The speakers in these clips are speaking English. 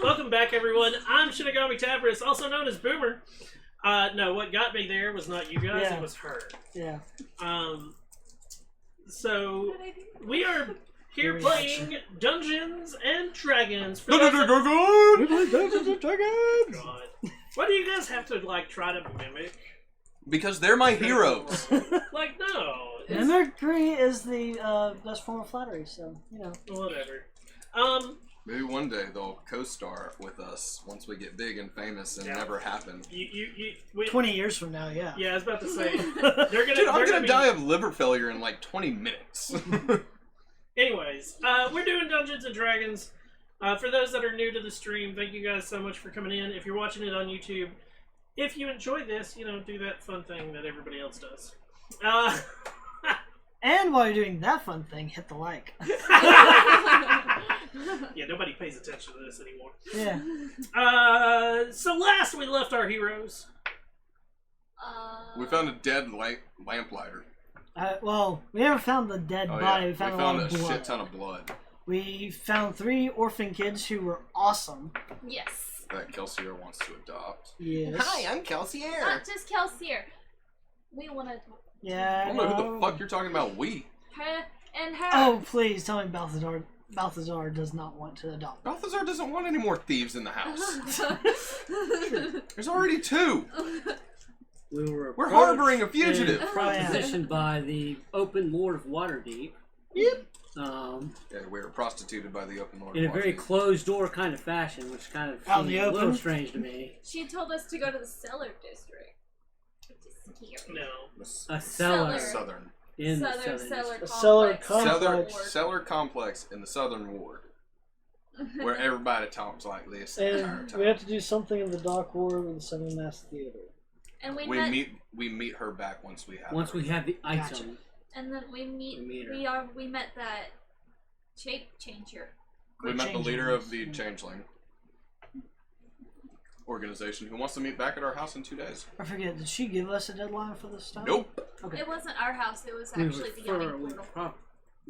Welcome back, everyone. I'm Shinigami Tabris, also known as Boomer. No, what got me there was not you guys, it was her. Yeah. So, we are here playing Dungeons and Dragons. We play Dungeons and Dragons! God. What do you guys have to, like, try to mimic? Because they're my heroes. Like, no. Mimicry is the best form of flattery, so, you know. Whatever. Maybe one day they'll co-star with us once we get big and famous and never happen. 20 years from now, yeah. Yeah, I was about to say. I'm gonna die of liver failure in like 20 minutes. Anyways, we're doing Dungeons and Dragons. For those that are new to the stream, thank you guys so much for coming in. If you're watching it on YouTube, if you enjoy this, you know, do that fun thing that everybody else does. And while you're doing that fun thing, hit the like. Yeah, nobody pays attention to this anymore. Yeah. So last we left our heroes. We found a dead lamplighter. Well, we never found the dead body. Yeah. We found a found lot of blood. Shit ton of blood. We found 3 orphan kids who were awesome. Yes. That Kelsier wants to adopt. Yes. Hi, I'm Kelsier. Not just Kelsier. We want to. Yeah. I don't know who the fuck you're talking about. We. Her and her. Oh, please tell me Balthazar does not want to adopt. Balthazar doesn't want any more thieves in the house. There's already 2. We're harboring a fugitive. Propositioned by the Open Lord of Waterdeep. Yep. Yeah, we were prostituted by the Open Lord. In a very closed door kind of fashion, which kind of seems a little strange to me. She told us to go to the cellar district. Which is scary. No. A cellar. Southern. In the Cellar complex. Cellar complex in the Southern Ward. Where everybody talks like this the entire And time. we have to do something in the Dock Ward with the Seven Mass Theater. And we meet her back once we have the item. Gotcha. And then we met that shape changer. We met the leader of the Changeling organization who wants to meet back at our house in 2 days. I forget, did she give us a deadline for this stuff? Nope. Okay. It wasn't our house, it was actually the yawning portal.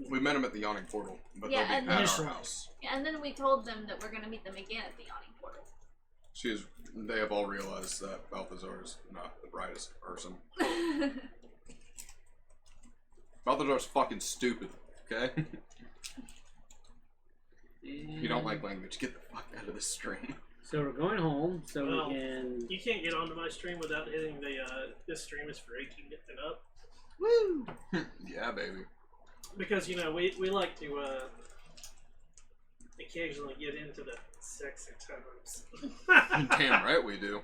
We met him at the yawning portal, but Yeah, they'll be and at our house. Yeah, and then we told them that we're going to meet them again at the yawning portal. They have all realized that Balthazar is not the brightest person. Balthazar's fucking stupid, okay? If you don't like language, get the fuck out of this stream. So we're going home, so Well, we can... You can't get onto my stream without hitting the, this stream is for 18 and up. Woo! Yeah, baby. Because, you know, we like to, occasionally get into the sexy times. Damn right we do.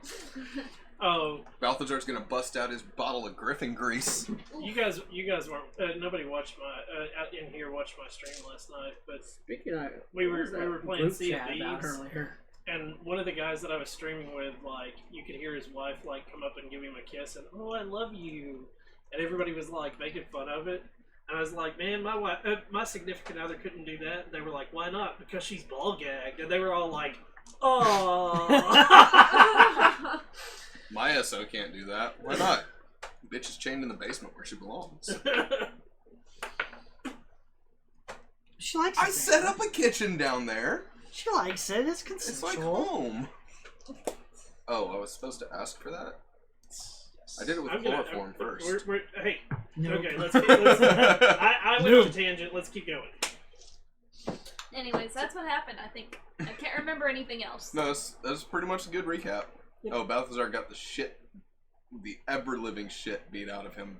Oh. Balthazar's gonna bust out his bottle of Griffin grease. You guys weren't, nobody watched out in here watched my stream last night, but Speaking of, we were playing group Sea of chat about Thieves. earlier. And one of the guys that I was streaming with, like, you could hear his wife, like, come up and give him a kiss, and, oh, I love you. And everybody was, like, making fun of it. And I was like, man, my wife, my significant other couldn't do that. And they were like, why not? Because she's ball gagged. And they were all like, oh. My SO can't do that. Why not? Bitch is chained in the basement where she belongs. She likes it. I set up a kitchen down there. She likes it. It's It's consensual. like home. Oh, I was supposed to ask for that? I did it with chloroform first. Hey, Nope. okay, I went on a tangent. Let's keep going. Anyways, that's what happened, I think. I can't remember anything else. No, that's pretty much a good recap. Yep. Oh, Balthazar got the ever-living shit beat out of him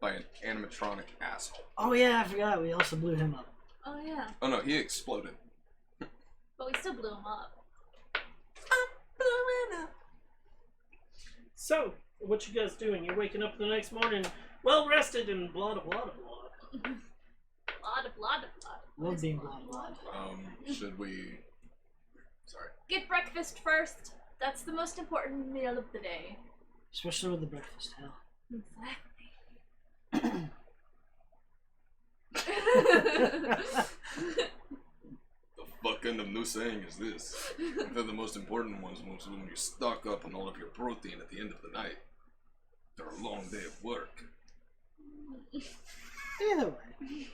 by an animatronic asshole. Oh yeah, I forgot. We also blew him up. Oh yeah. Oh no, he exploded. But we still blew him up. So, what you guys doing? You're waking up the next morning, well rested and blah blah blah blah. Blah. Love being blah. Should we? Sorry. Get breakfast first. That's the most important meal of the day. Especially with the breakfast hell. Exactly. The fuck kind of new saying is this? They're the most important ones when you stock up on all of your protein at the end of the night. After a long day of work. Either way.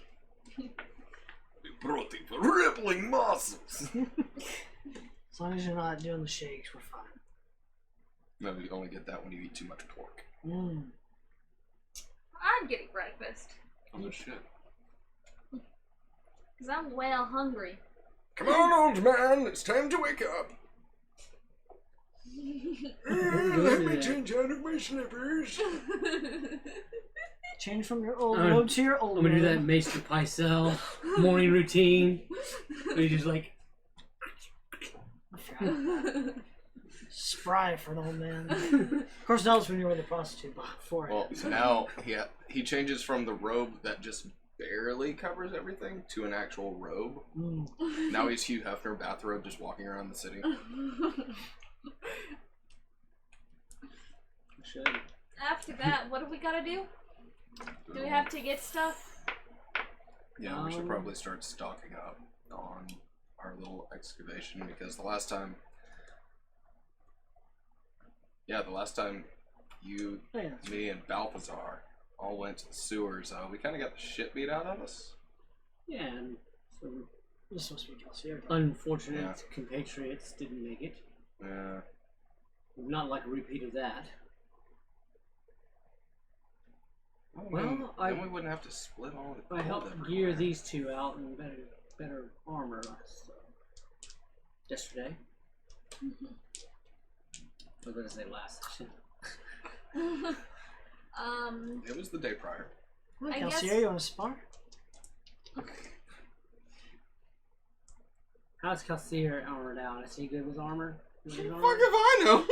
The protein for rebel building muscles. As long as you're not doing the shakes, we're fine. No, you only get that when you eat too much pork. Mm. I'm getting breakfast. Oh shit. Because I'm well hungry. Come on, old man, it's time to wake up. Let me change out of my slippers. Change from your old robe to your old I'm gonna do robe. that Maester Pycelle morning routine. And he's just like, Spry for an old man. Of course, that was when you were the prostitute before. Well, now he changes from the robe that just barely covers everything to an actual robe. Mm. Now he's Hugh Hefner bathrobe just walking around the city. should. After that, what do we gotta do? Do we have to get stuff? Yeah, we should probably start stocking up on our little excavation because the last time you, me, and Balthazar all went to the sewers, we kind of got the shit beat out of us. Yeah, and some This is supposed to be Kelsey. unfortunate compatriots didn't make it. Yeah. Not like a repeat of that. Well, then we wouldn't have to split all the I helped gear these two out in better armor yesterday. Or did I say last session? It was the day prior. Come on, I Kelsey, guess- you want to spar? How's Calcier armored out? Is he good with armor? Fuck if I know.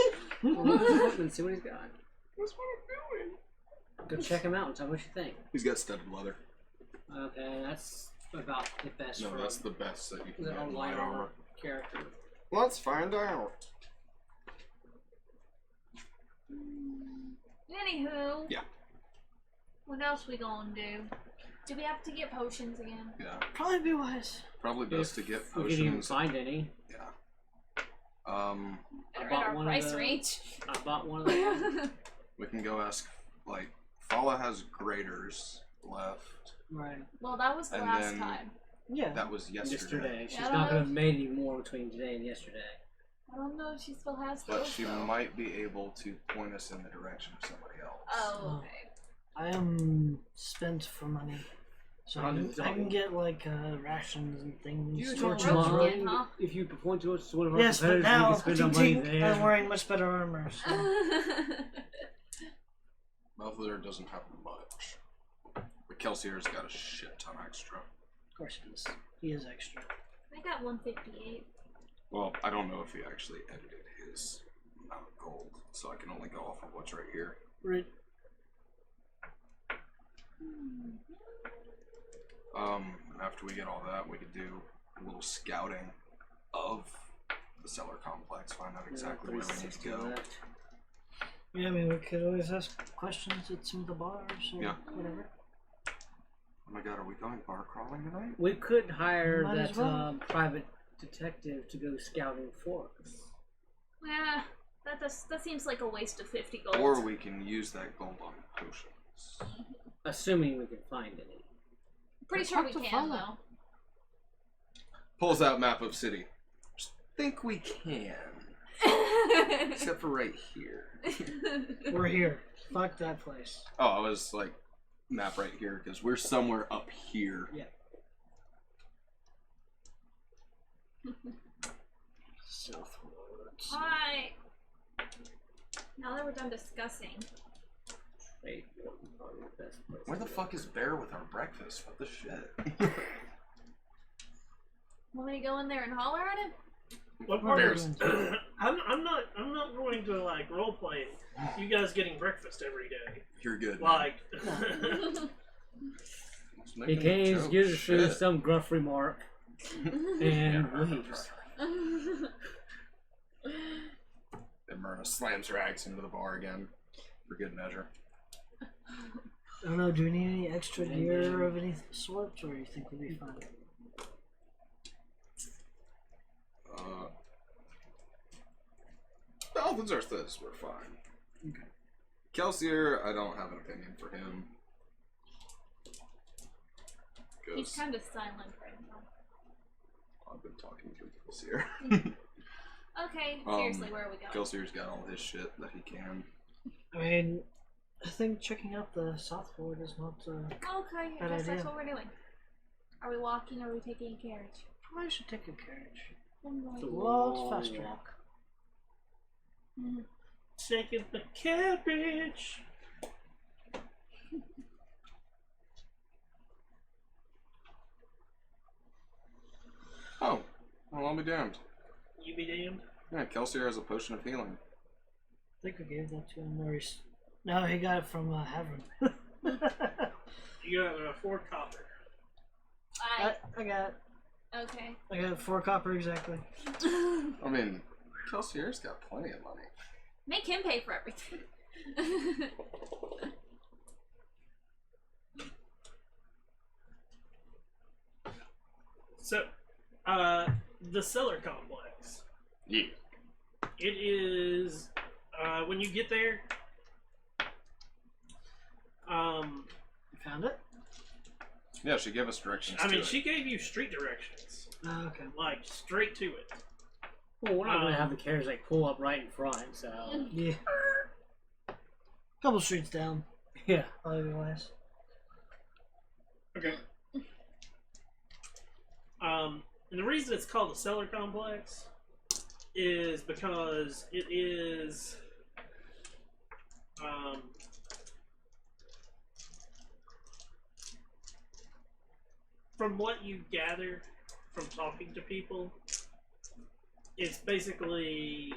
Well, let's look and see what he's got. That's what I'm doing. Go check him out and tell me what you think. He's got studded leather. Okay, that's about the best. No, for that's the best that you can the get in light light armor. armor character. Let's find out. Anywho. Yeah. What else we gonna do? Do we have to get potions again? Yeah. Probably be wise. Probably best to get We didn't even potions. find any. Yeah. Better bought at our one of price the- range. I bought one of them. We can go ask, like, Fala has graders left. Right. Well, that was the And last then- time. Yeah. That was yesterday. She's Yeah, I not don't going know. to have made any more between today and yesterday. I don't know if she still has But those. she though. might be able to point us in the direction of somebody else. Oh, okay. I am spent for money. So I can get like rations and things. You don't torches, rope right? again, huh? If you point to us to one of our Yes, but competitors, now we can spend our money Tink is there. wearing much better armor. So. Balthazar doesn't have much. But Kelsier's got a shit ton extra. Of course he is. He is extra. I got 158. Well, I don't know if he actually edited his amount of gold, so I can only go off of what's right here. Right. And after we get all that, we could do a little scouting of the cellar complex, find out exactly where we need to 360 go. left. Yeah, I mean, we could always ask questions at some of the bars or Yeah. whatever. Oh my god, are we going bar crawling tonight? We could hire Might that as well. private detective to go scouting for us. Yeah, that seems like a waste of 50 gold. Or we can use that gold on potions. Assuming we can find any. Pretty sure we Talk to can, Fala. though. Pulls out map of city. Just think we can. Except for right here. We're here. Fuck that place. Oh, I was like, map right here, because we're somewhere up here. Yeah. Southwards. Hi. Now that we're done discussing. Wait, probably the best place Where to the go. fuck is Bear with our breakfast? What the shit? Want me to go in there and holler at him? What We're part Bears. doing- I'm not going to like role play you guys getting breakfast every day. You're good. Like man. He came, Joke, gives us shit. some gruff remark, and leaves. Then Myrna slams her axe into the bar again, for good measure. I don't know, do we need any extra gear of any sort, or you think we'll be fine? Balthazar says we're fine. Okay. Kelsier, I don't have an opinion for him. He's 'Cause, kind of silent right now. I've been talking to Kelsier. Okay, seriously, where are we going? Kelsier's got all his shit that he can. I mean, I think checking out the South Ward is not Okay, I bad guess idea. that's what we're doing. Are we walking or are we taking a carriage? Probably should take a carriage. It's a Well, long it's faster. walk. Taking the carriage. Oh, well, I'll be damned. You be damned. Yeah, Kelsier has a potion of healing. I think I gave that to him. Or no, he got it from Havern. You got 4 copper. I got Okay. I got 4 copper exactly. I mean, Kelsier's got plenty of money. Make him pay for everything. So, the cellar complex. Yeah. It is when you get there. You found it? Yeah, she gave us directions. I mean, to she it. gave you street directions, Oh, okay. like straight to it. Well, we're not gonna have the carriage like pull up right in front, so Yeah. Couple streets down. yeah. Otherwise. Okay. And the reason it's called the cellar complex is because it is from what you gather from talking to people, it's basically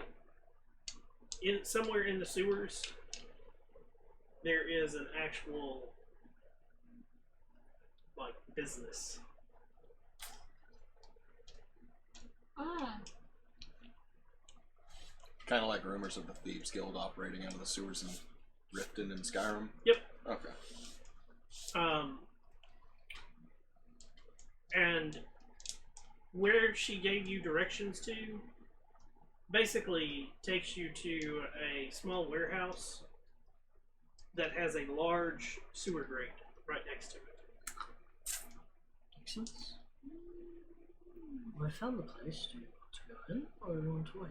somewhere in the sewers there is an actual like business. Kind of like rumors of the Thieves Guild operating out of the sewers in Riften and Skyrim. Yep. Okay. And where she gave you directions to basically takes you to a small warehouse that has a large sewer grate right next to it. Makes sense. Well, I found the place. Do you want to go in or do you want to wait?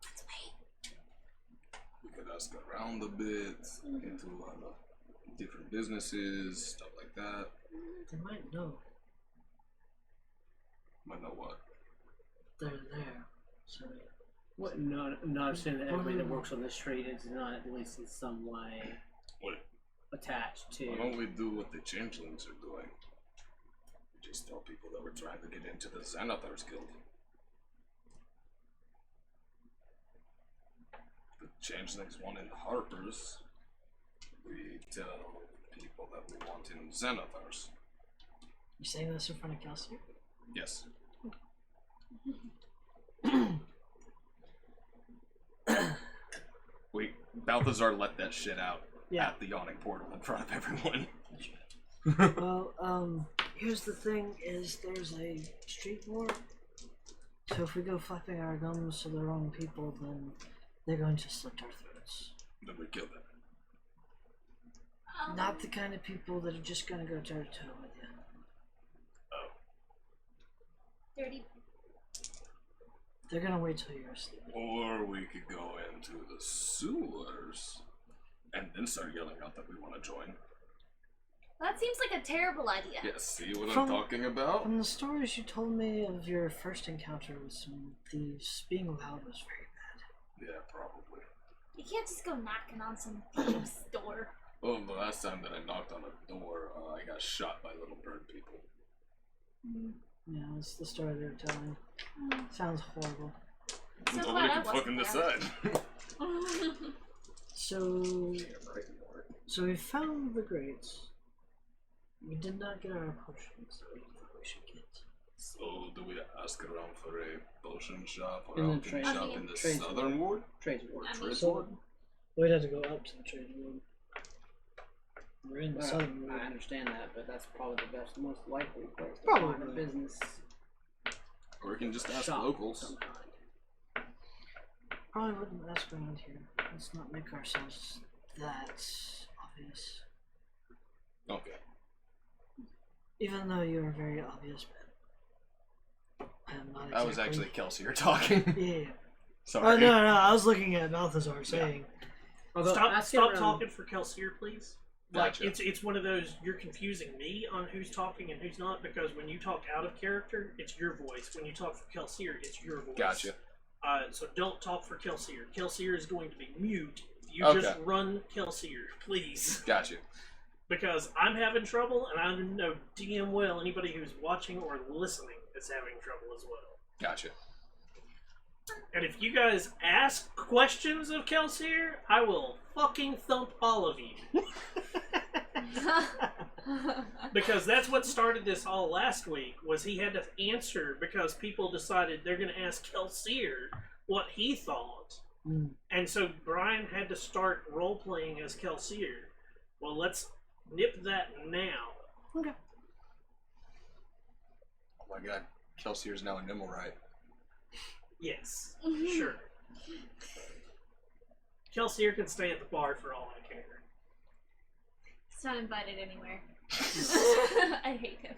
Let's wait. We could ask around a bit, into different businesses, stuff like that. They might know Might know what. they're there. So What? Not saying that everybody that works on the street is not at least in some way What? attached to. Why don't we do what the changelings are doing? We just tell people that we're trying to get into the Xanathars Guild. The changelings want in Harper's. We tell people that we want in Xanathars. you saying this in front of Kelsey? Yes. Wait, Balthazar let that shit out at the yawning portal in front of everyone. Well, here's the thing: is there's a street war. So if we go flapping our gums to the wrong people, then they're going to slit our throats. Then we kill them. Not the kind of people that are just gonna go toe to toe with you. Dirty. They're gonna wait till you're asleep. Or we could go into the sewers and then start yelling out that we want to join. That seems like a terrible idea. Yeah, see what From- I'm talking about? From the stories you told me of your first encounter with some thieves, being loud was very bad. Yeah, probably. You can't just go knocking on some thieves' door. Oh, the last time that I knocked on a door, I got shot by little bird people. Yeah, that's the story they were telling. Sounds horrible. So Nobody glad I can wasn't fucking there. decide. So, Yeah, right, Mark. so we found the grates. We did not get our potions that we thought we should get. So, do we ask around for a potion shop or In the alchemy trade- shop in the trade- southern ward? Trades ward. I mean- Trade So ward? we'd have to go up to the trade ward. We're in the southern I ward. understand that, but that's probably the best, most likely place to Probably. find a business Or we can just ask shop of locals. some kind. Probably wouldn't ask around here. Let's not make ourselves that obvious. Okay. Even though you're a very obvious man. I not That was exactly. actually Kelsier talking. Yeah. Sorry. Oh, no, I was looking at Balthazar saying. Although, Stop asking around- talking for Kelsier, please. Like, Gotcha. it's one of those, you're confusing me on who's talking and who's not, because when you talk out of character, it's your voice. When you talk for Kelsier, it's your voice. Gotcha. So don't talk for Kelsier. Kelsier is going to be mute. You Okay. just run Kelsier, please. Gotcha. Because I'm having trouble, and I know damn well anybody who's watching or listening is having trouble as well. Gotcha. And if you guys ask questions of Kelsier, I will fucking thump all of you. Because that's what started this all last week, was he had to answer because people decided they're going to ask Kelsier what he thought. Mm. And so Brian had to start role-playing as Kelsier. Well, let's nip that now. Okay. Oh my god. Kelsier's now a Nimmelrite. Yes, sure. Kelsier can stay at the bar for all I care. He's not invited anywhere. I hate him.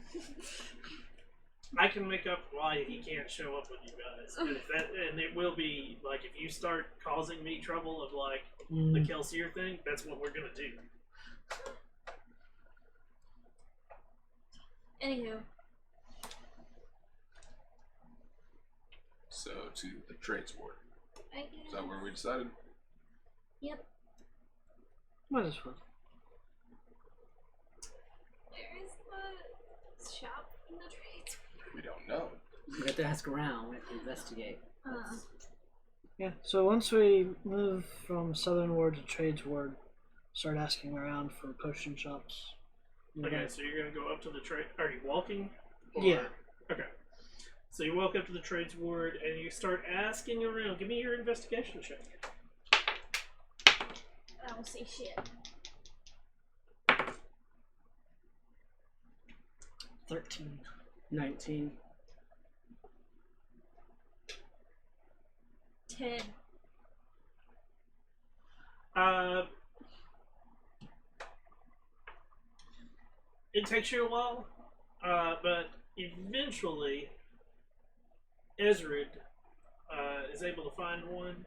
I can make up why he can't show up with you guys, and it will be like if you start causing me trouble of like the Kelsier thing, that's what we're gonna do. Anywho, So to the trades ward. I Is that where we decided? Yep. Might as well. Where is the shop in the trades? We don't know. We have to ask around. We have to investigate. Yeah, so once we move from Southern Ward to Trades Ward, start asking around for potion shops. Okay, so you're gonna go up to the trade. Are you walking? Or... Yeah. Okay. So you walk up to the trades ward and you start asking around. Give me your investigation check. I don't see shit. 13. 19. 10. It takes you a while, but eventually Ezrid is able to find one.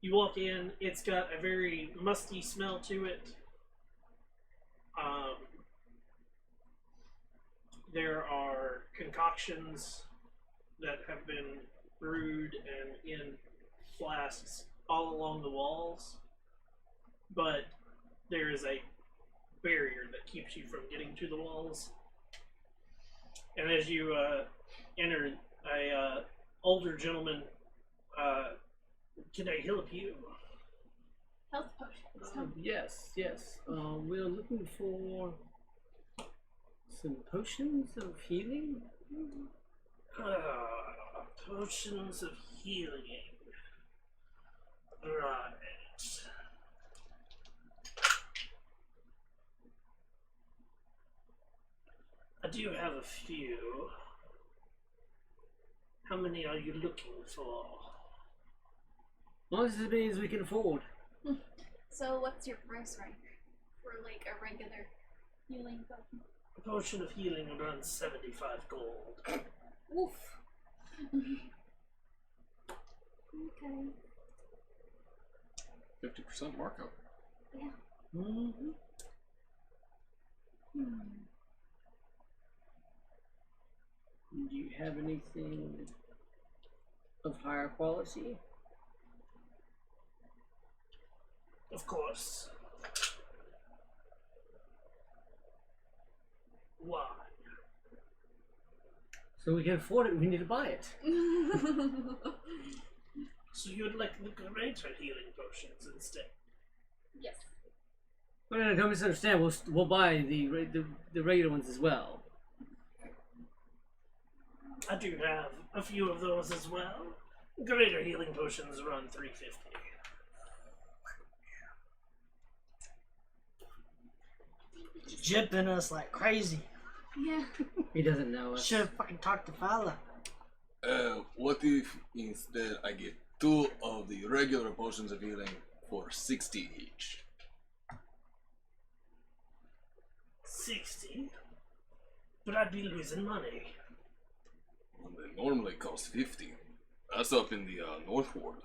You walk in, it's got a very musty smell to it. There are concoctions that have been brewed and in flasks all along the walls, but there is a barrier that keeps you from getting to the walls. And as you enter, a older gentleman, can I help you? Health potions. Yes. We're looking for some potions of healing. Potions of healing. Right. I do have a few. How many are you looking for? As long as it means we can afford. So what's your price rank for like a regular healing potion? A potion of healing runs 75 gold. Oof. Okay. 50% markup. Yeah. Mm-hmm. Do you have anything of higher quality? Of course. Why? So we can afford it, we need to buy it. So you'd like the greater healing potions instead? Yes. Well, no, don't misunderstand. We'll buy the regular ones as well. I do have a few of those as well. Greater healing potions run 350. Jipping us like crazy. Yeah. He doesn't know us. Should have fucking talked to Fowler. What if instead I get 2 of the regular potions of healing for 60 each? 60. But I'd be losing money. Well, they normally cost 50. That's up in the North Ward.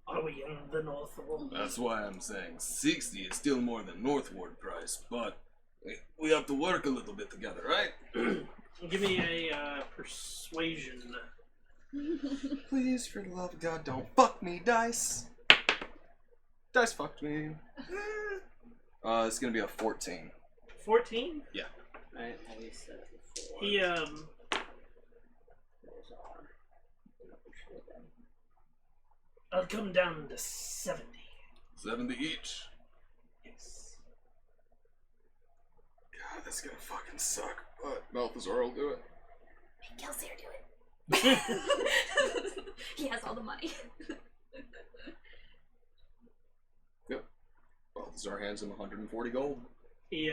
Are we in the North Ward? That's why I'm saying 60 is still more than North Ward price, but we have to work a little bit together, right? Give me a persuasion. Please, for the love of God, don't fuck me, Dice. Dice fucked me. It's gonna be a 14. 14? Yeah. Right, how do you set it before? He, There's R. I'll come down to 70. 70 each. Yes. God, that's gonna fucking suck. But Balthazar will do it. Kelsier do it. He has all the money. Yep. Balthazar hands him 140 gold. He,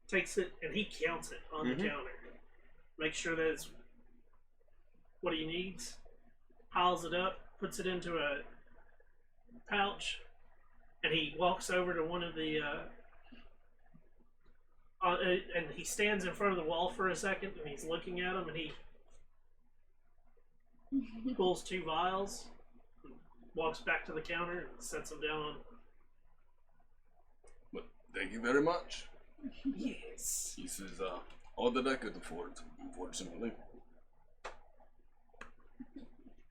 takes it and he counts it on the counter. Makes sure that it's what he needs. Piles it up, puts it into a pouch, and he walks over to one of the and he stands in front of the wall for a second and he's looking at them and he pulls 2 vials, walks back to the counter and sets them down. But thank you very much. Yes. He says, all that I could afford, unfortunately.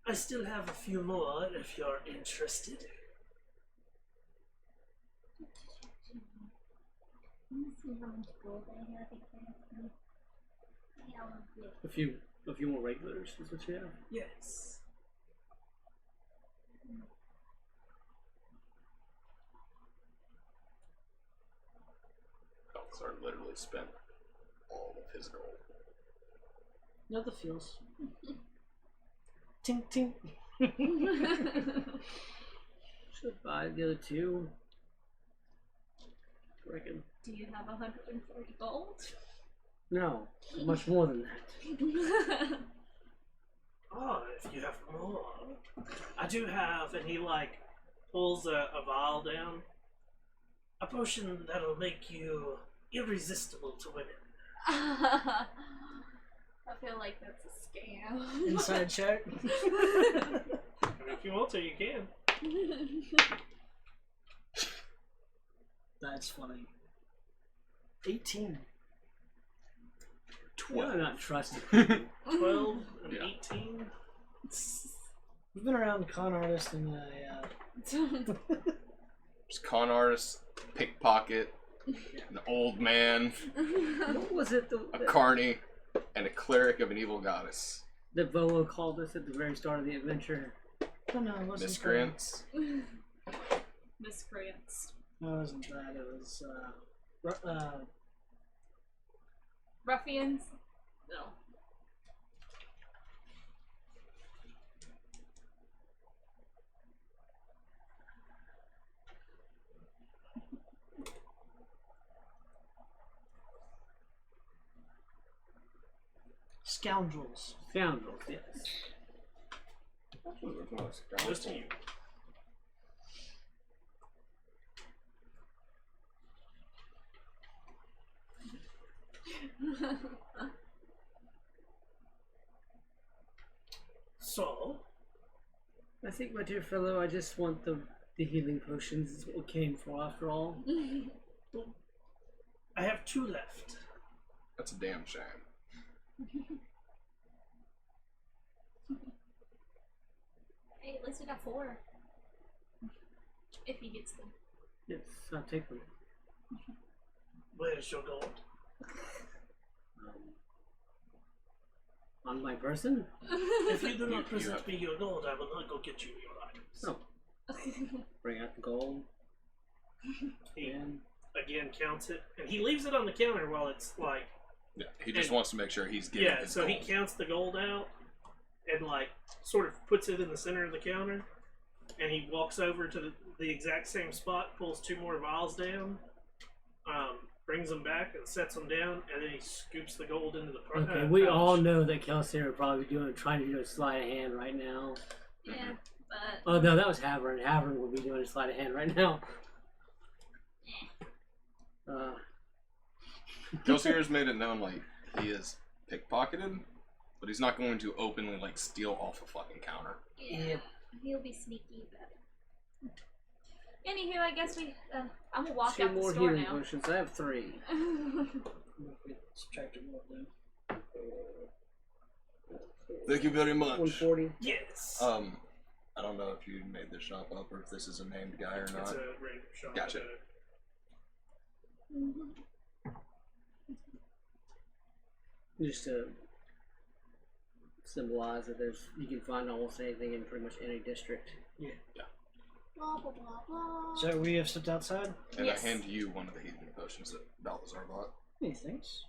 I still have a few more if you're interested. Let me see how much gold I have exactly. I have A few more regulars is what you have. Yes. Balthazar literally spent all of his gold. Know the feels. Tink tink. Should buy the other 2. I reckon. Do you have 140 gold? No, much more than that. Oh, if you have more. I do have, and he like pulls a vial down. A potion that'll make you irresistible to women. I feel like that's a scam. Inside check. I mean, if you want to, you can. That's funny. 18. 12. I'm not trusting. 12 and Yeah. 18. We've been around con artist and There's con artist, pickpocket, an old man, What was it a carny, and a cleric of an evil goddess. that Volo called us at the very start of the adventure? oh no, it wasn't Miscreants. Miscreants. that. No, it wasn't that. It was Ruffians? No. scoundrels. Scoundrels, yes. Just to you. So, I think, my dear fellow, I just want the healing potions. Is what we came for, after all. I have 2 left. That's a damn shame. Hey, at least we got 4. If he gets them. Yes, I'll take them. Where's your gold? On my person? If you do not You present have- me your gold, I will not go get you your items. No. Bring out the gold. He And again counts it, and he leaves it on the counter while it's like, Yeah, he just And- wants to make sure he's getting yeah. his So gold. he counts the gold out, and like sort of puts it in the center of the counter, and he walks over to the exact same spot, pulls 2 more vials down, brings them back and sets them down, and then he scoops the gold into the okay, we pouch. all know that Kelsier would probably be trying to do a sleight of hand right now. Yeah, but Oh no, that was Havern. Havern would be doing a sleight of hand right now. Kelsier's made it known like he is pickpocketed, but he's not going to openly like steal off a fucking counter. Yeah. Yep. He'll be sneaky about it. Anywho, I guess I'm gonna walk 2 out the more store healing now. potions. I have 3. If we subtracted more then. Thank you very much. 140. Yes. I don't know if you made this shop up or if this is a named guy or It's not. a random shot. Gotcha. Just to symbolize that you can find almost anything in pretty much any district. Blah blah blah blah. So we have stepped outside? And Yes. I hand you one of the healing potions that Balthazar bought. Hey, thanks.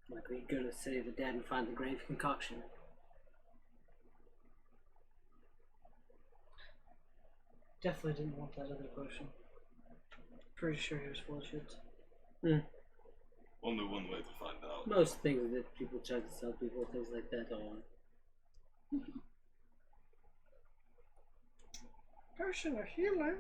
Like we go to the city of the dead and find the grave concoction. Definitely didn't want that other potion. Pretty sure he was full of shit. Only one way to find out. Most things that people try to sell people, things like that, on. Potion of healer?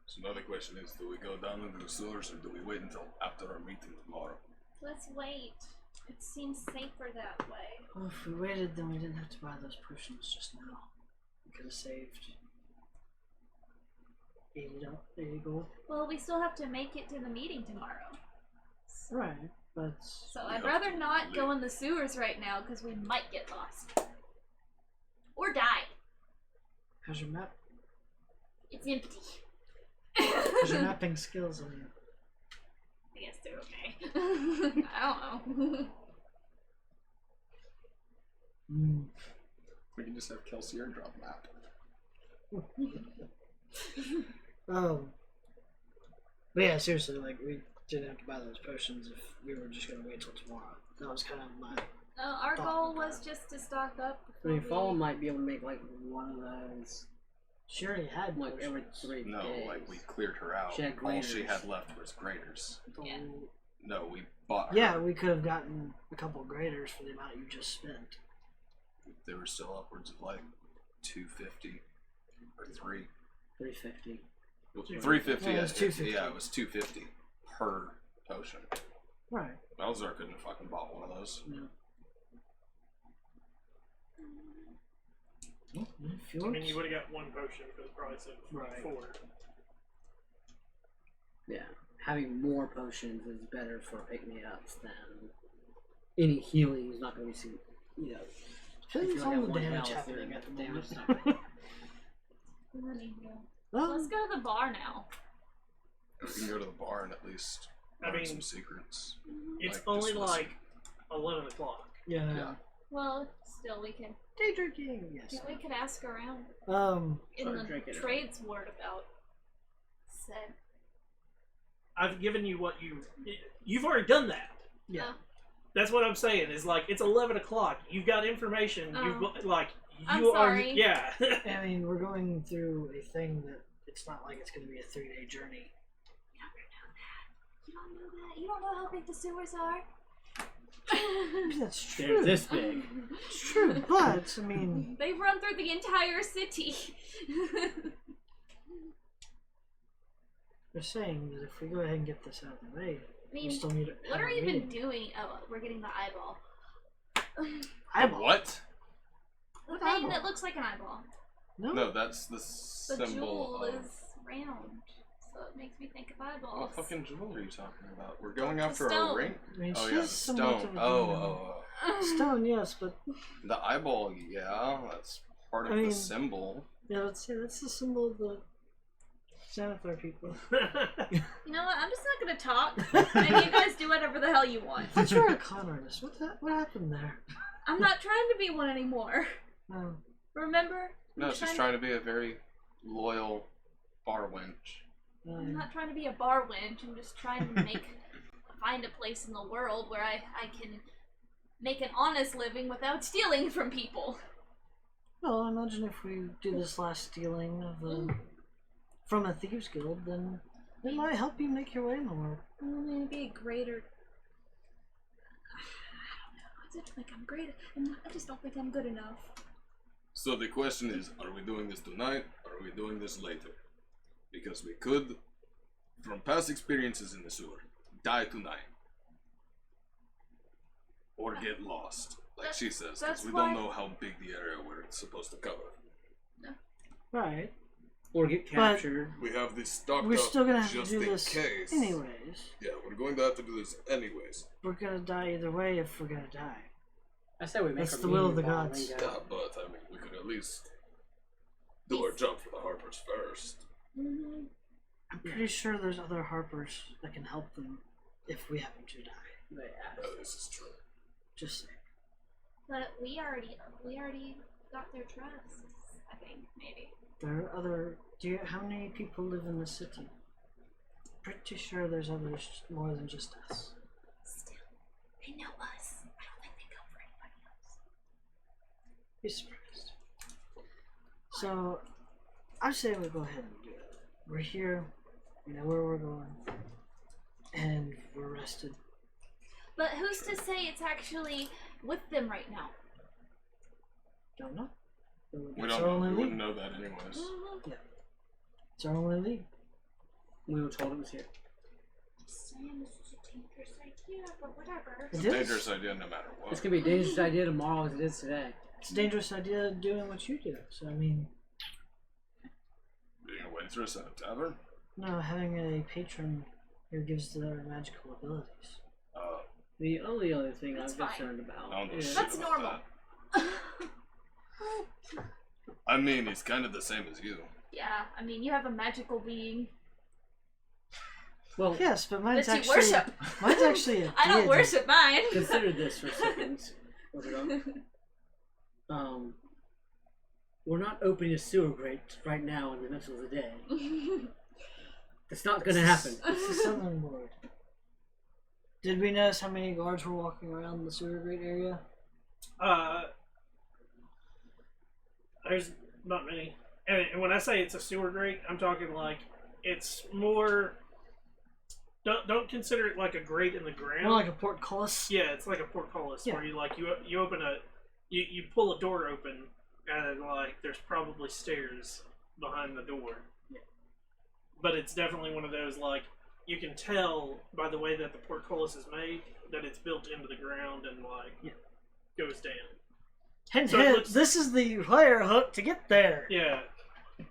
So another question is, do we go down into the sewers or do we wait until after our meeting tomorrow? Let's wait. It seems safer that way. Well, if we waited, then we didn't have to buy those potions just now. We could have saved 80 gold. Well, we still have to make it to the meeting tomorrow. Right, but So We I'd have rather to not leave. go in the sewers right now because we might get lost. Or die. how's your map? It's empty. How's your mapping skills? I mean, I guess they're okay. I don't know. We can just have Kelsier drop map. But yeah, seriously, like we didn't have to buy those potions if we were just gonna wait till tomorrow. That was kind of my. No, our goal was just to stock up. I mean, before Fall we- might be able to make like one of those, She already had like every potions. 3 No, days. like we cleared her out. She had All she graders. had left was graders. Yeah. No, we bought her. Yeah, we could have gotten a couple graders for the amount you just spent. They were still upwards of like 250 or 350. 350. Yeah, it was 250. Yeah, it was 250 per potion. Right. Balthazar couldn't have fucking bought one of those. Yeah. Well, if you I want. mean, you would have got one potion for the price of Right. 4. Yeah, having more potions is better for pick-me-ups than any healing is not going to be seen. You know, Depends if you on have the one damage health, happening then at the damage moment. not- Let's go to the bar now. We can go to the bar and at least I learn mean, some secrets. It's Like, only just listen. like 11 o'clock. Yeah. Yeah. Well, still we can Day drinking. Yes. we could ask around in Start the drinking it. trades word about said. I've given you what you've already done that. Yeah. Oh. That's what I'm saying. Is like it's 11 o'clock. You've got information. Oh. You've like you I'm are. sorry. Yeah. I mean, we're going through a thing that it's not like it's going to be a 3-day journey. You don't know that. You don't know how big the sewers are. I mean, that's They're true. this big. It's true, but I mean, They run through the entire city. they're saying that if we go ahead and get this out of the way, I we mean, still need to. what have are a you even meeting. doing? Oh, we're getting the eyeball. Eyeball. What? The What thing eyeball? that looks like an eyeball. No. No, that's the The symbol jewel of. is round, so it makes me think of What eyeballs. fucking jewel are you talking about? We're going The after a stone. ring? I mean, Oh she yeah, is the somewhat stone. of a Oh, demon. oh, Stone, yes, but oh. The eyeball, yeah, that's part of I mean- the symbol. yeah, let's see. That's the symbol of the Xanathar people. You know what? I'm just not gonna talk, and you guys do whatever the hell you want. But you're a con artist. What happened there? I'm not trying to be one anymore. Oh, Remember? No, I'm it's just trying to be a very loyal bar wench. I'm not trying to be a bar wench. I'm just trying to find a place in the world where I can make an honest living without stealing from people. Well, I imagine if we do this last stealing of the from a thieves guild, then it might help you make your way in the world. I'm gonna be a greater. I don't think I'm great. I just don't think I'm good enough. So the question is, are we doing this tonight or are we doing this later? Because we could from past experiences in the sewer, die tonight. Or get lost, like she says, because that's we why- don't know how big the area we're supposed to cover. Right. Or get captured. We have this stocked We're up still gonna have to just do in this case. anyways. Yeah, we're going to have to do this anyways. We're gonna die either way if we're gonna die. I say we make That's a the will of meeting the while gods. we go. Yeah, but I mean, we could at least do our job for the Harpers first. Mm-hmm. I'm pretty sure there's other Harpers that can help them if we happen to die. They ask. This is true. Just saying. But we already got their trust. I think maybe. There are other. How many people live in the city? Pretty sure there's others more than just us. Still, they know us. I don't think they come for anybody else. Be surprised. So, I say we go ahead and do it. We're here. We know where we're going, and we're rested. But who's to say it's actually with them right now? Don't know. We It's don't our know. only We lead. wouldn't know that anyways. Mm-hmm. It's our only lead. We were told it was here. Saying this is a dangerous idea, but whatever. It's It a is. dangerous idea no matter what. It's gonna be a dangerous idea tomorrow as it is today. It's a dangerous idea doing what you do. So I mean, Being a waitress at a tavern? no, having a patron here gives their magical abilities. The only other thing That's I'm fine. concerned about I don't know is shit That's about normal. that. I mean, he's kind of the same as you. Yeah, I mean, you have a magical being well, Yes, but mine's that you actually worship. mine's actually a I don't deity. worship mine. consider this for a second. We're not opening a sewer grate right now in the middle of the day. It's not gonna happen. It's the Southern Lord. Did we notice how many guards were walking around the sewer grate area? There's not many. And when I say it's a sewer grate, I'm talking like it's more. Don't consider it like a grate in the ground. More like a portcullis. Yeah, it's like a portcullis Yeah. where you open you pull a door open and like there's probably stairs behind the door. Yeah. But it's definitely one of those like you can tell by the way that the portcullis is made that it's built into the ground and like goes down. Hint, So it hint, looks- this is the wire hook to get there. Yeah.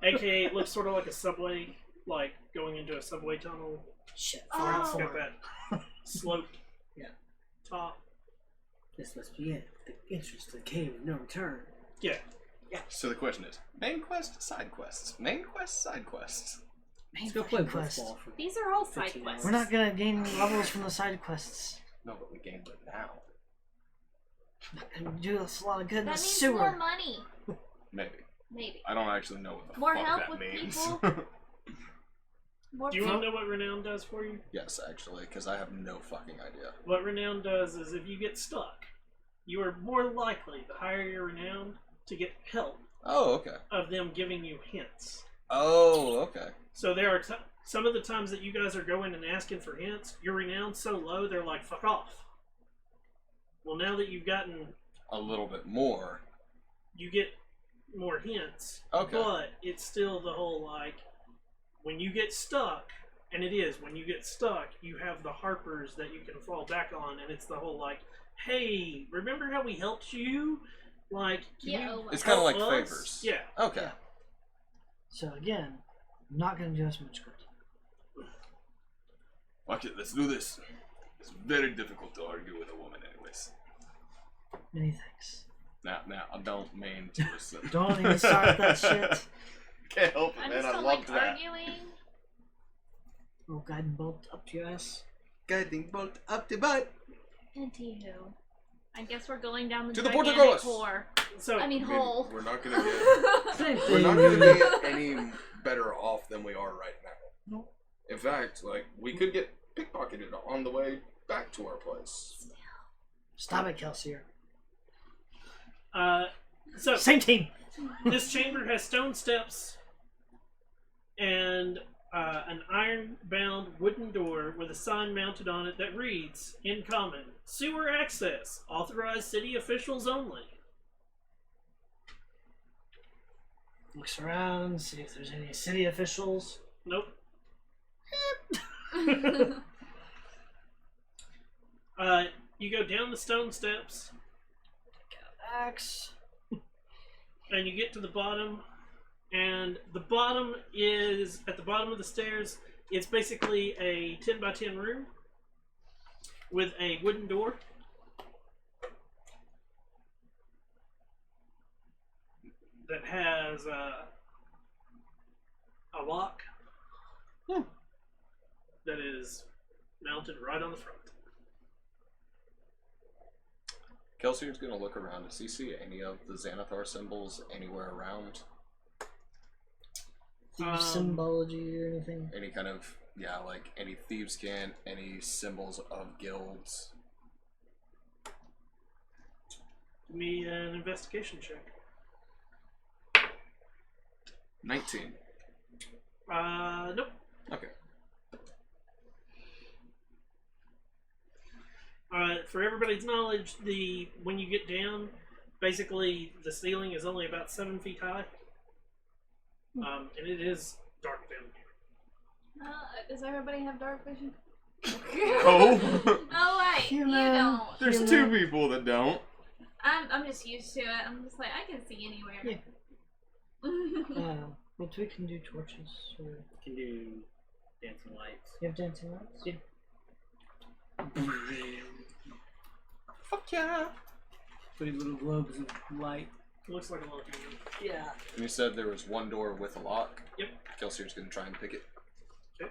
AKA it looks sort of like a subway, like going into a subway tunnel. Shit, Oh. far out It's got forward. that sloped Yeah. top. This must be it. The entrance to the cave of no return. Yeah. So the question is, main quest, side quests. Main quest, side quests. Let's go play quest. football for These are all side 15 quests. We're not gonna gain levels from the side quests. No, but we gained it now. And do us a lot of good in That the means sewer. more money. Maybe. Maybe. I don't actually know what the More fuck help that with means. people? More Do you people. want to know what Renown does for you? Yes, actually, because I have no fucking idea. What Renown does is if you get stuck, you are more likely, the higher your Renown, to get help Oh, okay. of them giving you hints. Oh, okay. So there are some of the times that you guys are going and asking for hints, your Renown's so low, they're like, fuck off. Well, now that you've gotten, A little bit more. you get more hints, Okay. but it's still the whole, like, when you get stuck, and it is, when you get stuck, you have the Harpers that you can fall back on, and it's the whole, like, hey, remember how we helped you? Like, can Yeah, you It's kind of help like us? favors. Yeah. Okay. Yeah. So again, not gonna do us much good. Fuck it, let's do this. It's very difficult to argue with a woman anyways. Many thanks. Now, I don't mean to listen. Don't even start that shit. Can't help I it, just man. I don't love like that. arguing. Oh, guiding bolt up to your ass. Guiding bolt up the butt. Anywho, I guess we're going down the To the gigantic Portcullis. whore. So, I mean, I mean, hole. we're not gonna get. Same We're thing. not gonna be any better off than we are right now. Nope. In fact, like we could get pickpocketed on the way back to our place. Stop it, Kelsier. so Same team. this chamber has stone steps and an iron-bound wooden door with a sign mounted on it that reads, in common, sewer access, authorized city officials only. Looks around, see if there's any city officials. Nope. You go down the stone steps, Axe. and you get to the bottom. And the bottom is at the bottom of the stairs. It's basically a 10 by 10 room with a wooden door. That has a lock that is mounted right on the front. Kelsier's gonna look around. Does he see any of the Xanathar symbols anywhere around? Thief symbology or anything? Any kind of, yeah, like any thieves' cant, any symbols of guilds? Give me an investigation check. 19. Nope. Okay. For everybody's knowledge, when you get down, basically the ceiling is only about 7 feet high, and it is dark down here. Does everybody have dark vision? Oh! Oh wait, you don't. There's two people that don't. I'm just used to it. I'm just like I can see anywhere. Yeah. But we can do torches. Or... Can do dancing lights. You have dancing lights? Yeah. Fuck yeah! Pretty little globes of light. Looks like a lot of people. Yeah. And you said there was one door with a lock? Yep. Kelsier's gonna try and pick it. Okay.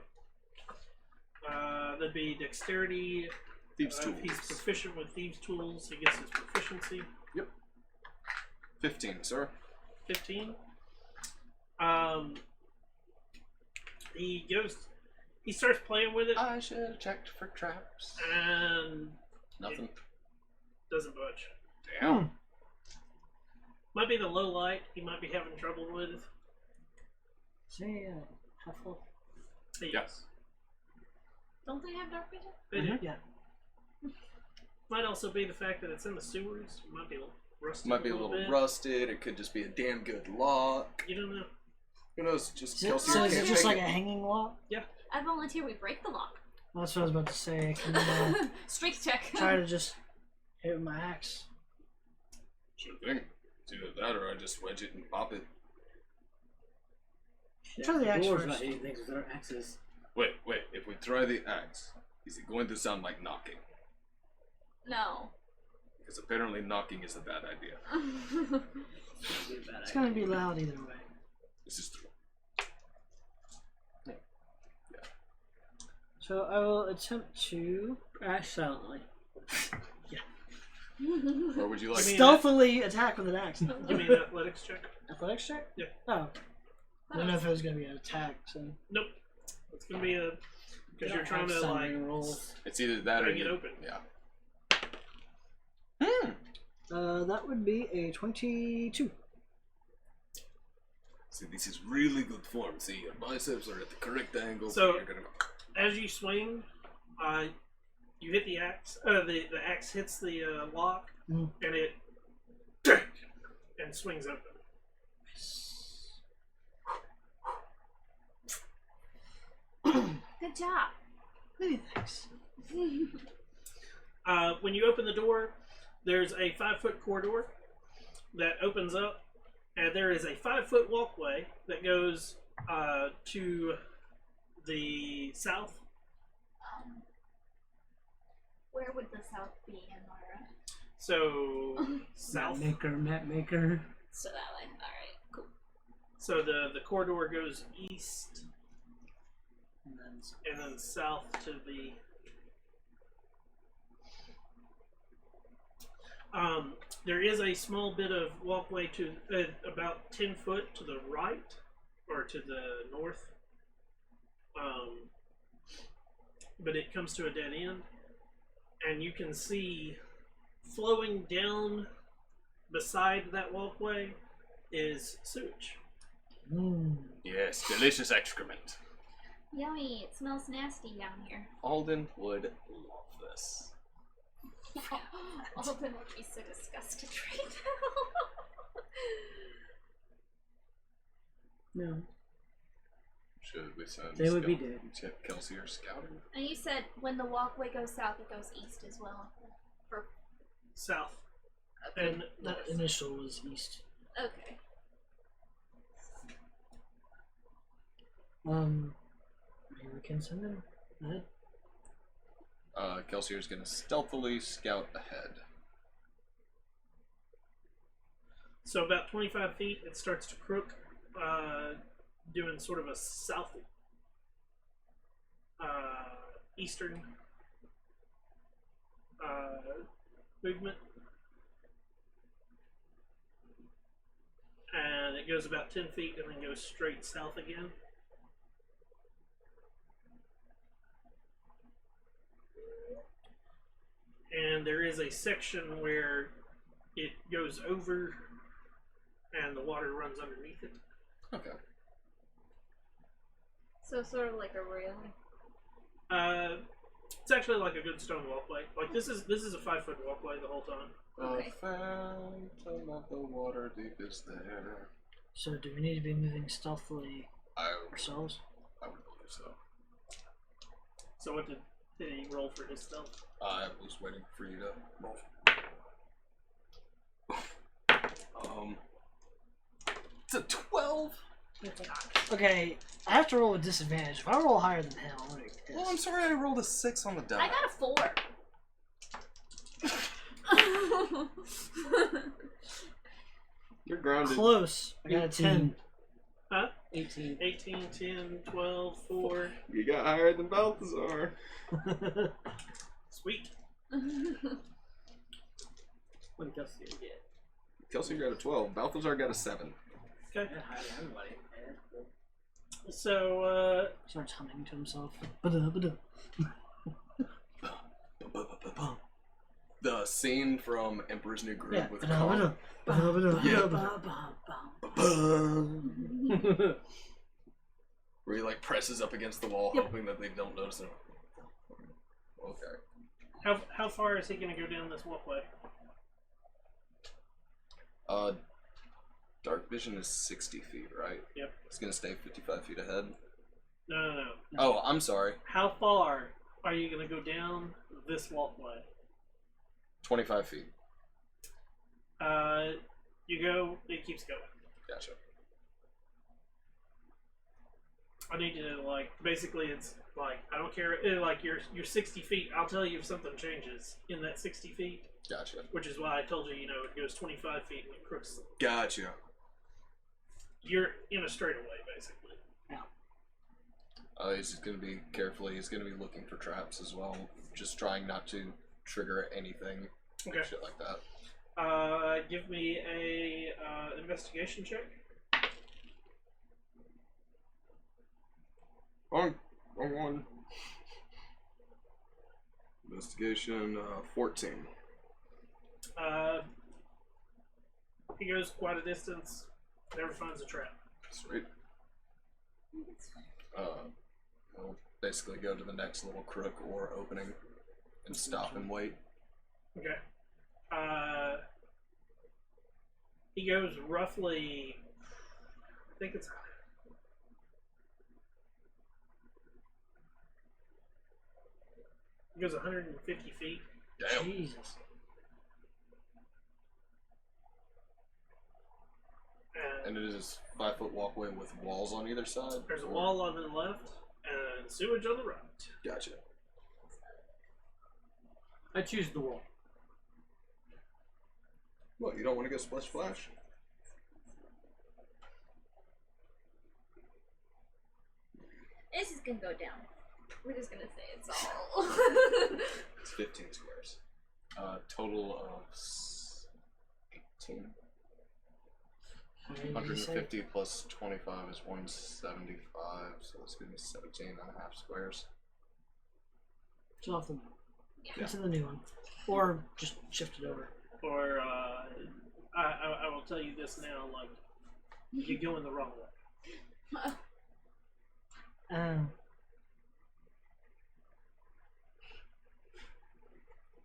That'd be dexterity. Thieves' If tools. he's proficient with thieves' tools, he gets his proficiency. Yep. 15, sir. 15. He starts playing with it I should have checked for traps. and Nothing. doesn't budge. Damn. Might be the low light he might be having trouble with. Say, half full. Yes. Don't they have dark vision? They do. Yeah. Might also be the fact that it's in the sewers. Might be a little rusted. Might be a little bit. rusted. It could just be a damn good lock. You don't know. Who knows? Just Is it, Kelsier so is can't it just pick like it. a hanging lock? I volunteer. We break the lock. That's what I was about to say. I can Strength check. try to just hit with my axe. Sure thing. It's either that or I just wedge it and pop it. Try the axe doors first. not hitting things with our axes. Wait. If we try the axe, is it going to sound like knocking? No. Because apparently knocking is a bad idea. It's gonna be loud either way. This is true. So I will attempt to Ash silently. Or would you like? I mean, stealthily attack with an axe. Give me an athletics check. Athletics check? Yeah. Oh. I don't know if it was gonna be an attack, so. Nope. It's gonna be a because you're trying to like rolls. It's either that or bang it you. open. Yeah. That would be a 22. See, this is really good form. See, your biceps are at the correct angle. So- you're gonna go. As you swing, you hit the axe. The axe hits the lock, Mhm. and it and swings open. Good job. Many thanks. When you open the door, there's a 5-foot corridor that opens up, and there is a 5-foot walkway that goes to the south. Where would the south be, Amara? So south. Map maker. So that way. Alright, cool. So the corridor goes east And then and then south to the. There is a small bit of walkway to about 10 foot to the right or to the north, but it comes to a dead end, and you can see flowing down beside that walkway is sewage. Yes, delicious excrement. Yummy. It smells nasty down here. Alden would love this. Alden would be so disgusted right now. no. Should we send They would be dead. Kelsey or scouting. And you said when the walkway goes south, it goes east as well. For South. And That north. initial was east. okay. Maybe we can send him ahead. Kelsier's gonna stealthily scout ahead. So about 25 feet, it starts to crook, doing sort of a south, eastern movement, and it goes about 10 feet and then goes straight south again. And there is a section where it goes over and the water runs underneath it. Okay. So sort of like a railing. It's actually like a good stone walkway. Like this is a 5-foot walkway the whole time. Okay. The phantom of the Waterdeep is there. So do we need to be moving stealthily I ourselves? would believe so. So what did he roll for his stealth? I was waiting for you to roll. It's a 12. Okay, I have to roll with disadvantage. If I roll higher than him, I'm gonna get pissed. Well, I'm sorry, I rolled a 6 on the die. I got a 4. You're grounded. Close. I got a 10. Huh? 18. 18, 10, 12, 4. You got higher than Balthazar. Sweet. What did Kelsey get? Kelsey got a 12. Balthazar got a 7. Okay. Yeah, higher than everybody. Yeah, cool. So, Starts humming to himself. Ba-da-ba-da. The scene from Emperor's New Groove Yeah. with Ba-da-ba-da. Ba-da-ba-da. Yeah. Ba-da-ba-da. where he like presses up against the wall, Yep. hoping that they don't notice him. Okay. how far is he going to go down this walkway? Dark vision is 60 feet, right? Yep. It's gonna stay 55 feet ahead. No. Oh, I'm sorry. How far are you going to go down this walkway? 25 feet. You go, it keeps going. Gotcha. I need to, like, basically it's like, I don't care, like, you're 60 feet, I'll tell you if something changes in that 60 feet, Gotcha. which is why I told you, it goes 25 feet and it crooks. Gotcha. You're in a straightaway, basically. He's just gonna be carefully. He's gonna be looking for traps as well, just trying not to trigger anything, Okay. shit like that. Give me a investigation check. Wrong one. Investigation 14. He goes quite a distance, never finds a trap. Sweet. We'll basically go to the next little crook or opening and stop and wait. Okay. He goes roughly, I think it goes 150 feet. Damn. Jesus. And And it is 5-foot walkway with walls on either side. there's a or- wall on the left and sewage on the right. Gotcha. I choose the wall. What, you don't want to go splash splash? This is gonna go down. We're just gonna say it's all. It's 15 squares. Total of 18. 150 plus 25 is 175, so it's going to be 17 and a half squares. Just off the map. Yeah. Into the new one. Or just shift it over. Or, I will tell you this now, like, you're going the wrong way.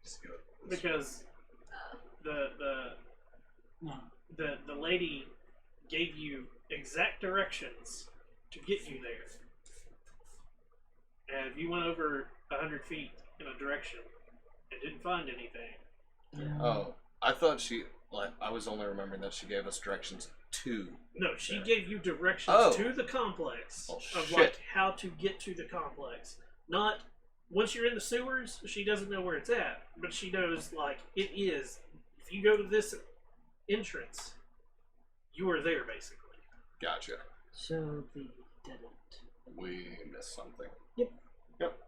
Just go Because No. the lady gave you exact directions to get you there. And if you went over 100 feet in a direction and didn't find anything, Oh, I thought I was only remembering that she gave us directions to. no, she gave you directions Oh. to the complex Oh, of shit. like how to get to the complex. Not once you're in the sewers, she doesn't know where it's at, but she knows like it is. If you go to this entrance, you are there basically. Gotcha. So the dead end. We missed something. Yep. Yep.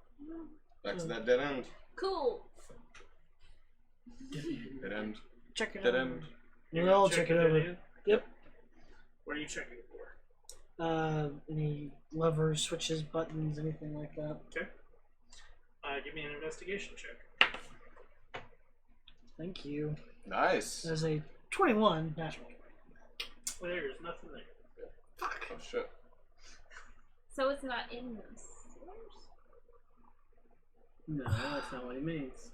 Back to that dead end. Cool. Dead end. Check it Dead out. end. We'll all check it the dead over. end? Yep. What are you checking for? Any levers, switches, buttons, anything like that. Okay. Give me an investigation check. Thank you. Nice. There's a 21 natural. There's nothing there. Fuck. Oh shit. So it's not in the sewers? No, that's not what he means.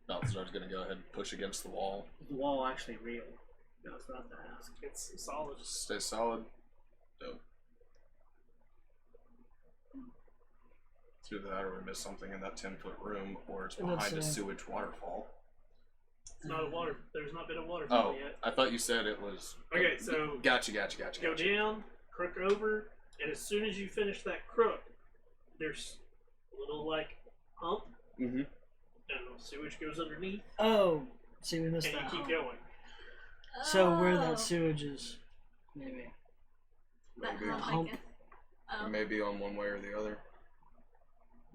Balthazar's gonna go ahead and push against the wall. Is the wall actually real? No, it's not that. It's solid. Stay solid. Dope. It's either that or we missed something in that 10-foot room, or it's And that's, behind a sewage waterfall. It's not a water. There's not been a waterfall Oh, yet. I thought you said it was. Okay, so Gotcha. go down, crook over, and as soon as you finish that crook, there's a little like hump, Mm-hmm. and the sewage goes underneath, Oh, see, we missed and you that. keep going. So where Oh. that sewage is, maybe. That Maybe. hump, I Hump. guess. Oh. Maybe on one way or the other.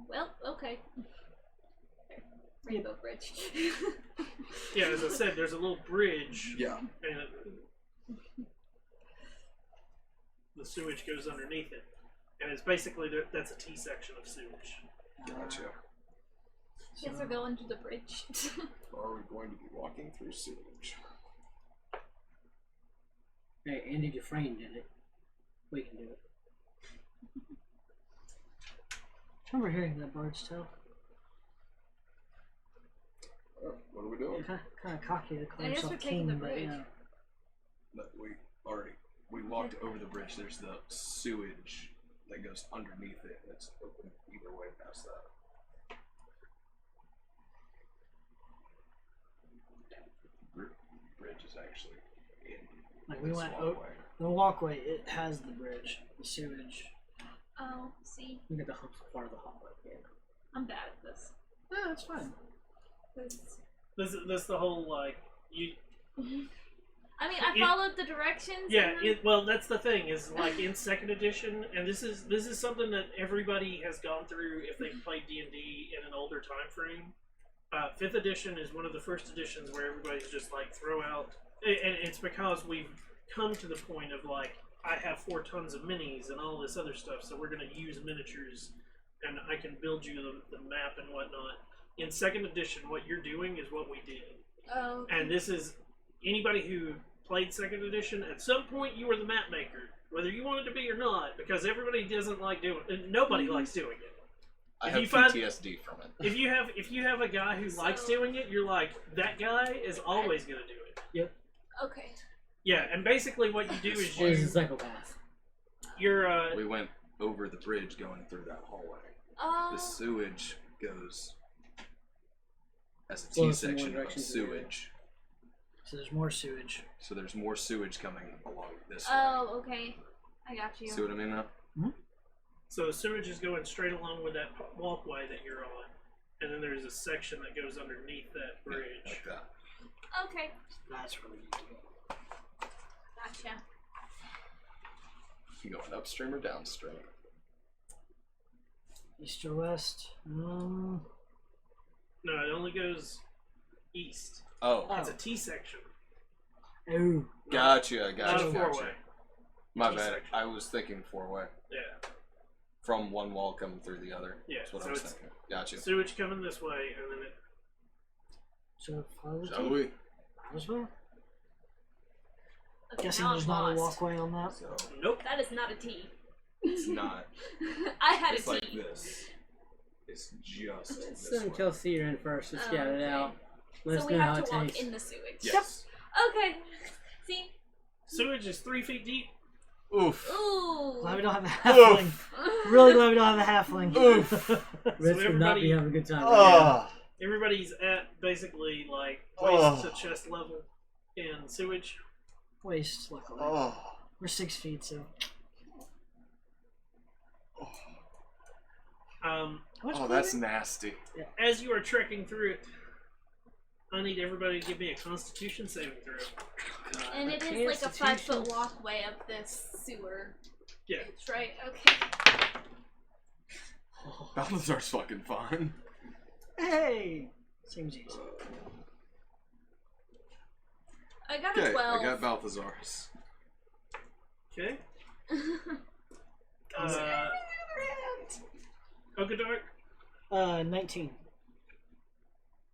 Well, okay. Rainbow Bridge. Yeah, as I said, there's a little bridge, Yeah. and the sewage goes underneath it, and it's basically that's a T section of sewage. Gotcha. Guess we're going to the bridge. Are we going to be walking through sewage? Hey, Andy Dufresne did it. We can do it. I remember hearing that bard's tale. Oh, what are we doing? Kind of cocky to call I guess himself we're taking king, the but bridge. yeah. But we walked over the bridge. There's the sewage that goes underneath it, and it's open either way past that. Bridge is actually in Like we this went walkway. the walkway. It has the bridge, the sewage. Oh, see, We get the hump part of the hallway. Yeah. I'm bad at this. Yeah, that's fine. This the whole like you. I mean, I It- followed the directions. Yeah, and then- well, that's the thing is like in second edition, and this is something that everybody has gone through if they've played D&D in an older time frame. Fifth edition is one of the first editions where everybody's just like throw out, and it's because we've come to the point of like I have 4 tons of minis and all this other stuff, so we're going to use miniatures, and I can build you the map and whatnot. In second edition, what you're doing is what we did. Oh, And this is anybody who played second edition. At some point, you were the map maker, whether you wanted to be or not, because everybody doesn't like doing it. Nobody likes doing it. I If have you find- PTSD from it. If you have a guy who likes So- doing it, you're like that guy is always gonna do it. okay. Yeah, and basically what you do is He's a you psychopath. you're We went over the bridge going through that hallway. Oh, The sewage goes as a Flows in one T-section of direction to the other. sewage. So there's more sewage. So there's more sewage coming along this oh, okay. I got you. way. See what I mean now? so the sewage is going straight along with that walkway that you're on, and then there's a section that goes underneath that bridge. Like that. Okay, That's where we need to go. gotcha. You going upstream or downstream? East or west? No, it only goes east. Oh, Oh. It's a T section. Ooh. gotcha, Not gotcha, a gotcha. 4-way. My T bad. section. I was thinking 4-way. Yeah. From one wall coming through the other. Yeah, That's what so I was it's- thinking. Gotcha. Sewage coming this way, and then it. So follow the Shall tape. we? Might as well. Okay, Guessing now there's I'm not a lost. walkway on that. So, Nope. That is not a T. it's not. I had It's a like T. this. It's just Let's this send way. Kelsey in first to scout it Okay. out. Let So us we know how have it to walk tastes. in the sewage. Yes. Okay. See? Sewage is 3 feet deep. Oof. Ooh. Glad we don't have a halfling. Oof. Really glad we don't have a halfling. Oof. Rich would not be everybody- having a good time. Right Ah. Everybody's at basically like Oh. waist to chest level in sewage. Waste, luckily. Oh. We're 6 feet, so. How much Oh, that's clothing? nasty. As you are trekking through it, I need everybody to give me a Constitution saving throw. God, And the it is like a 5-foot Constitution. walkway up this sewer. Yeah. It's right. Okay. Balthazar's fucking fine. Hey! Seems easy. I got a Okay, 12. I got Balthazar's. Okay. Okadark, 19.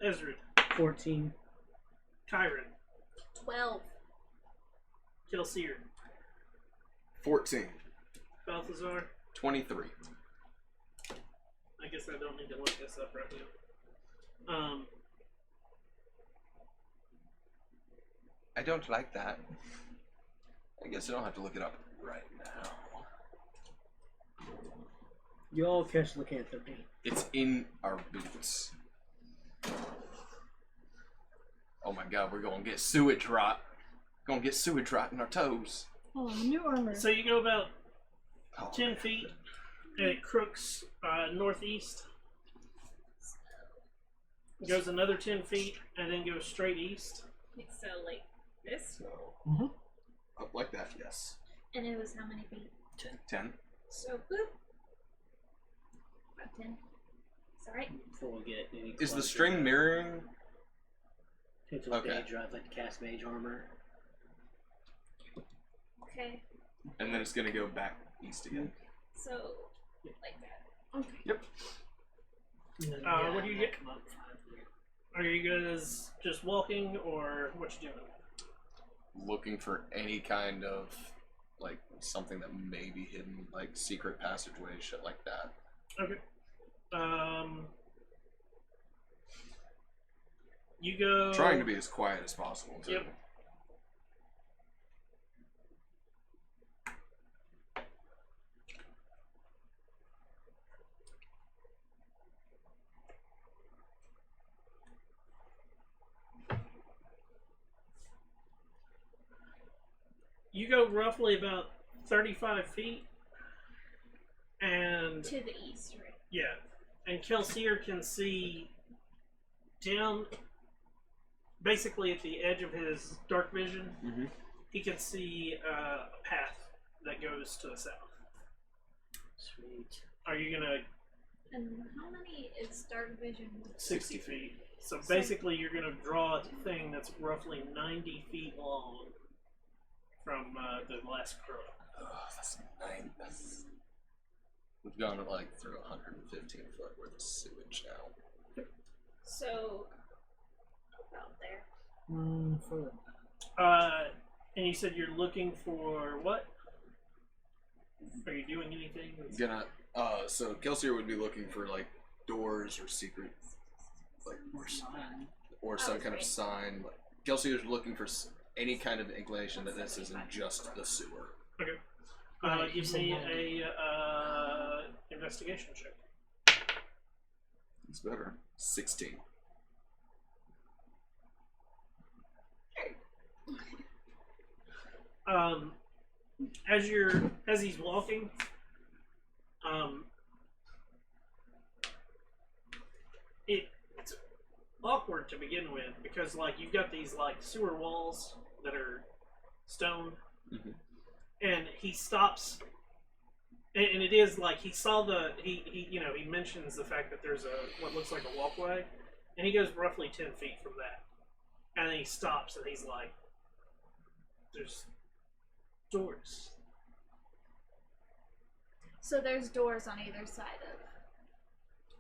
Ezra, 14. Kyron, 12. Kelsier, 14. Balthazar. 23. I guess I don't need to look this up right now. I don't like that. I guess I don't have to look it up right now. You all catch lycanthropy. It's in our boots. Oh my god, we're gonna get sewage rot. Gonna get sewage rot in our toes. Oh, new armor. So you go about Oh, 10 feet, and it crooks northeast. Goes another 10 feet, and then goes straight east. So, like, this? Up like that, yes. And it was how many feet? 10. So, boop. About 10. It's alright. Before we get any Is the closer. string mirroring? Potential Okay. danger, I'd like to cast mage armor. Okay. And then it's gonna go back east again. So, like that. Okay. Yep. And then, what do you get? come up 5 feet. Are you guys just walking, or what you doing? Looking for any kind of, like, something that may be hidden, like secret passageway, shit like that. Okay. You go. Trying to be as quiet as possible, too. Yep. You go roughly about 35 feet, and To the east, right? yeah, and Kelsier can see down, basically at the edge of his dark vision. Mm-hmm. He can see a path that goes to the south. Sweet. Are you gonna And how many is dark vision? 60 feet? So basically, you're gonna draw a thing that's roughly 90 feet long from the last crow. Oh, that's 9. We've gone like through 115 foot worth of sewage now. So, about there. Further. And you said you're looking for what? Are you doing anything? Gonna so Kelsier would be looking for like doors or secret, like More sign. or some was kind of right. sign. Like, Kelsier's looking for any kind of inclination that this isn't just the sewer. Okay. Right, you Give said me 90. a investigation check. It's better. 16. As he's walking, it's awkward to begin with because like you've got these like sewer walls that are stone, Mhm. and he stops, and it is like he saw he mentions the fact that there's what looks like a walkway, and he goes roughly 10 feet from that, and then he stops and he's like, "There's doors." So there's doors on either side of.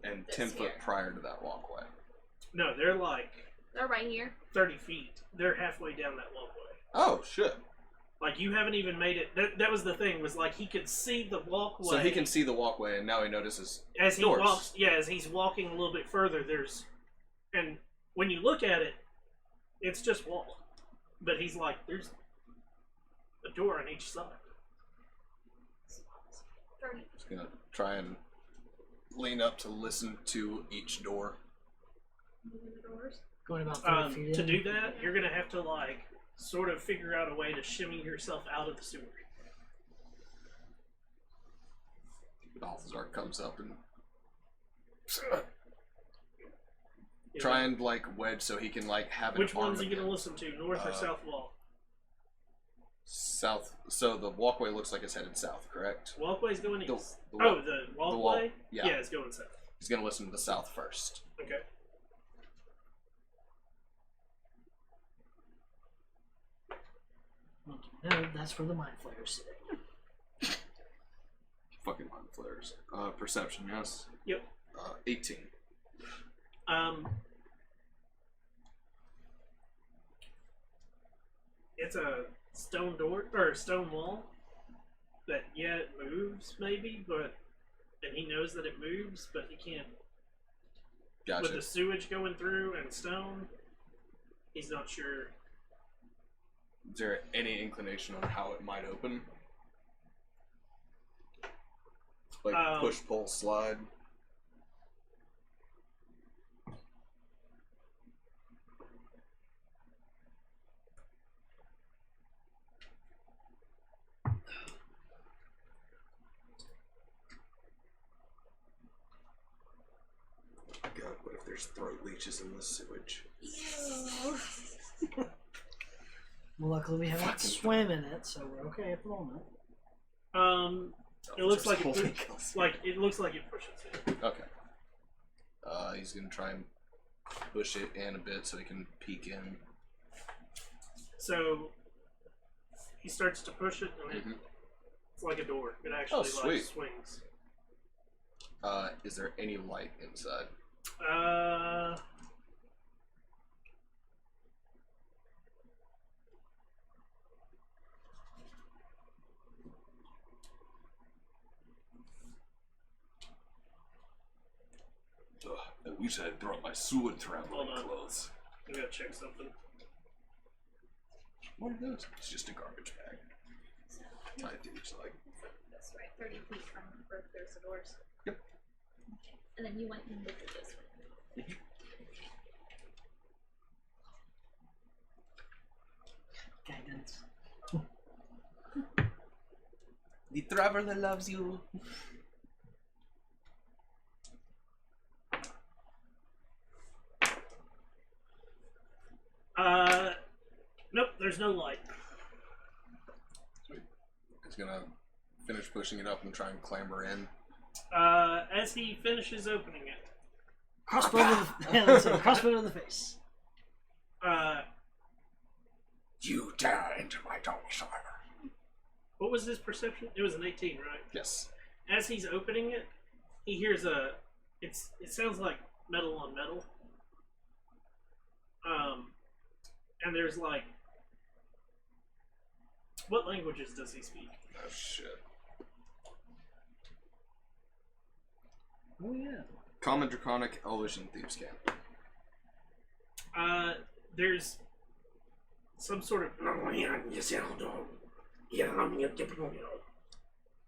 And This 10 foot here. prior to that walkway. No, they're like They're right here. 30 feet. They're halfway down that walkway. Oh shit! Like you haven't even made it. That was the thing. Was like he could see the walkway. So he can see the walkway, and now he notices as he doors. walks. Yeah, as he's walking a little bit further, and when you look at it, it's just wall. But he's like, there's a door on each side. 30%. Gonna try and lean up to listen to each door. Moving the doors. Going about 30 feet To in. do that, you're gonna have to like sort of figure out a way to shimmy yourself out of the sewer. Balthazar comes up and You try know? and like wedge so he can like have an Which arm one's he gonna again. listen to, north or south wall? South. So the walkway looks like it's headed south, correct? Walkway's going The- east. the Oh, wall- the wall- walkway? yeah. Yeah, it's going south. He's gonna listen to the south first. Okay. No, that's where the mind flayer's sitting. Fucking mind flares. Perception, yes. Yep. 18. It's a stone door or stone wall that it moves maybe, but and he knows that it moves, but he can't. Gotcha. With the sewage going through and stone, he's not sure. Is there any inclination on how it might open? Like push, pull, slide. God, what if there's throat leeches in the sewage? Well, luckily we haven't Fucking- swam in it, so we're okay at the moment. It looks like Holding it kills. it looks like it pushes it. Okay. He's gonna try and push it in a bit so he can peek in. So he starts to push it, and it's like a door. It actually like sweet. swings. Is there any light inside? I wish I had brought my sewer traveling Hold on. clothes. I gotta check something. What are those? It's just a garbage bag. So, I do just like. that's right, 30 feet from where there's the doors. Yep. Okay. And then you went and did it this way. Guidance. The traveler loves you. Nope, there's no light. Sweet. He's gonna finish pushing it up and try and clamber in. As he finishes opening it, Crossbow to the yeah, that's it. Crossbow to the face. You dare enter my domicile. what was his perception? It was an 18, right? Yes. As he's opening it, he hears it sounds like metal on metal. And there's like, what languages does he speak? Oh shit. Oh yeah. Common, Draconic, Elvish, and Thieves' Cant. There's some sort of.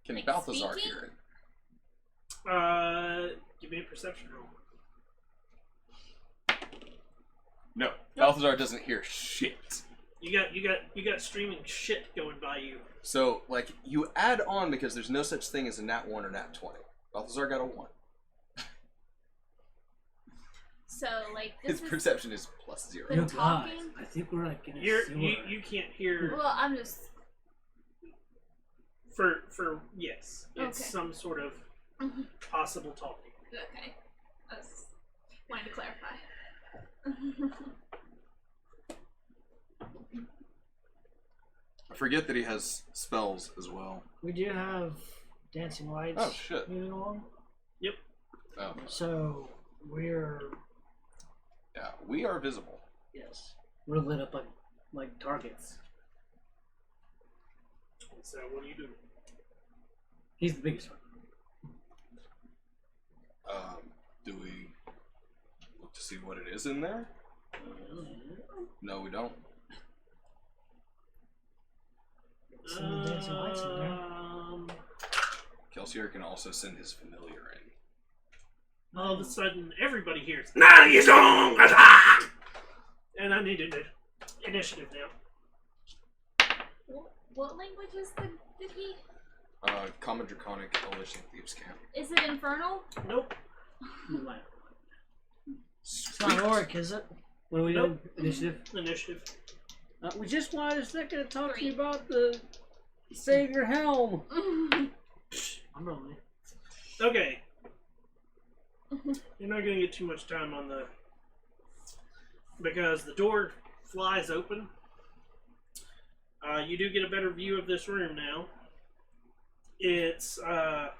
Can Like Balthazar speaking? hear it? Give me a perception roll. No. Balthazar doesn't hear shit. You got streaming shit going by you. So, like, you add on because there's no such thing as a nat 1 or nat 20. Balthazar got a 1. So, like, His this is. perception is plus 0. Been Yo, guys, talking? I think we're like in a You sewer. can't hear Well, I'm just. for yes. It's Okay. some sort of possible talking. Okay. I was wanting to clarify. I forget that he has spells as well. We do have dancing lights. Oh, shit. Moving along. Yep. Oh, So we're yeah. We are visible. yes, we're lit up like targets. So what do you do? He's the biggest one. Do we look to see what it is in there? No, we don't. Some of the dancing lights in there. Kelsier can also send his familiar in. All of a sudden, everybody hears, "Now you don't attack!" And I need initiative now. What languages did he? Common Draconic, Elvish, and Thieves' Camp. Is it Infernal? Nope. It's not Oric, is it? What are we Nope. doing? Initiative? Initiative. We just wanted a second to talk to you 3. about the Savior Helm. I'm rolling. Okay. You're not going to get too much time on the... Because the door flies open. You do get a better view of this room now. It's, Okay.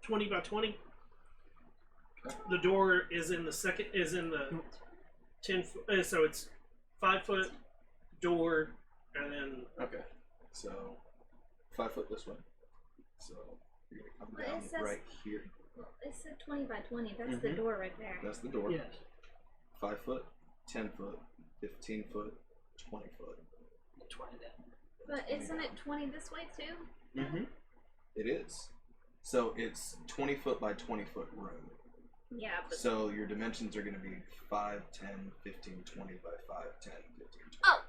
20 by 20. The door is in the 10 foot, so it's 5 foot door, and then Okay. So, 5 foot this way. So, you're going to come But down it says- right here. It said 20 by 20. That's the door right there. That's the door. Yes. 5 foot, 10 foot, 15 foot, 20 foot. 20 down. But isn't it 20 this way too? Mm-hmm. It is. So it's 20 foot by 20 foot room. Yeah, but So your dimensions are going to be 5, 10, 15, 20 by 5, 10, 15, 20. oh,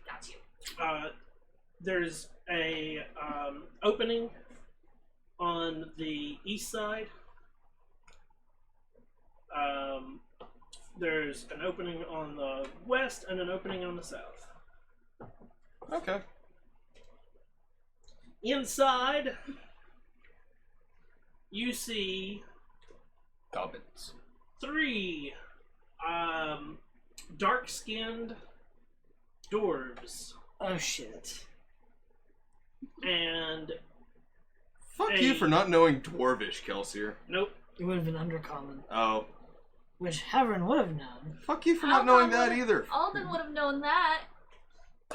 got you. there's a opening on the east side. There's an opening on the west and an opening on the south. Okay. Inside, you see Goblins. 3 dark-skinned dwarves Oh shit. and Fuck Hey. you for not knowing Dwarvish, Kelsier. nope. It would have been undercommon, Oh. which Heverin would have known. Fuck you for not knowing that either. Alden would have known that.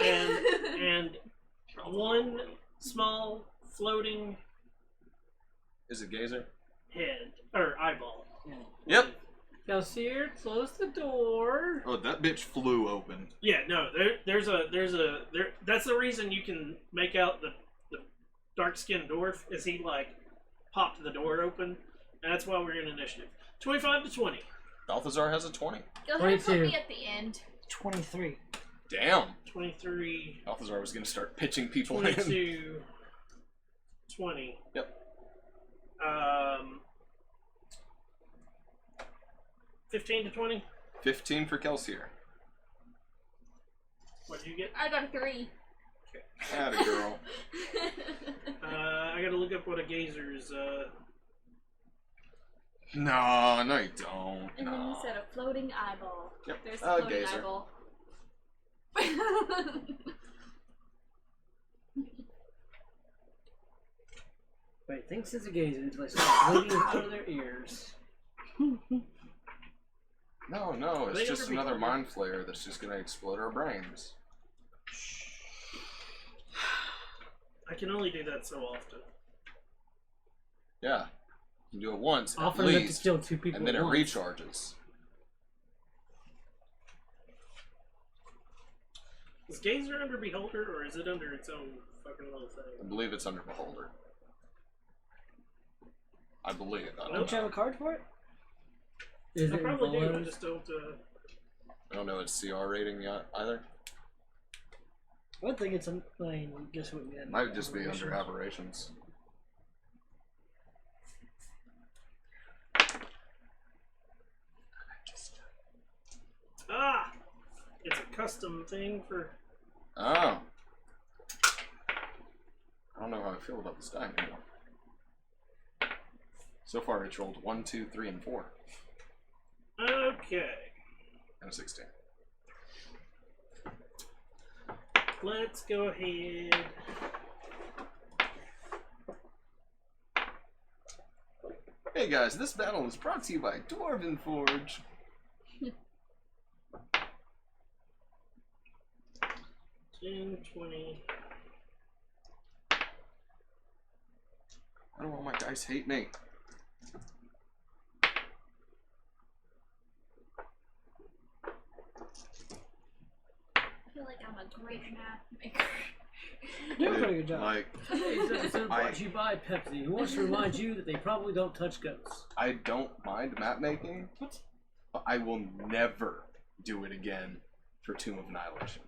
and one small floating Is it Gazer? head or eyeball. Yeah. Yep. Kelsier, close the door. Oh, that bitch flew open. Yeah, no, there's a that's the reason you can make out the dark skinned dwarf is he like popped the door open, and that's why we're in initiative. 25 to 20. Balthazar has a 20. Go ahead and put 22. me at the end. 23. Damn. 23, Balthazar was going to start pitching people in. 22, 20. Yep. 15 to 20. 15 for Kelsier. What did you get? I got a 3. Atta girl. I gotta look up what a gazer's. No, you don't. And then you said a floating eyeball. Yep. There's the floating gazer. eyeball. Wait, thinks it's a gazer until I start bleeding out of their ears. No, They it's just never be another clear. mind flayer that's just going to explode our brains. I can only do that so often. Yeah. You can do it once, at Often enough to least, kill 2 people and then at it once. recharges. Is Gazer under Beholder, or is it under its own fucking little I thing? believe it's under Beholder. I believe. I Don't don't you know. have a card for it? Is I it probably do, I Bolos? just don't, I don't know its CR rating yet either. I would think it's I guess it would be. Might just be under Aberrations. it's a custom thing for... Oh. I don't know how I feel about this die anymore. So far it's rolled 1, 2, 3, and 4. Okay. And a 16. Let's go ahead. Hey guys, this battle is brought to you by Dwarven Forge. 10, 20... Why do all my dice hate me? feel like I'm a great map maker. You're doing a pretty good job. Like, Today's episode brought to you by Pepsi, who wants to remind you that they probably don't touch ghosts. I don't mind map making, What? but I will never do it again for Tomb of Annihilation.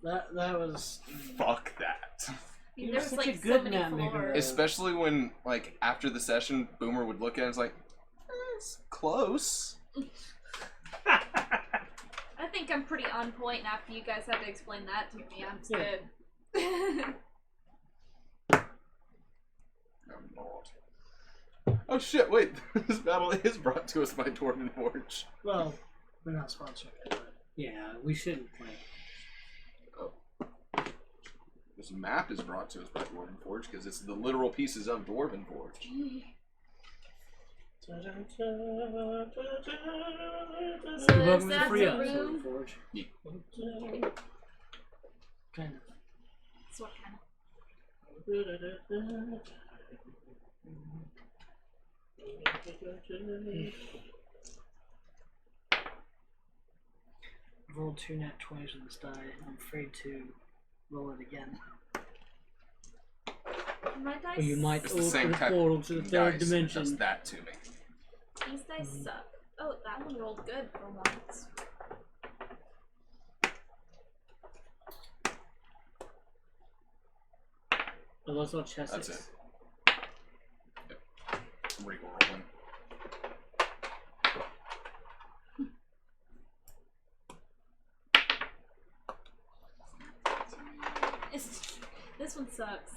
That was. Fuck that. You're There's such like a good so many map maker, floors. though. Especially when, like, after the session, Boomer would look at it and it's like, it's close. I think I'm pretty on point after you guys had to explain that to me. I'm good. I'm not. Oh shit, wait. This battle is brought to us by Dwarven Forge. Well, we're not sponsored it, but. Yeah, we shouldn't play. This map is brought to us by Dwarven Forge because it's the literal pieces of Dwarven Forge. So You're is welcome to that free the episode, room? Forge. Kind of. So what kind I've rolled 2 nat 20s with this die. I'm afraid to roll it again. of? My dice. Or you might It's the open same the type portal to the of third dice that dimension. does that to me. These dice suck. Oh, that one rolled good for once. Oh, those are chess. That's it. Yep. Re-rolling. This one sucks.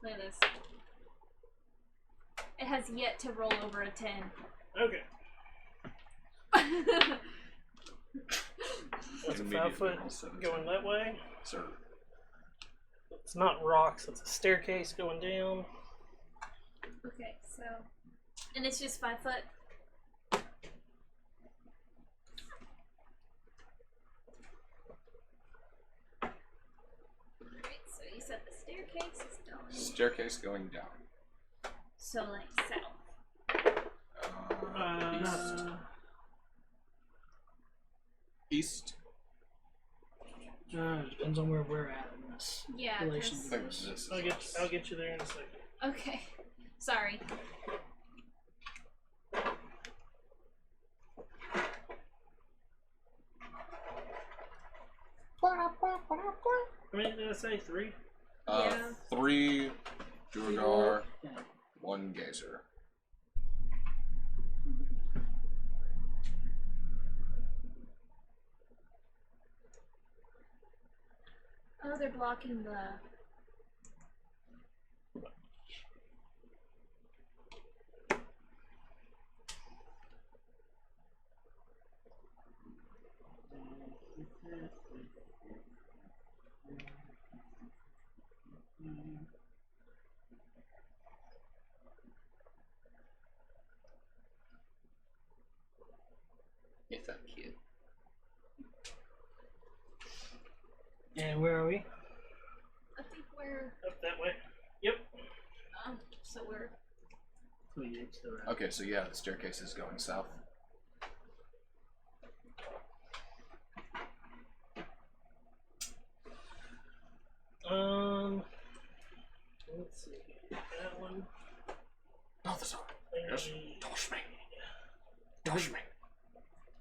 Look at this. It has yet to roll over a 10. Okay. What's Immediately 5 foot roll 17. going that way? Sir. It's not rocks, it's a staircase going down. Okay, so. And it's just 5 foot. Alright, so you said the staircase is going. Staircase going down. So, like, south. East. Depends on where we're at in this Yeah, relation because- to I think this. this is I'll get you there in a second. Okay. Sorry. How many did I say? 3? Yeah. 3 Duergar, Yeah. 1 Gazer. Oh, they're blocking the. Yes, I'm cute. And where are we? I think we're. Up that way. Yep. So we're. Okay, so yeah, the staircase is going south. Let's see. That one. No, this one. Yes. Touch me. Touch me.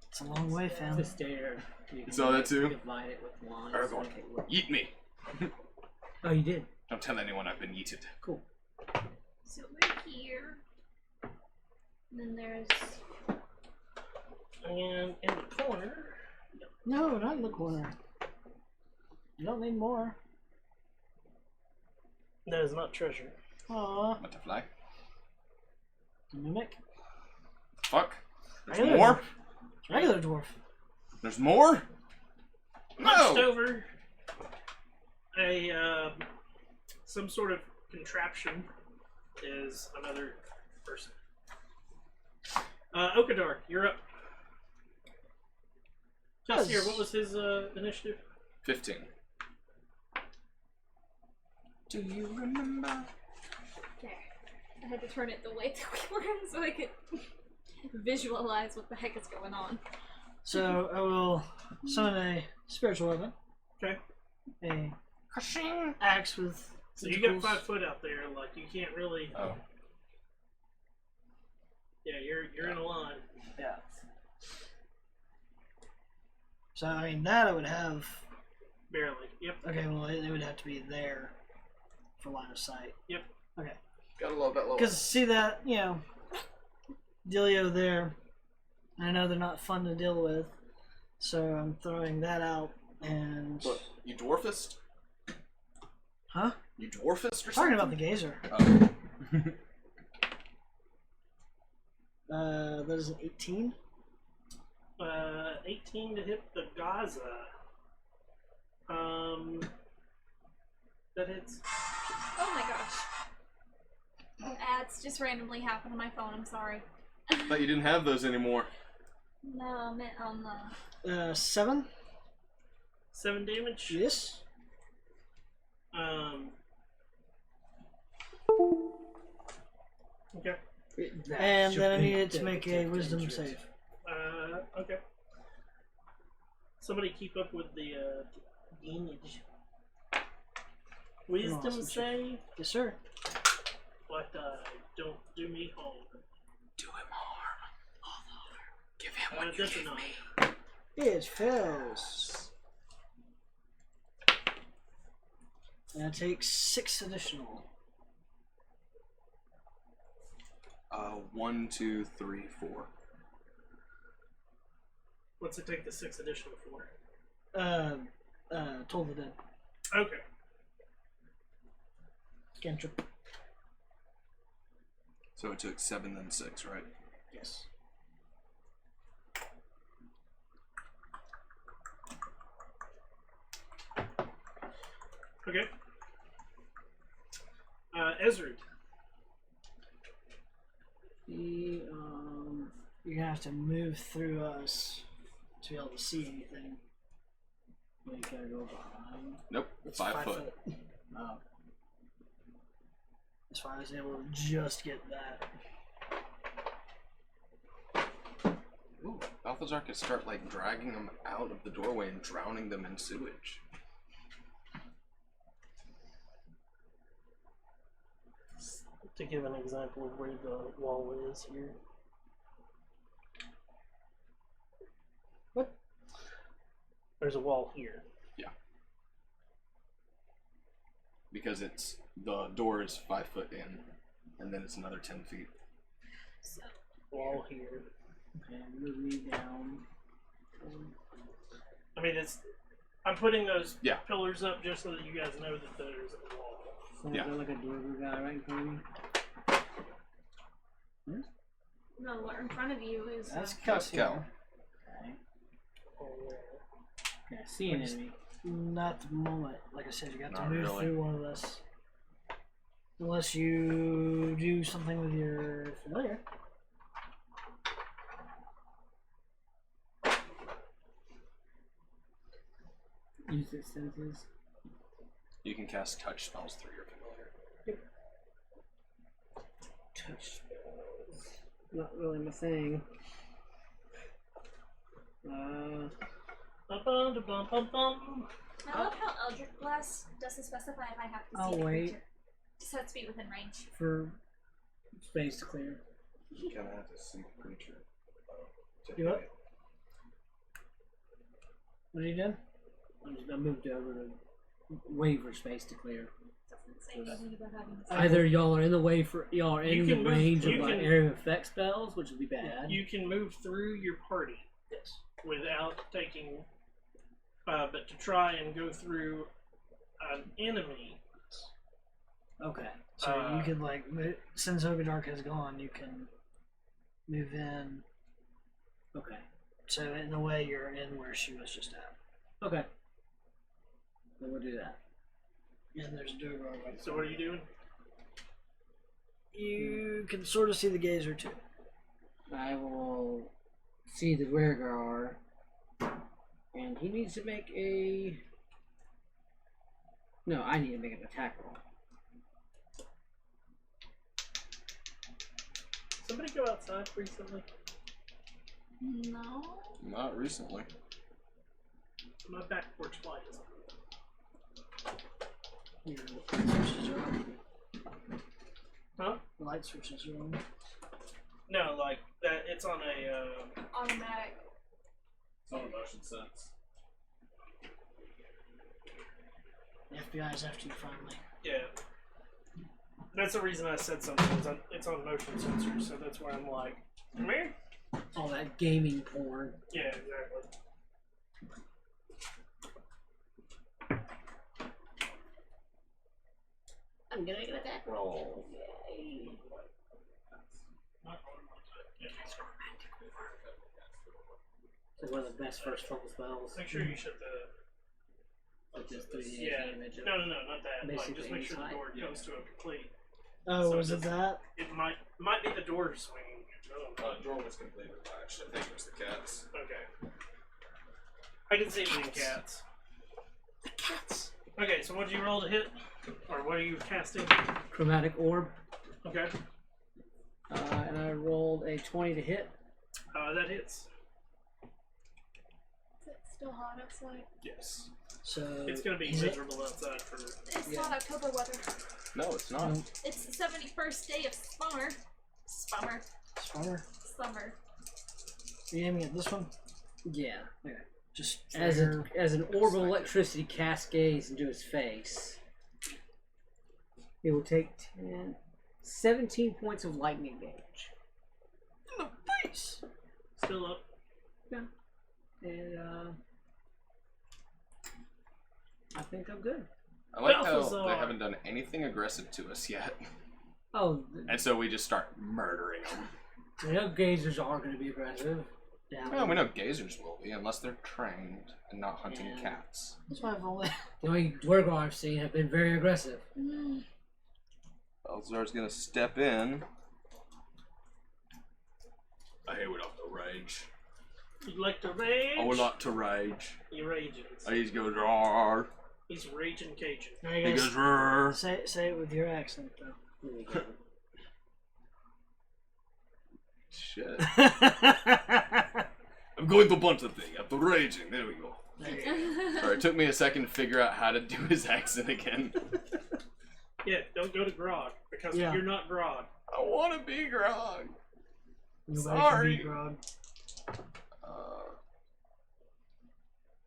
It's a long way, fam. The stair. You You saw that too? Divide it with lines. Aragorn, Okay, look. eat me. Oh, you did? Don't tell anyone I've been yeeted. Cool. So we're here. And then there's. And in the corner. No, not in the corner. You don't need more. That is not treasure. Aw, Butterfly. mimic. Fuck. There's Regular more? dwarf. Regular dwarf. There's more? Hunched No! over a some sort of contraption is another person. Okadar, you're up. Just here, what was his initiative? 15. Do you remember? There. I had to turn it the way that we were in so I could visualize what the heck is going on. So I will summon a spiritual weapon. Okay. a crushing axe with. So you got tentacles. 5 foot out there, like you can't really. Oh. Yeah, you're in a line. Yeah. So I mean that I would have. Barely. Yep. Okay, well it would have to be there for line of sight. Yep. Okay. Gotta love that level. Because see that, you know, dealio there. I know they're not fun to deal with, so I'm throwing that out and. What? You dwarfist? Huh? You dwarfist or Talking something? about the gazer. Oh. That is an 18. 18 to hit the Gaza. That hits. Oh my gosh. Ads just randomly happened on my phone. I'm sorry. Thought you didn't have those anymore. No, I meant on the. 7. 7 damage. Yes. Okay. And then I needed to make a wisdom save. Okay. Somebody keep up with the damage. Wisdom Awesome. save, Yes, sir. but don't do me harm. Do him harm. Give him what you That's a gave 9. me. It fails. And I take 6 additional. 1, 2, 3, 4. What's it take the 6 additional for? Toll the Dead. Okay. Cantrip. So it took 7 then 6, right? Yes. Okay. Ezra. You're gonna have to move through us to be able to see anything. You gotta go behind. Nope. It's 5 foot. Oh. That's why I was able to just get that. Ooh, Balthazar could start like dragging them out of the doorway and drowning them in sewage. To give an example of where the wall is here. What? There's a wall here. Yeah. Because the door is 5 foot in, and then it's another 10 feet. So, Wall here. Okay, move me down. I mean, I'm putting those Yeah. pillars up just so that you guys know that there's a wall. So Yeah. is there like a dwarven guy right in front of me? no, what in front of you is. That's That's Cal. Cal. Okay. Oh, yeah. Okay, I see an enemy. Not at the moment. Like I said, you got to Not move really. through one of us. Unless you do something with your familiar. Use its senses. You can cast touch spells through your familiar. Touch spells. Not really my thing. Bum-bum-da-bum-bum-bum. I love how Eldritch Blast doesn't specify if I have to see I'll the wait. creature. Just has to be within range. For space to clear. You kind of have to see the creature. You what? What are you doing? I moved over to wait for space to clear. Doesn't say anything about having to see. Either y'all are in the way for y'all are You in the can move- range of you my can- area of effect spells, which would be bad. You can move through your party Yes. without taking, but to try and go through an enemy. Okay. So you could like, since Ogadark has gone, you can move in. Okay. So in a way, you're in where she was just at. Okay. Then we'll do that. And there's Durgar right So what are you doing? You can sort of see the gazer too. I will see the Dwergar, and he needs to make a. No, I need to make an attack roll. Somebody go outside recently? No. Not recently. My back porch light is on. Your light switches are on. Huh? The light switches are on. No, like that. It's on a. Automatic. It's on a motion sense. The FBI's after you finally. Yeah. That's the reason I said something. It's on motion sensor, so that's why I'm like, come here. All that gaming porn. Yeah, exactly. I'm gonna get an attack roll. Yay. It's one of the best first level spells. Make sure you shut the. Like just 3d Yeah. damage. No, not that. Like, Basically just make sure the inside. door comes to a complete. Oh, So was it it that? It might be the door swinging. Oh, Door was completely latched. I think it was the cats. okay. I can see it being cats. The cats. Okay, so what did you roll to hit? Or what are you casting? Chromatic orb. Okay. And I rolled a 20 to hit. That hits. Is it still hot outside? Yes. So It's gonna be is it- miserable outside for. It's Yeah. not October weather. No, it's not. No, It's the 71st day of summer. Summer. Summer. Summer. Are you aiming at this one? Yeah. Okay. Just As for- an orb of electricity cascades into his face, it will take 17 points of lightning damage. in the face. Still up. And I think I'm good. I like Balthazar. how they haven't done anything aggressive to us yet. Oh, And so we just start murdering them. you know gazers are going to be aggressive. Yeah. Well, we know gazers will be, unless they're trained and not hunting Yeah. cats. That's why I've only. The only Dwergar I've seen have been very aggressive. Mm. Balthazar's gonna step in. I would like to rage. You'd like to rage? I would like to rage. He rages. He goes roar. He's raging Cajun. Now you He guys goes roar. say it with your accent though. There you go. Shit. I'm going to punch the thing after raging. There we go. There you go. Sorry, it took me a second to figure out how to do his accent again. Yeah, don't go to Grog, because Yeah. you're not Grog. I want to be Grog. Nobody Sorry. can be Grog.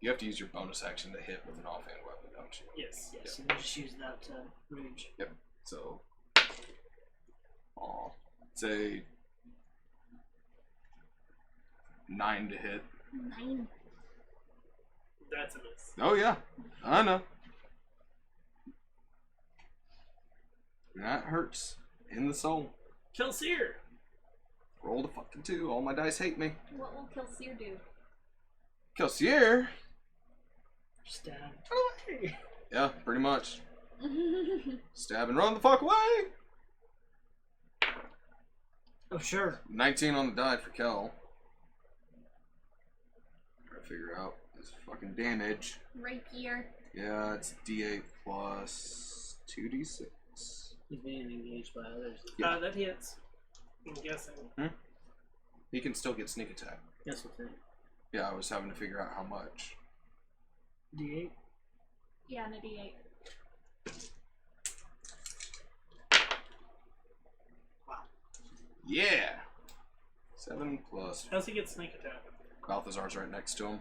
You have to use your bonus action to hit with an offhand weapon, don't you? Yes. Yes, you just use that rage. Yep. So, say 9 to hit. 9. That's a miss. Oh yeah, I know. That hurts in the soul. Kelsier! Rolled a fucking 2. All my dice hate me. What will Kelsier do? Kelsier. Stab. Yeah, pretty much. Stab and run the fuck away. Oh sure. 19 on the die for Kel. Try to figure out his fucking damage. Rapier. Yeah, it's D8 plus 2D6. He's being engaged by others. Yeah. That hits. I'm guessing. He can still get sneak attack. That's the thing. Yeah, I was having to figure out how much. D8. Yeah, and a D8. Yeah! 7 plus. How's he get sneak attack? Balthazar's right next to him.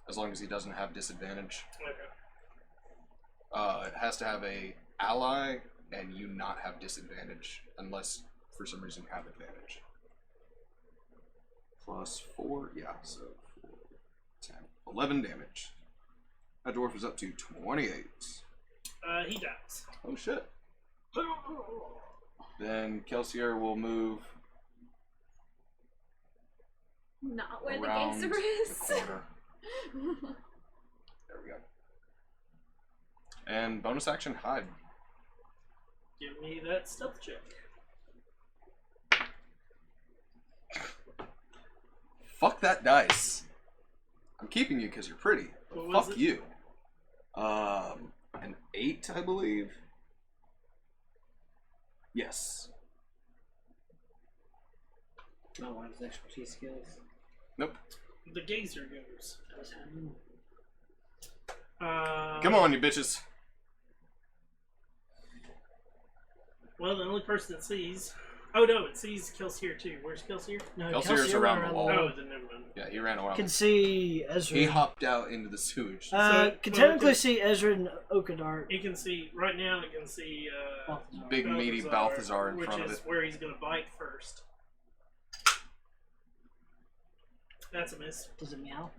As long as he doesn't have disadvantage. Okay. It has to have a ally and you not have disadvantage unless for some reason you have advantage. Plus 4, yeah, so 4, 10, 11 damage. That dwarf is up to 28. He dies. Oh shit. Then Kelsier will move Not where around the geyser the is. corner. There we go. And bonus action, hide. Give me that stealth check. Fuck that dice. I'm keeping you because you're pretty. What was Fuck it? you. An 8, I believe. Yes. Not one of his expertise skills. Nope. The gazer goes. That was him. Come on, you bitches. Well, the only person that sees. Oh no, it sees Kelsier too. Where's Kelsier? No, Kelsier's Kelsier around went the wall. Oh, then never mind. Yeah, he ran You around. can see Ezra. He hopped out into the sewage. Can technically see Ezra and Okadart. You can see right now. You can see Big meaty Balthazar in front of which is it. where he's gonna bite first. That's a miss. Does it meow?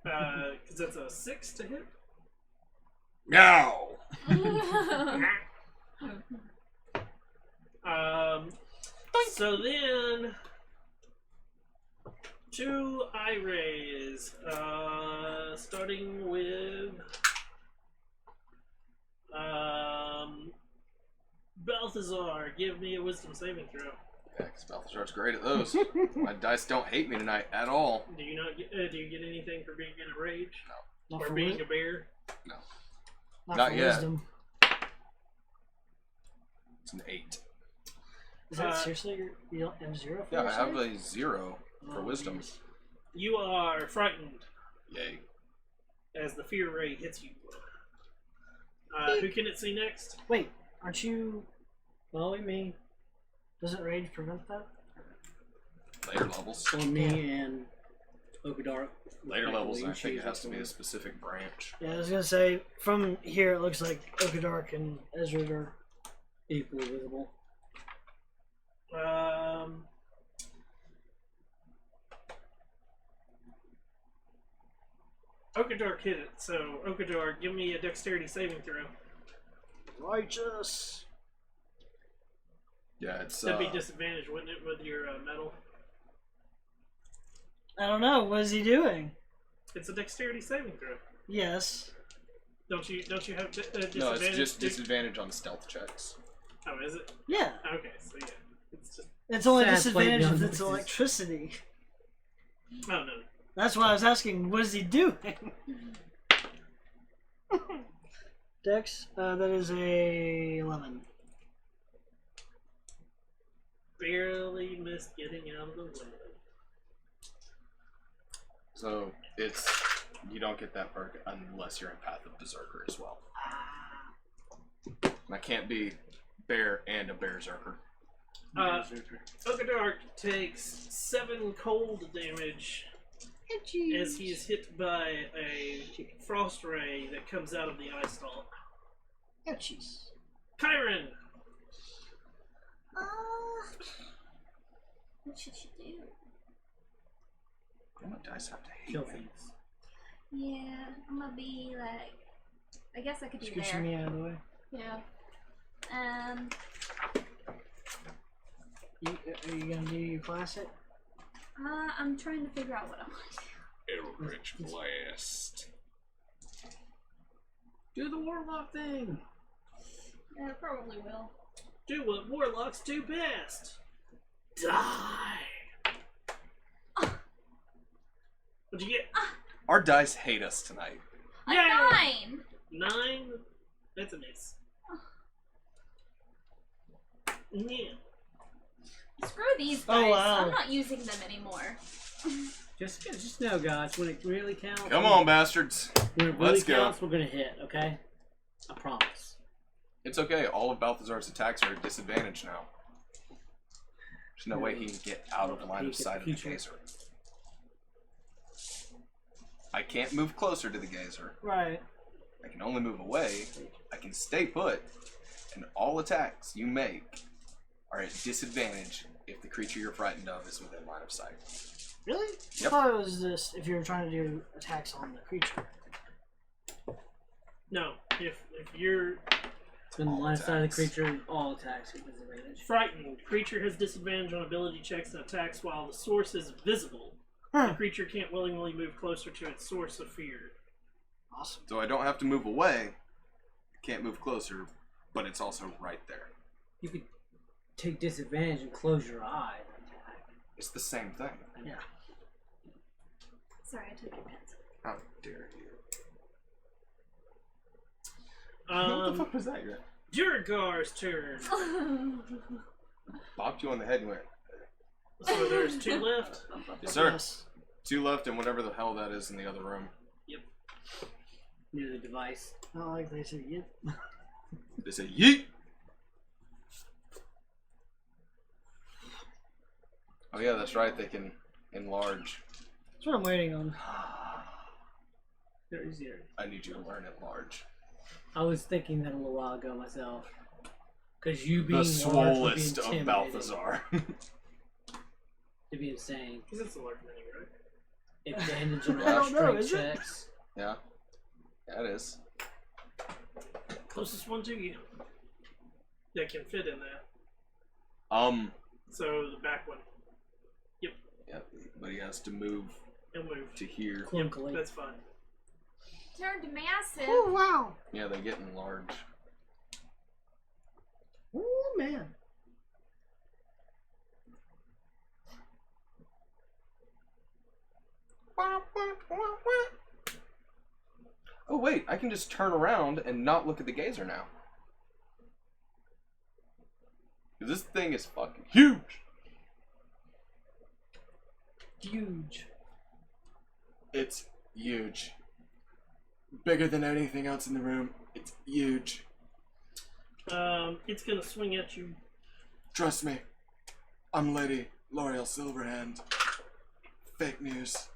Because that's a 6 to hit. Meow! So then, 2 eye rays, starting with Balthazar. Give me a wisdom saving throw. Yeah, because Balthazar's great at those. My dice don't hate me tonight at all. Do you not get? Do you get anything for being in a rage Not or for being wi- a bear? Not for yet. wisdom. It's an 8. Is that seriously? You don't have 0 for Yeah, your I have save? a 0 for Oh, wisdom. geez. You are frightened Yay. as the fear ray hits you. Who can it see next? Wait, aren't you following me? Doesn't rage prevent that? Later levels. For me and Okadar. Later levels, I think choose it has to be a which specific branch. Yeah, I was gonna say, from here it looks like Okadark and Ezra are one equally visible. Okadar hit it, so Okadar, give me a dexterity saving throw. righteous. Yeah, it's That'd be disadvantage, wouldn't it, with your metal? I don't know, what is he doing? It's a dexterity saving throw. Yes. Don't you have disadvantage? no, it's just too? disadvantage on stealth checks. Oh, is it? Yeah. Okay, so yeah, it's just. It's only Sad disadvantage plate if gun it's noises. electricity. Oh no. That's why I was asking, what is he doing? Dex, that is a 11. Barely missed getting out of the way. So it's you don't get that perk unless you're in Path of Berserker as well. And I can't be bear and a berserker. Okadark takes 7 cold damage as he is hit by a frost ray that comes out of the eye stalk. Ouchies. Kyron! What should she do? My dice have to hate Kill me. things. Yeah, I'm gonna be like. I guess I could do Scooching there. me out of the way. Yeah. Are you gonna do your classic? I'm trying to figure out what I want to do. Eldritch Blast. Do the warlock thing. Yeah, I probably will. Do what warlocks do best. Die! What'd you get? Our dice hate us tonight. A Yeah. 9! 9? That's a miss. Yeah. Screw these Oh, dice. wow. I'm not using them anymore. Just know, guys, when it really counts. Come on, bastards. When it really Let's go. counts, we're gonna hit. Okay, I promise. It's okay. All of Balthazar's attacks are at disadvantage now. There's no way he can get out of line of sight of the gazer. I can't move closer to the gazer. Right. I can only move away. I can stay put. And all attacks you make are at disadvantage if the creature you're frightened of is within line of sight. Really? Yep. I thought it was this if you were trying to do attacks on the creature. No, if you're It's been the All line of sight of the attacks. creature. All attacks with disadvantage. frightened, creature has disadvantage on ability checks and attacks while the source is visible. Huh. The creature can't willingly move closer to its source of fear. Awesome. So I don't have to move away. Can't move closer, but it's also right there. You could take disadvantage and close your eye. and attack. It's the same thing. Yeah. Sorry, I took your pencil. How dare you? what the fuck was that? Duragar's turn. Bopped you on the head and went, So there's 2 left. yes, sir. Yes. 2 left and whatever the hell that is in the other room. Near the device. Not like they said, yep. They say, yeet! Oh yeah, that's right. They can enlarge. That's what I'm waiting on. They're easier. I need you to learn enlarge. I was thinking that a little while ago myself. Because you being The large would be swollest of intimidating. Balthazar. It'd be insane. Because it's a large mini, right? Advantage on I all don't know, strength is it? checks. Yeah. Yeah, it is. Closest one to you. That can fit in that. So the back one. Yeah, but he has to move He'll move. to here. Clunkily. That's fine. Turned massive. Oh wow! Yeah, they get enlarged. Oh man! Oh wait, I can just turn around and not look at the gazer now. 'Cause this thing is fucking huge. Huge. It's huge. Bigger than anything else in the room. It's huge. It's gonna swing at you. Trust me. I'm Lady L'Oreal Silverhand. Fake news.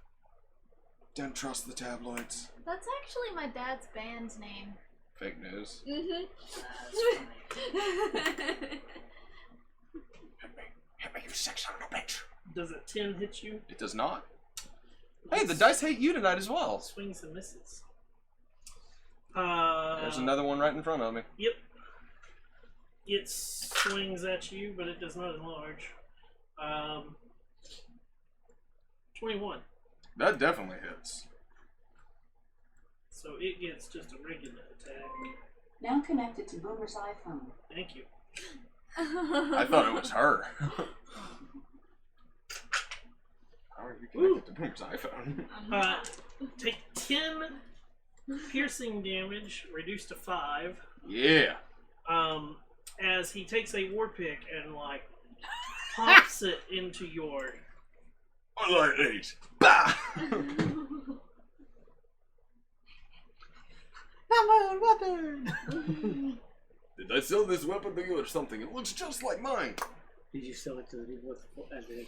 Don't trust the tabloids. That's actually my dad's band's name. Fake news. Mm-hmm. Hit me, you sex son of a bitch. Does a 10 hit you? It does not. Hey, the dice hate you tonight as well. Swings and misses. There's another one right in front of me. Yep. It swings at you, but it does not enlarge. 21. That definitely hits. So it gets just a regular attack. Now connected to Boomer's iPhone. Thank you. I thought it was her. How are you connected to Boomer's iPhone? Take 10 piercing damage, reduced to 5. Yeah. As he takes a war pick and like pops it into your. I like these. Bah! Not my weapon! Did I sell this weapon to you or something? It looks just like mine. Did you sell it to the people at the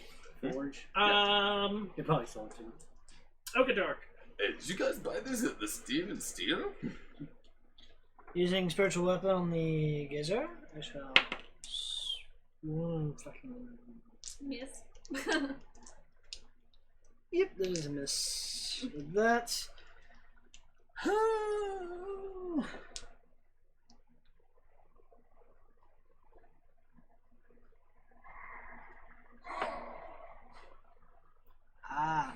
forge? You probably sold it to them. Okadark. Hey, did you guys buy this at the Steven Steel? Using spiritual weapon on the gazer, I shall. Fucking. Miss. Yep, that is a miss. With that. Ah.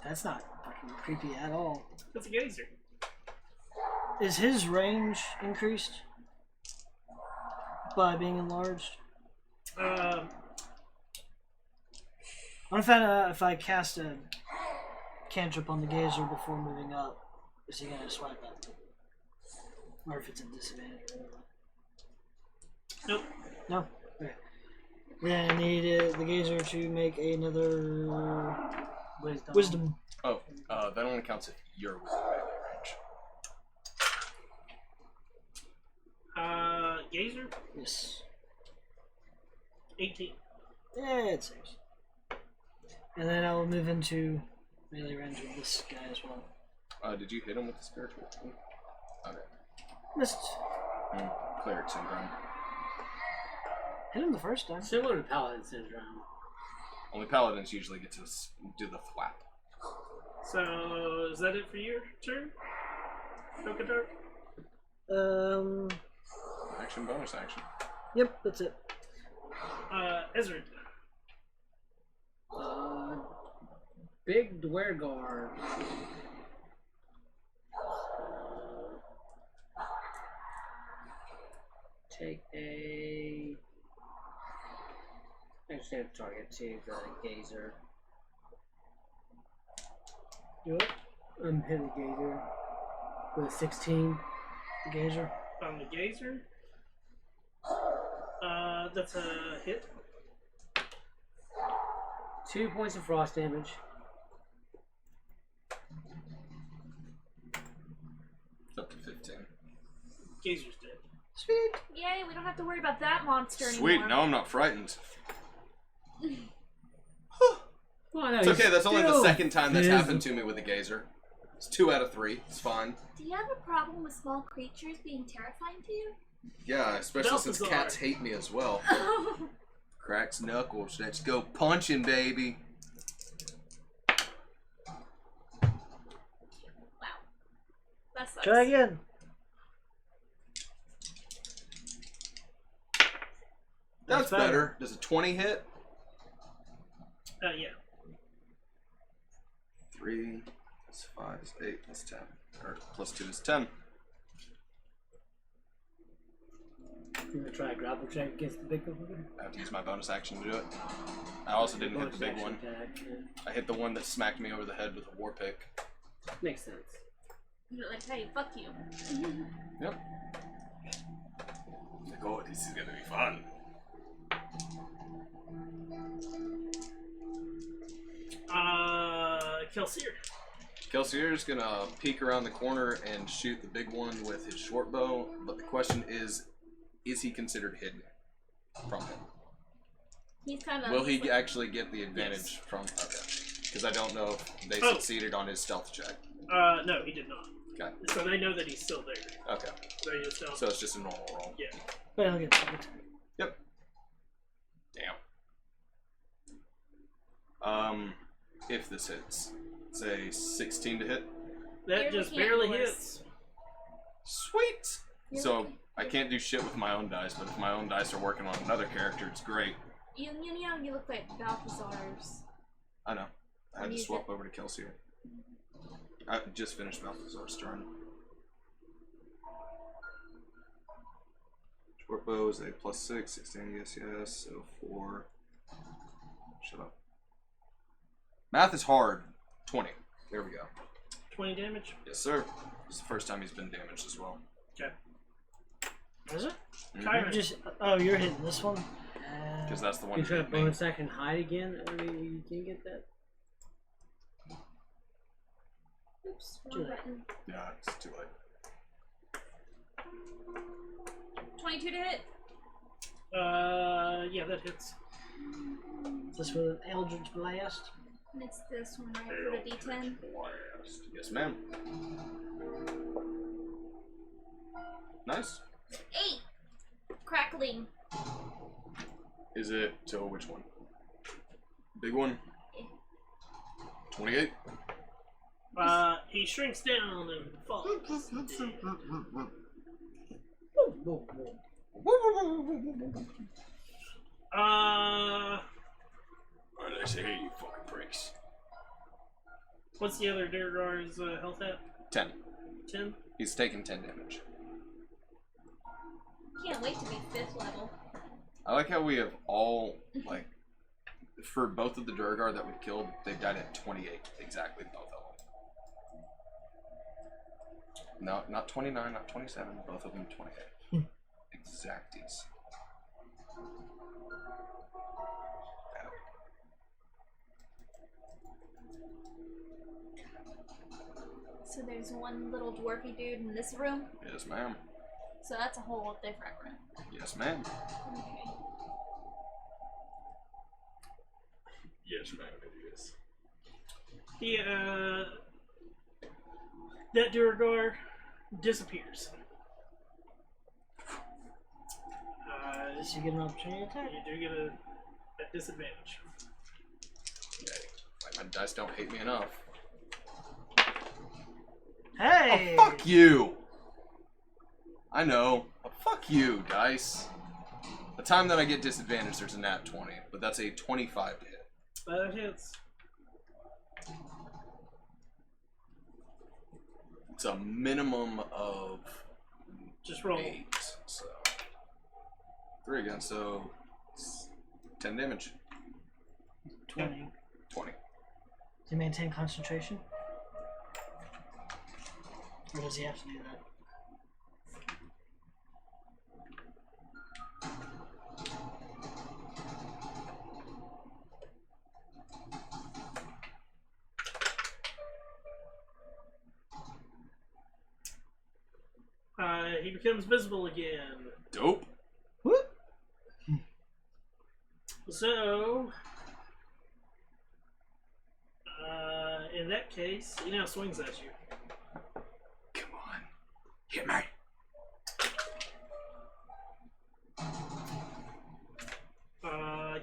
That's not fucking creepy at all. That's a gazer. Is his range increased by being enlarged? I want to find out if I cast a cantrip on the gazer before moving up, is he going to swipe at me? Or if it's a disadvantage or whatever. Nope. No? Okay. Then I need the gazer to make another wisdom. Oh, that only counts if you're within melee range. Gazer? Yes. 18. Yeah, it saves. And then I will move into melee range with this guy as well. Did you hit him with the spiritual? Okay. Missed. Cleric syndrome. Hit him the first time. Similar to Paladin Syndrome. Only paladins usually get to do the flap. So, is that it for your turn? Okadark? Action, bonus action. Yep, that's it. Ezra. Big Dwergar. Take a. Actually, have target to the gazer. Do it. I'm hitting the gazer with a 16. The gazer. On the gazer. That's a hit. 2 points of frost damage. Up to 15. Gazer's dead. Sweet. Yay, we don't have to worry about that monster Sweet, anymore. now I'm not frightened. Well, no, It's okay, that's only the still second time that's visible. happened to me with a gazer. It's 2 out of 3. It's fine. Do you have a problem with small creatures being terrifying to you? Yeah, especially since Balthazar. cats hate me as well. Cracks knuckles. Let's go punching, baby. Wow. That sucks. Try again. That's better. better. Does a 20 hit? Yeah. 3 plus 5 is 8 plus 10. Or plus 2 is 10. You gonna try a grapple check against the big one? I have to use my bonus action to do it. I also didn't hit the big one. I hit the one that smacked me over the head with a war pick. Makes sense. You're like, hey, fuck you. Yep. Like, oh, this is gonna be fun. Kelsier. Kelsier's gonna peek around the corner and shoot the big one with his short bow, but the question is he considered hidden from him? He's kind of. Will he actually get the advantage from... Okay. Because I don't know if they succeeded on his stealth check. No, he did not. Okay. So they know that he's still there. Okay. They just don't. So it's just a normal roll. Yeah. Wait, I'll get it. Yep. Damn. If this hits, say 16 to hit. That You're just the barely handlers. hits. Sweet. You're So lucky. I can't do shit with my own dice, but if my own dice are working on another character, it's great. You look like Balthazar's. I know. I had to You swap over to Kelsier. I just finished Balthazar's turn. Short bow is a plus 6, 16, yes, so 4. Shut up. Math is hard. 20. There we go. 20 damage. Yes, sir. It's the first time he's been damaged as well. Okay. Is it? Kyron. Just you're hitting this one. Because that's the one You that try to hit me. bonus action hide again? I mean, you can get that. Oops, Too wrong late. button. Yeah, it's too late. 22 to hit. Yeah, that hits. Is this with an Eldritch Blast? And it's this one, right? For the D10. Blast. Yes, ma'am. Nice. 8! Crackling. Is it to which one? Big one? 28? He shrinks down and falls. What did I say? Hey, you fucking pricks. What's the other Durgar's health at? 10. 10? He's taken 10 damage. Can't wait to be 5th level. I like how we have all, like, for both of the Durgar that we've killed, they died at 28. Exactly, both of them. No, not 29, not 27, both of them 28. Exacties. So there's one little dwarfy dude in this room. Yes, ma'am. So that's a whole different room. Yes, ma'am. Okay. Yes, ma'am, it is. That Durgar disappears. Does he get an opportunity attack? You do get a disadvantage. Okay. Like, my dice don't hate me enough. Hey! Oh, fuck you! I know. But fuck you, dice. The time that I get disadvantage, there's a nat 20, but that's a 25 to hit. That hits. It's a minimum of Just roll. 8, so 3 again, so it's 10 damage. 20. 20. Does he maintain concentration? Or does he have to do that? He becomes visible again. Dope. Whoop. So, in that case, he now swings at you. Come on. Hit me.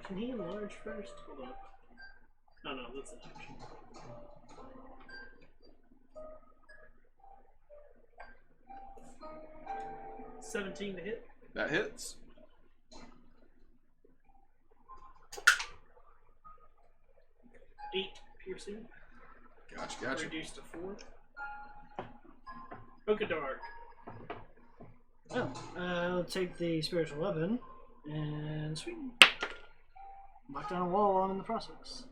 Can he enlarge first? Hold on. Oh no, that's an action. $17 to hit. That hits. 8 piercing. Gotcha. Reduced to 4. Okadark. Oh, I'll take the spiritual weapon and swing. Knock down a wall while I'm in the process.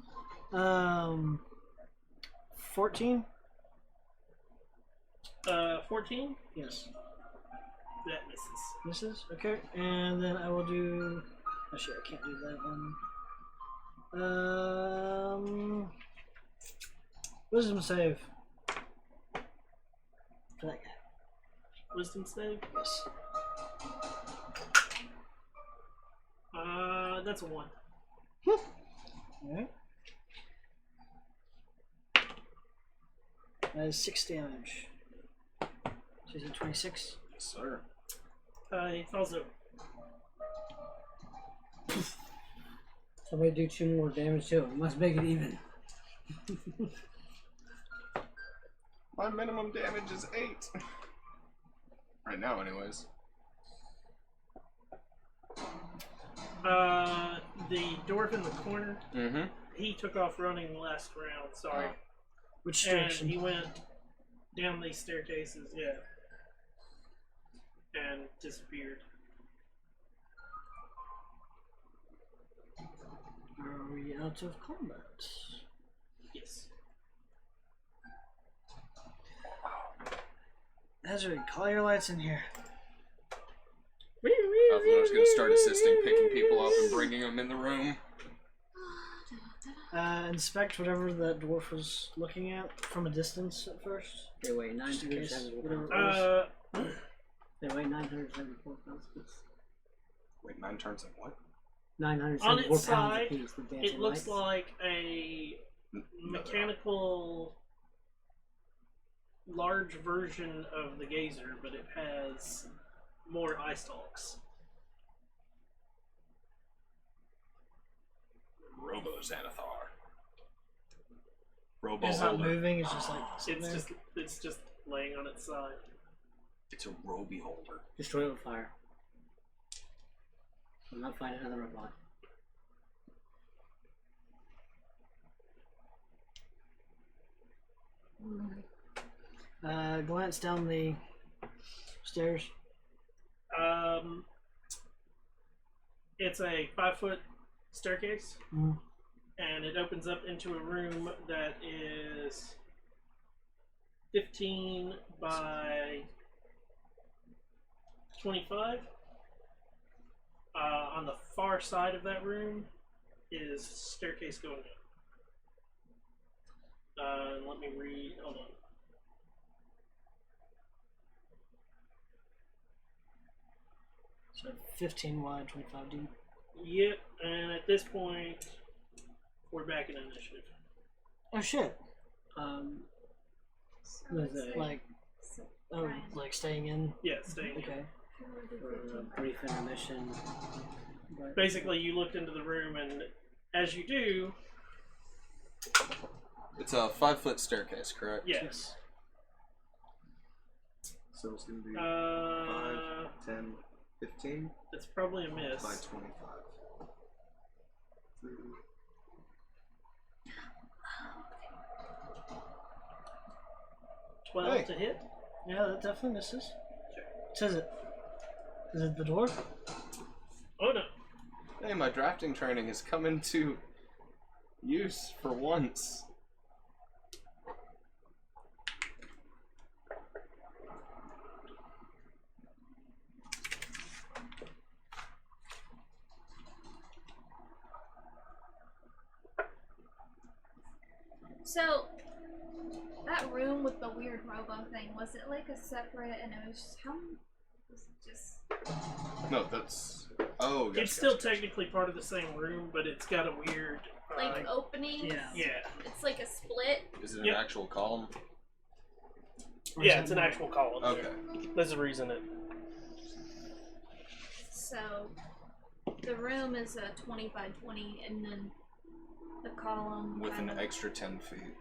14? 14? Yes. That misses. Misses? Okay. And then I will do. Actually, I can't do that one. Wisdom save. For that guy. Wisdom save? Yes. That's a 1. Alright. That is 6 damage. So is it 26? Yes, sir. He falls over. Somebody do 2 more damage to him. Let's make it even. My minimum damage is 8. Right now, anyways. The dwarf in the corner, Mm-hmm. he took off running last round, sorry. Which And direction? he went down these staircases, yeah. And disappeared. Are we out of combat? Yes. Ezra, call your lights in here. I was going to start assisting picking people up and bringing them in the room. Inspect whatever that dwarf was looking at from a distance at first. They weigh Just in case, 974 whatever pounds. it was. They weigh 974 pounds apiece. Wait, 9 turns of what? 974 On its pounds side, apiece. The dancing It looks lights. like a mechanical large version of the Gazer, but it has more eye stalks. Robo Xanathar. Robo It's not holder. moving, it's just like sitting there. It's just laying on its side. It's a Roby holder. Destroy it with fire. I'm not finding another robot. Glance down the stairs. It's a 5-foot staircase, Mm. and it opens up into a room that is 15 by 25. On the far side of that room is staircase going up. Let me read. Hold on. So 15 wide, 25 deep. Yep, and at this point, we're back in initiative. Oh shit! What is it? Like, oh, like staying in. Yeah, staying in. Okay. For a brief intermission. But Basically, you looked into the room, and as you do, It's a 5-foot staircase, correct? yes. So it's going to be 5, 10, 15 That's probably a miss. by 25. 12 Hey. to hit. Yeah, that definitely misses. Sure. Says it. Is it the dwarf? Oh no. Hey, my drafting training has come into use for once. So, that room with the weird robo thing, was it like a separate, and it was just, how, was it just No, that's. Oh, gotcha, It's still gotcha. technically part of the same room, but it's got a weird. Like openings. Yeah. Yeah. It's like a split. Is it Yep. an actual column? Or is Yeah, that it's an more- actual column. Okay. There's a reason it. So the room is a 20 by 20, and then the column With kind an of. extra 10 feet.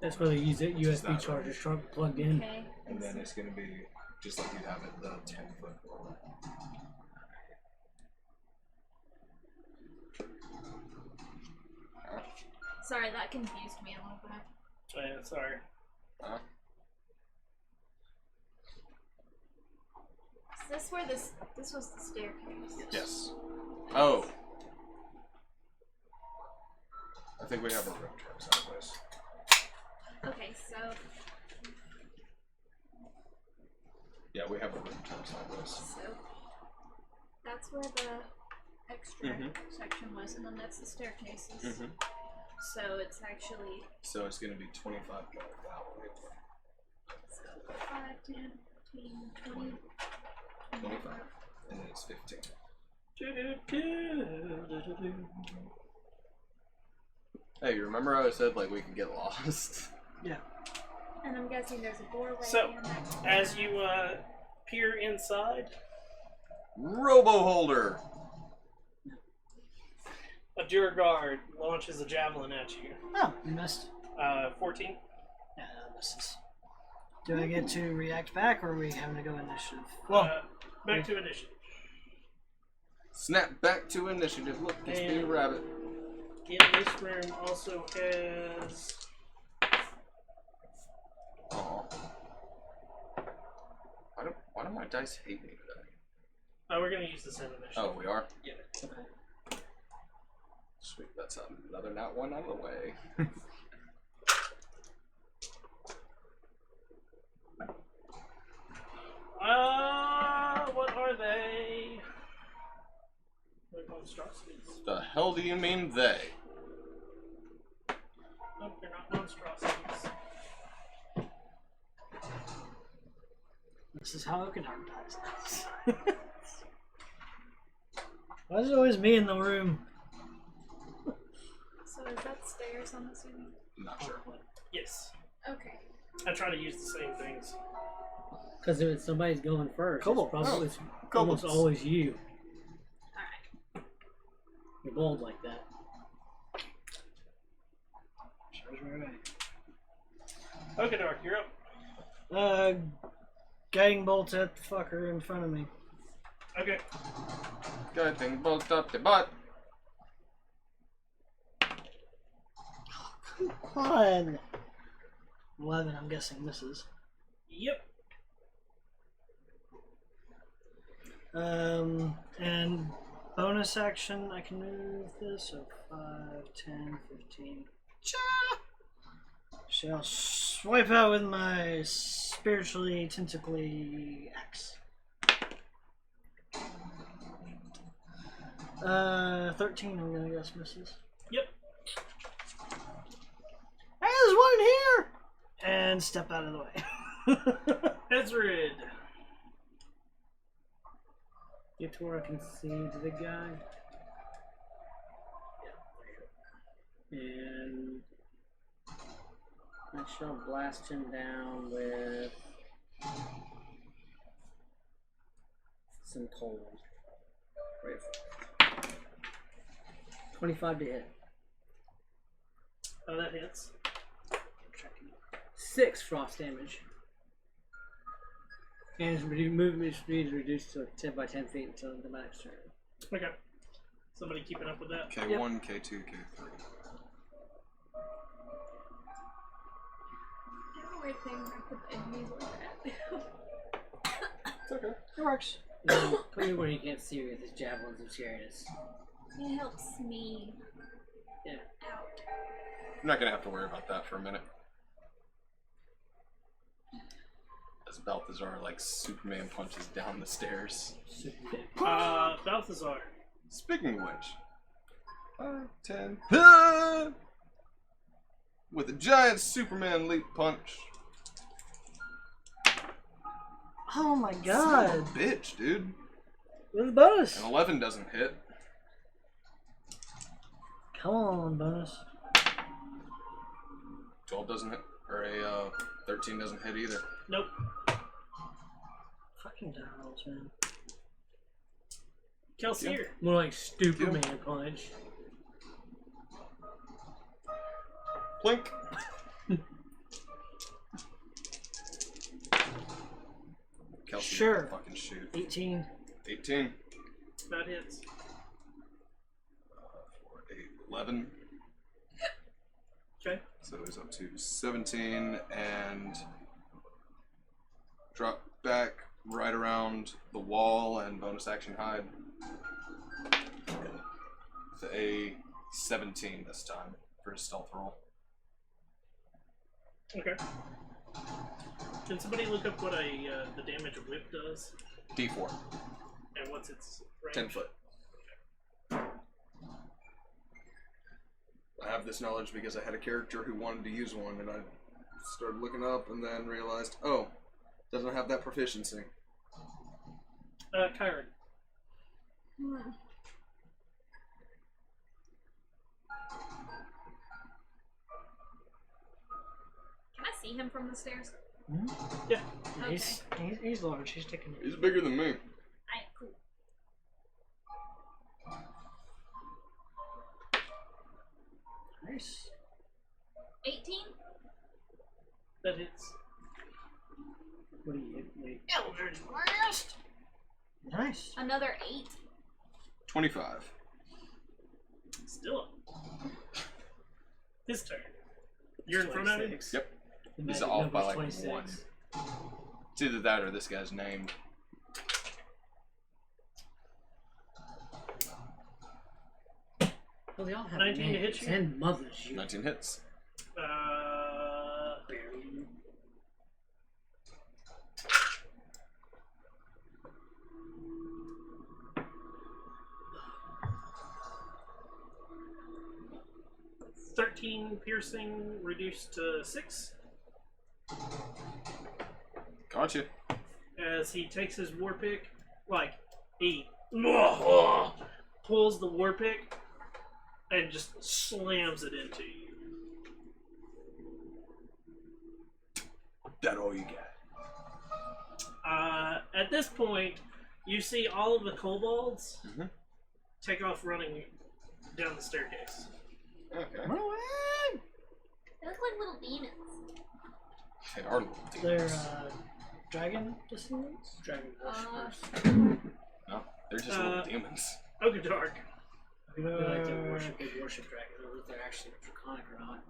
That's where they use it. Is USB that chargers plugged in. Okay. And then it's going to be just like you'd have it, the 10-foot roll. Sorry, that confused me a little bit. Yeah, sorry. Huh? Is this where this was the staircase? Yes. Oh. I think we have a room turn sideways. Okay, so Yeah, we have a room turn sideways. that's where the extra Mhm. section was, and then that's the staircases. Mm-hmm. So it's actually So it's going to be 25 going that way. 5, 10, 15, 20. 25. And then it's 15. Hey, you remember how I said like we could get lost? Yeah. And I'm guessing there's a doorway. So, in that as you peer inside, Robo holder. a Duragard launches a javelin at you. Oh, you missed. 14. Yeah, that misses. Do I get to react back, or are we having to go initiative? Well, Back to initiative. Snap back to initiative. Look, it's me a And- rabbit. In this room also has. Aw. Why do my dice hate me today? Oh, we're gonna use the same initiative. Oh, we are? Yeah. Sweet, that's another nat one out of the way. What are they? They're monstrosities. The hell do you mean they? Nope, they're not monstrosities. this is how Oakenheart dies. Why is it always me in the room? So is that stairs, I'm assuming? Not sure. Yes. Okay. I try to use the same things. Because if somebody's going first, Cool. it's probably it's Kobolds. almost always you. Alright. You're bold like that. Shows me right. Okay, Dark, you're up. Guiding bolt at the fucker in front of me. Okay. Guiding bolt up the butt. Come on. 11, I'm guessing misses. Yep. And bonus action, I can move this, so 5, 10, 15. Cha! Shall swipe out with my spiritually tentacly axe. 13, I'm gonna guess misses. Yep. Hey, there's one in here! And step out of the way. Ezrid. Get to where I can see to the guy. And I shall blast him down with some cold. Right. 25 to hit. Oh, that hits. 6 frost damage. And his movement speed is reduced to 10 by 10 feet until the next turn. Okay. Somebody keeping up with that? K1, K2, K3. I have a weird thing where I put the enemies like that. It's okay. It works. Put me where he can't see with his javelins and chariots. It helps me Yeah. out. I'm not gonna have to worry about that for a minute. As Balthazar like Superman punches down the stairs. Balthazar. Speaking of which, 5, 10. Ah! With a giant Superman leap punch. Oh my Son god. of a bitch, dude. With a bonus. An 11 doesn't hit. Come on, bonus. 12 doesn't hit. Or a 13 doesn't hit either. Nope. Fucking die rolls, man. Kelsier. More like Superman punch. Plink. Kelsey, Sure. Fucking shoot. 18. 18. That hits. 4, 8, 11. Okay. So he's up to 17 and drop back right around the wall and bonus action hide. With a 17 this time for his stealth roll. Okay. Can somebody look up what the damage a whip does? D4. And what's its range? 10 foot. I have this knowledge because I had a character who wanted to use one, and I started looking up and then realized, oh, doesn't have that proficiency. Kyron. Hmm. Can I see him from the stairs? Yeah. Okay. He's large. He's taking it. He's bigger than me. Alright, cool. Nice. 18? That hits. What do you wait? Eldritch Blast! Nice. Another 8? 25. Still up. His turn. You're in front of him? Yep. The He's magic off by number's like 26. 1. It's either that or this guy's named. Well, they all have 19 to hit names you? and mothers. You 19 hits. Barely. $13 piercing reduced to 6 Gotcha. as he takes his war pick, like he pulls the war pick and just slams it into you. That all you got. At this point, you see all of the kobolds Mhm. take off running down the staircase. Okay. Run away! They look like little demons. They are little They're demons. dragon descendants? Dragon Uh, worshippers. No, they're just little demons. Ogadark. I feel like they worship dragons. I don't know if they're actually draconic or not.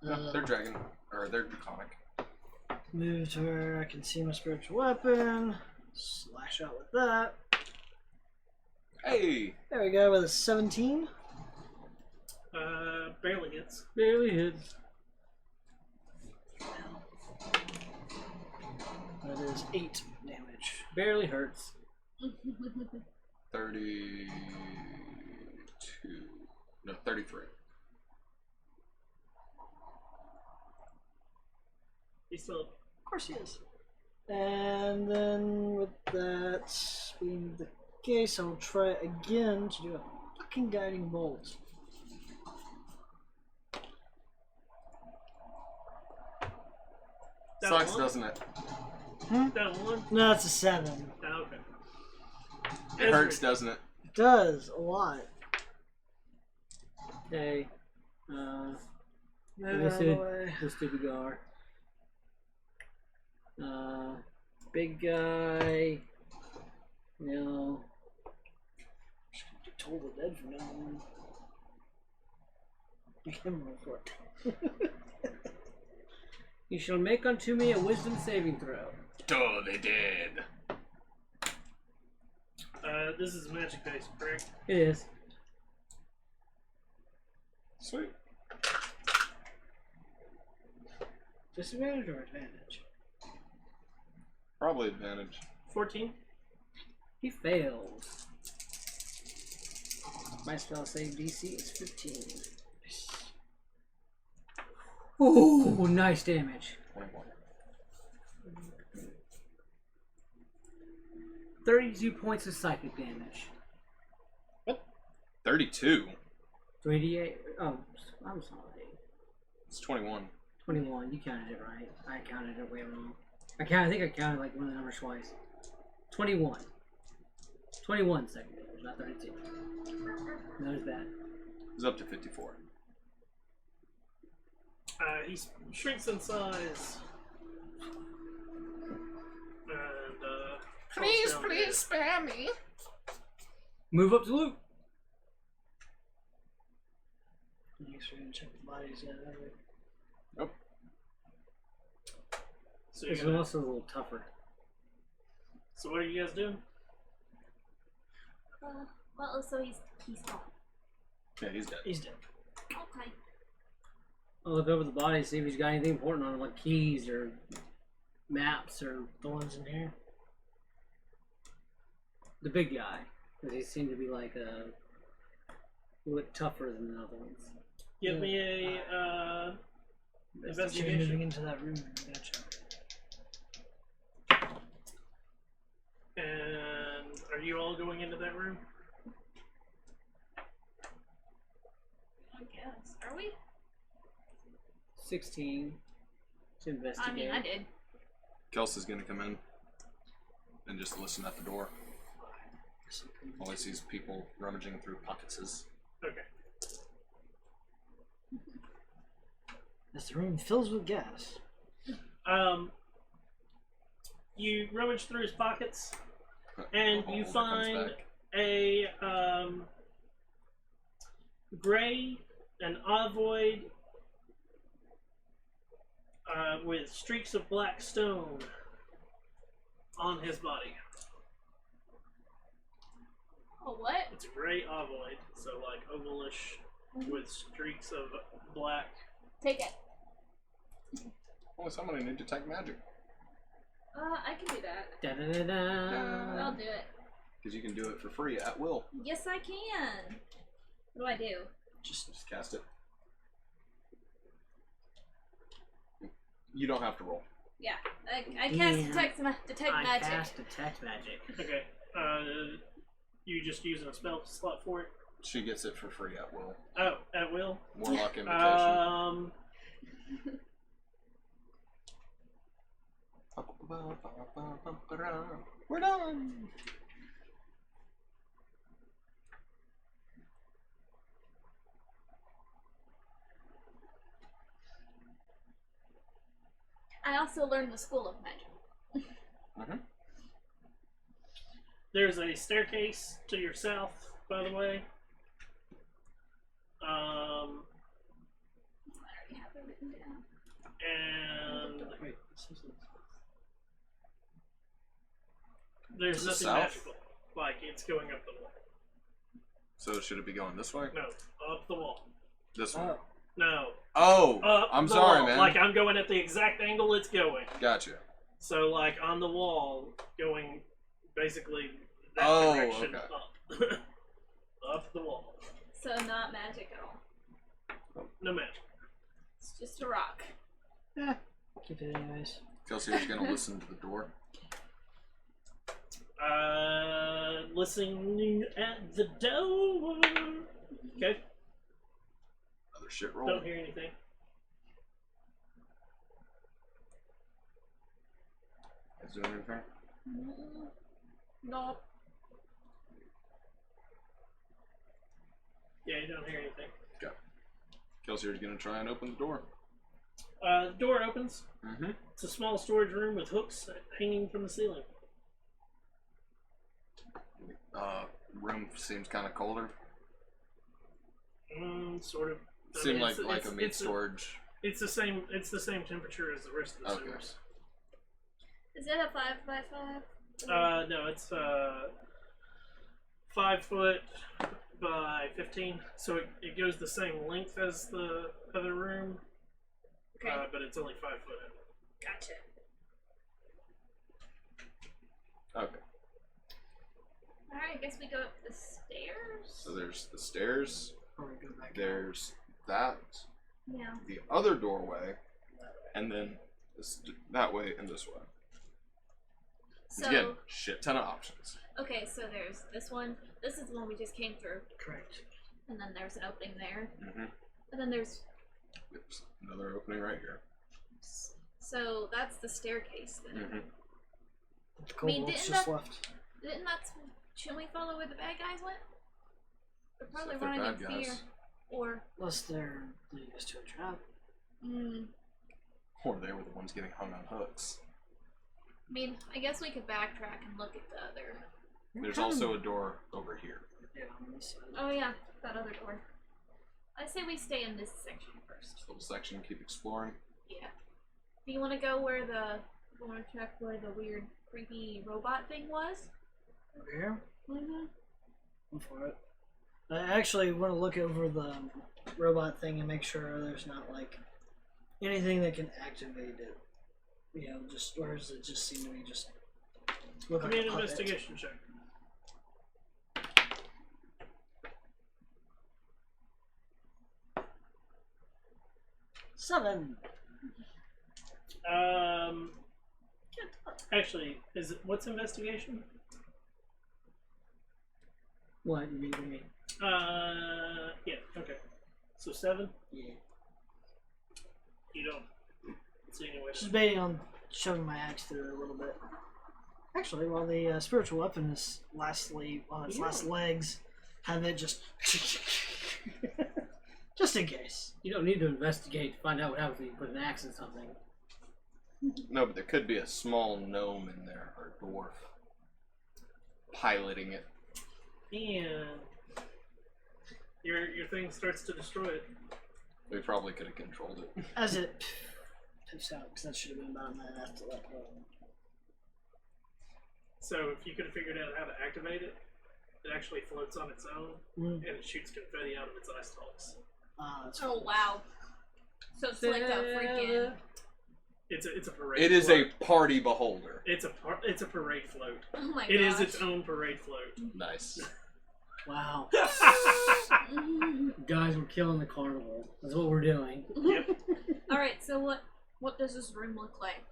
No, they're dragon. Or they're draconic. Move to where I can see my spiritual weapon. Slash out with that. Hey! There we go with a 17. Barely hits. Barely hits. That is 8 damage. Barely hurts. 32. No, 33. He's still up. Of course he is. And then with that being the case, I will try again to do a fucking guiding bolt. That Sucks, one? doesn't it? That one? No, it's a 7. Oh, okay. It hurts, doesn't it? It does a lot. Okay. Move This out of the way. This stupid gar. Big guy. No. Just gonna do Toll the Dead from now on. Make him roll for it. You shall make unto me a wisdom saving throw. Oh, they did. This is magic based, correct? It is. Sweet. Disadvantage or advantage? Probably advantage. 14. He failed. My spell save DC is 15. Ooh, nice damage. 21. 32 points of psychic damage. 32. 3d8. Oh, I'm sorry. It's 21. 21. You counted it right. I counted it way wrong. I think I counted like one of the numbers twice. 21. 21 psychic damage, not 32. That is bad. It's up to 54. He shrinks in size. And, Please spare me. Move up to loot. Next, we're gonna check the bodies. Nope. So, This you're is gonna, also a little tougher. so what are you guys doing? Well, so he's gone. Yeah, he's dead. He's dead. Okay. I'll look over the body to see if he's got anything important on him, like keys or maps or The ones in here. the big guy. Because he seemed to be like a little bit tougher than the other ones. Give me a So you're investigation. moving into that room. Gotcha. And are you all going into that room? I guess. Are we? 16 to investigate. I mean, I did. Kelsey's gonna come in and just listen at the door. While he sees people rummaging through pockets. Okay. As the room fills with gas. You rummage through his pockets, and you That comes find back. a gray, an ovoid with streaks of black stone on his body. Oh, what? It's a gray ovoid, so like ovalish with streaks of black. Take it. Oh, somebody need to detect magic. I can do that. Da da da da. I'll do it. Because you can do it for free at will. Yes, I can. What do I do? Just cast it. You don't have to roll. Yeah, I cast Yeah. detect I magic. cast detect magic. Okay. You just using a spell slot for it? She gets it for free at will. Oh, at will. Warlock invitation. We're done. I also learned the School of Magic. Mm-hmm. There's a staircase to your south, by the way. I already have it written down. And Wait, this isn't. there's To the nothing south? magical. Like, it's going up the wall. So should it be going this way? No, up the wall. This way. Oh, No, Oh, up I'm the sorry, wall. man. Like, I'm going at the exact angle it's going. Gotcha. So, like, on the wall, going basically that Oh, direction okay. up. Up the wall. So not magic at all. No magic. It's just a rock. keep it anyways. Kelsey's gonna listen to the door. Listening at the door. Okay, Another shit roll. don't hear anything. Is there anything? Nope. Yeah, you don't hear anything. Okay. Kelsey's gonna try and open the door. The door opens. Mm-hmm. It's a small storage room with hooks hanging from the ceiling. Room seems kind of colder. Sort of. I Seemed mean, like it's- a meat it's storage. It's the same. It's the same temperature as the rest of the Okay. sewers. Is it a 5x5? No, it's 5 foot by 15, so it goes the same length as the other room, Okay. but it's only 5 foot. Gotcha. Okay. Alright, I guess we go up the stairs. So there's the stairs. Or we go back out. There's that. Yeah. The other doorway, and then that way and this way. So Again, shit ton of options. okay, so there's this one. This is the one we just came through, Correct. and then there's an opening there, Mm-hmm. and then there's Another opening right here. so that's the staircase then. Mm-hmm. The kobolds didn't just that- left. Didn't that? Shouldn't we follow where the bad guys went? They're probably if they're running in bad fear, guys. or Unless they're leading us to a trap. Or they were the ones getting hung on hooks. I mean, I guess we could backtrack and look at the other. There's also a door over here. Yeah, on this side. Oh yeah, that other door. I say we stay in this section first. This little section, keep exploring. Yeah. Do you want to go where the? You want to check where the weird, creepy robot thing was? Over here? Mm-hmm. Go for it. I actually want to look over the robot thing and make sure there's not like anything that can activate it. You know, just or does it just seem to be just look Give like me a an puppet? investigation check. Seven. Actually, is it what's investigation? What you mean? Yeah. Okay. So 7. Yeah. You don't see any way. Just baiting on shoving my axe through it a little bit. Actually, while the spiritual weapon is lastly on its last legs, have it just just in case. You don't need to investigate to find out what happens when you put an axe in something. No, but there could be a small gnome in there, or dwarf, piloting it. And your thing starts to destroy it. We probably could have controlled it. As it pips out, because that should have been about a minute after that. So if you could have figured out how to activate it, it actually floats on its own and it shoots confetti out of its eye stalks. That's Oh wow. So it's like a freaking. It's a parade. It is float. a party beholder. It's a parade float. Oh my It is gosh. its own parade float. Nice. Wow. Guys, we're killing the carnival. That's what we're doing. Yep. All right. So what does this room look like?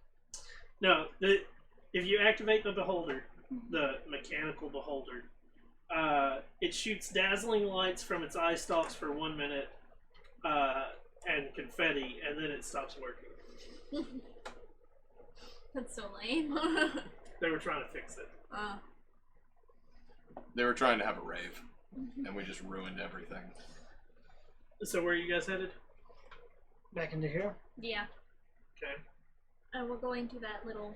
No, if you activate the beholder, the mechanical beholder, it shoots dazzling lights from its eye stalks for 1 minute, and confetti, and then it stops working. That's so lame. They were trying to fix it. They were trying to have a rave, and we just ruined everything. So where are you guys headed? back into here. Yeah. Okay. And we're going to that little.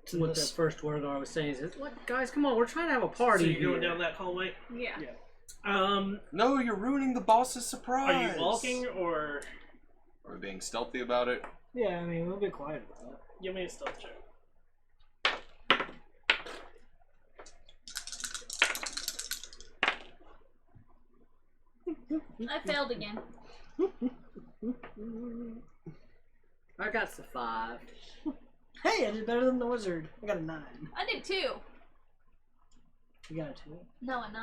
To What the this. first word I was saying is, "What guys? Come on, we're trying to have a party." So you're going here." down that hallway? Yeah. Yeah. No, you're ruining the boss's Are surprise. you walking or Are we being stealthy about it? Yeah, I mean, we'll be quiet about it. give me a stealth check? I failed again. I got the 5. Hey, I did better than the wizard. I got a 9. I did 2. You got a 2? No, a 9.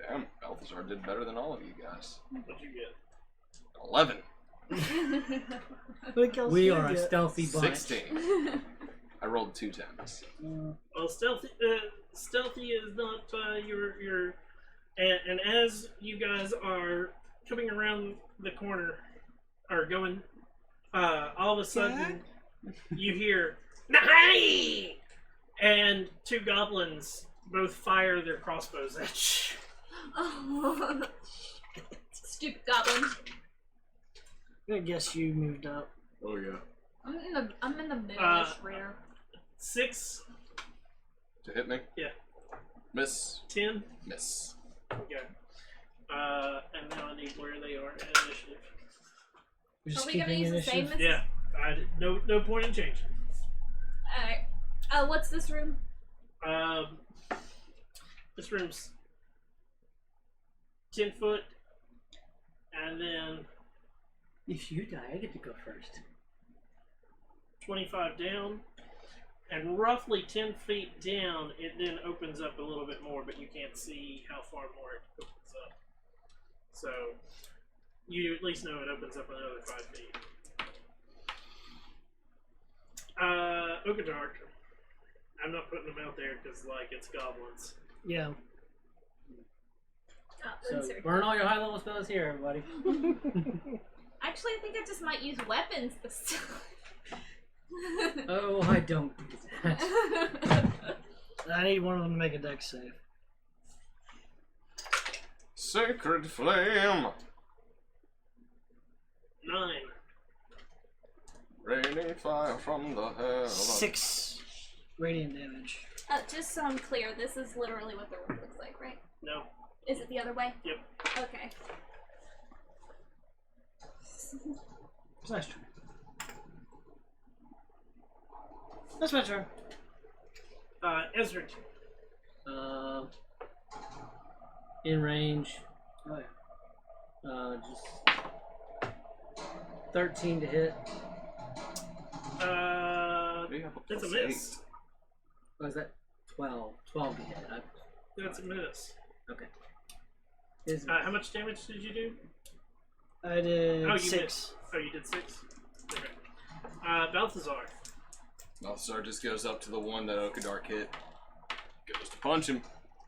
Damn, Balthazar did better than all of you guys. What'd you get? 11. What else We did are you a get? stealthy bunch. 16. I rolled 2 10s. Well, stealthy is not your. And as you guys are coming around the corner, or going, all of a sudden you hear "Nahi!" and 2 goblins both fire their crossbows at you. Oh. Stupid goblin. I'm gonna guess you moved up. Oh, yeah. I'm in the middle of this rear. 6 to hit me? Yeah. Miss. 10. Miss. Okay. And now I need where they are in initiative. We're just Are we gonna keeping use the same initiative. Yeah. No point in changing. Alright. What's this room? This room's 10 foot, and then If you die, I get to go first. 25 down, and roughly 10 feet down, it then opens up a little bit more, but you can't see how far more it opens up. So you at least know it opens up another 5 feet. Okadark, I'm not putting them out there because, like, it's goblins. Yeah. So burn all your high level spells here, everybody. Actually, I think I just might use weapons this time. Oh, I don't do that. I need one of them to make a dex save. Sacred flame. 9. Raining fire from the heavens. 6 radiant damage. Just so I'm clear, this is literally what the room looks like, right? No. Is it the other way? Yep. Okay. It's nice turn. That's my turn. Ezra. In range. Oh yeah. Just 13 to hit. That's a miss. What is that? 12. 12 to hit. That's a miss. Okay. How much damage did you do? I did Oh, you 6. missed. Oh, you did 6? Okay. Balthazar. Balthazar just goes up to the one that Okadark hit. Goes to punch him.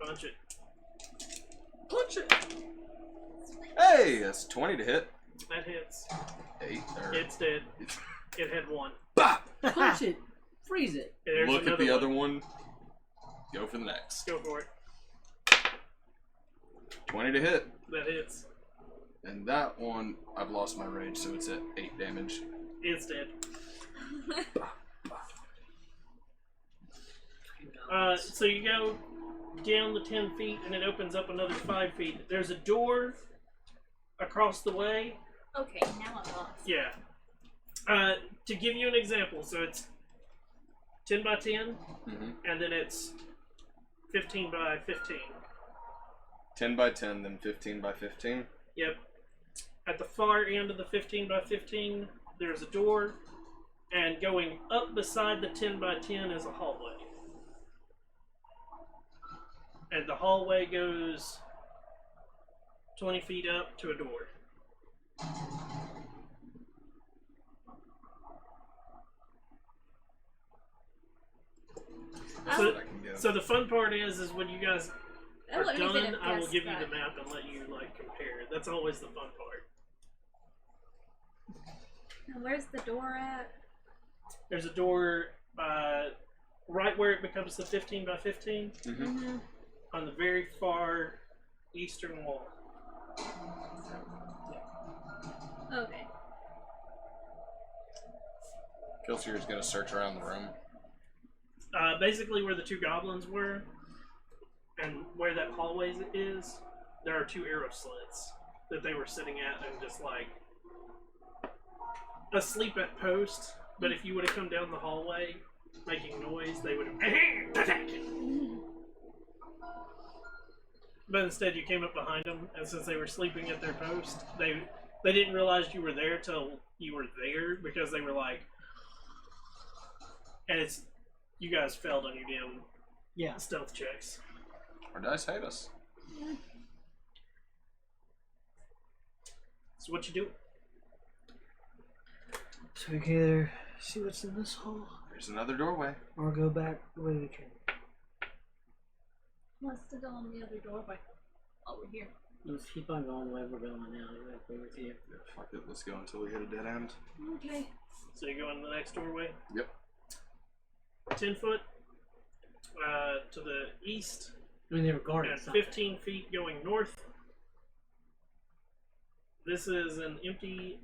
Punch it. Punch it! Hey, that's 20 to hit. That hits. 8. It's dead. It had 1. Bop! Punch it! Freeze it! There's Look at another the other one. Go for the next. Go for it. 20 to hit. That hits. And that one, I've lost my rage, so it's at 8 damage. It's dead. So you go down the 10 feet and it opens up another 5 feet. There's a door across the way. Okay, now I'm lost. Yeah. To give you an example, so it's 10 by 10, and then it's 15 by 15. 10 by 10, then 15 by 15. Yep. At the far end of the 15 by 15, there's a door, and going up beside the 10 by 10 is a hallway. And the hallway goes 20 feet up to a door. So the fun part is when you guys are done, I will give you the map and let you like compare. That's always the fun part. And where's the door at? There's a door right where it becomes the 15 by 15 on the very far eastern wall. Okay. Killseer's gonna search around the room. Basically where the 2 goblins were and where that hallway is, there are 2 arrow slits that they were sitting at and just like asleep at post. But if you would have come down the hallway making noise, they would have attacked you. But instead you came up behind them, and since they were sleeping at their post, they didn't realize you were there till you were there, because they were like, and it's, you guys failed on your damn stealth checks. Our dice hate us. So what you do? So we can either see what's in this hole, There's another doorway. or go back the way we came. What's to go on the other doorway? Oh, we're here. Let's keep on going the way we're going now. We're with you. Yeah, fuck it, let's go until we hit a dead end. Okay. So you go in the next doorway. Yep. 10 foot to the east, I mean, they were guarded. and 15 feet going north. This is an empty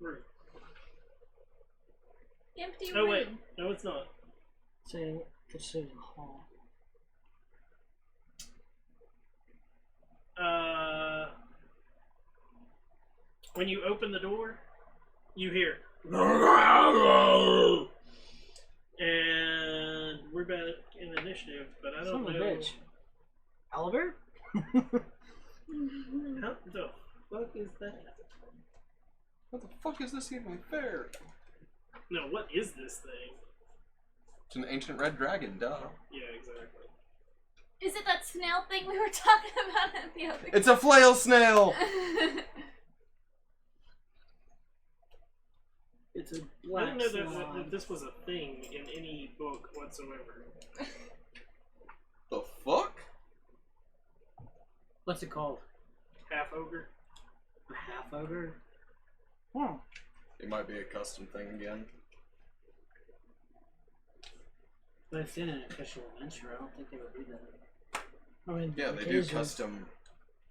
room. Empty Oh room. wait, no it's not. Say, consider the hall. When you open the door, you hear, and we're back in initiative, but I don't Son of a know. bitch. Oliver? How the fuck is that? What the fuck is this even fair? No, what is this thing? It's an ancient red dragon, duh. Yeah, exactly. Is it that snail thing we were talking about at the other? It's a flail snail! it's a I black didn't know that slime. this was a thing in any book whatsoever. The fuck? What's it called? Half ogre. A half ogre? Hmm. It might be a custom thing again. But it's in an official adventure. I don't think they would do that. I mean, Yeah, the they do gazer- custom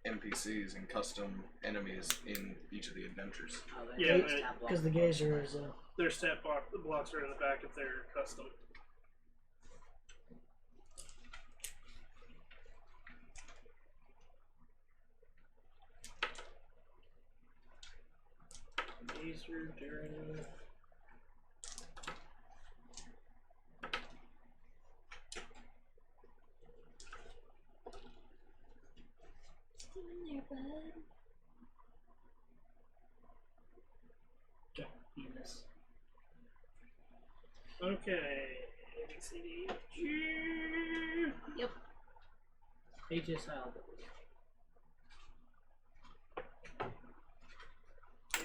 NPCs and custom enemies in each of the adventures. Oh, Yeah, just have because the gazer is a. Their stat blocks are in the back if they're custom. Laser during. Still in there, bud. Venus. Okay. A, B, C, D, F, G. Yep. HSL.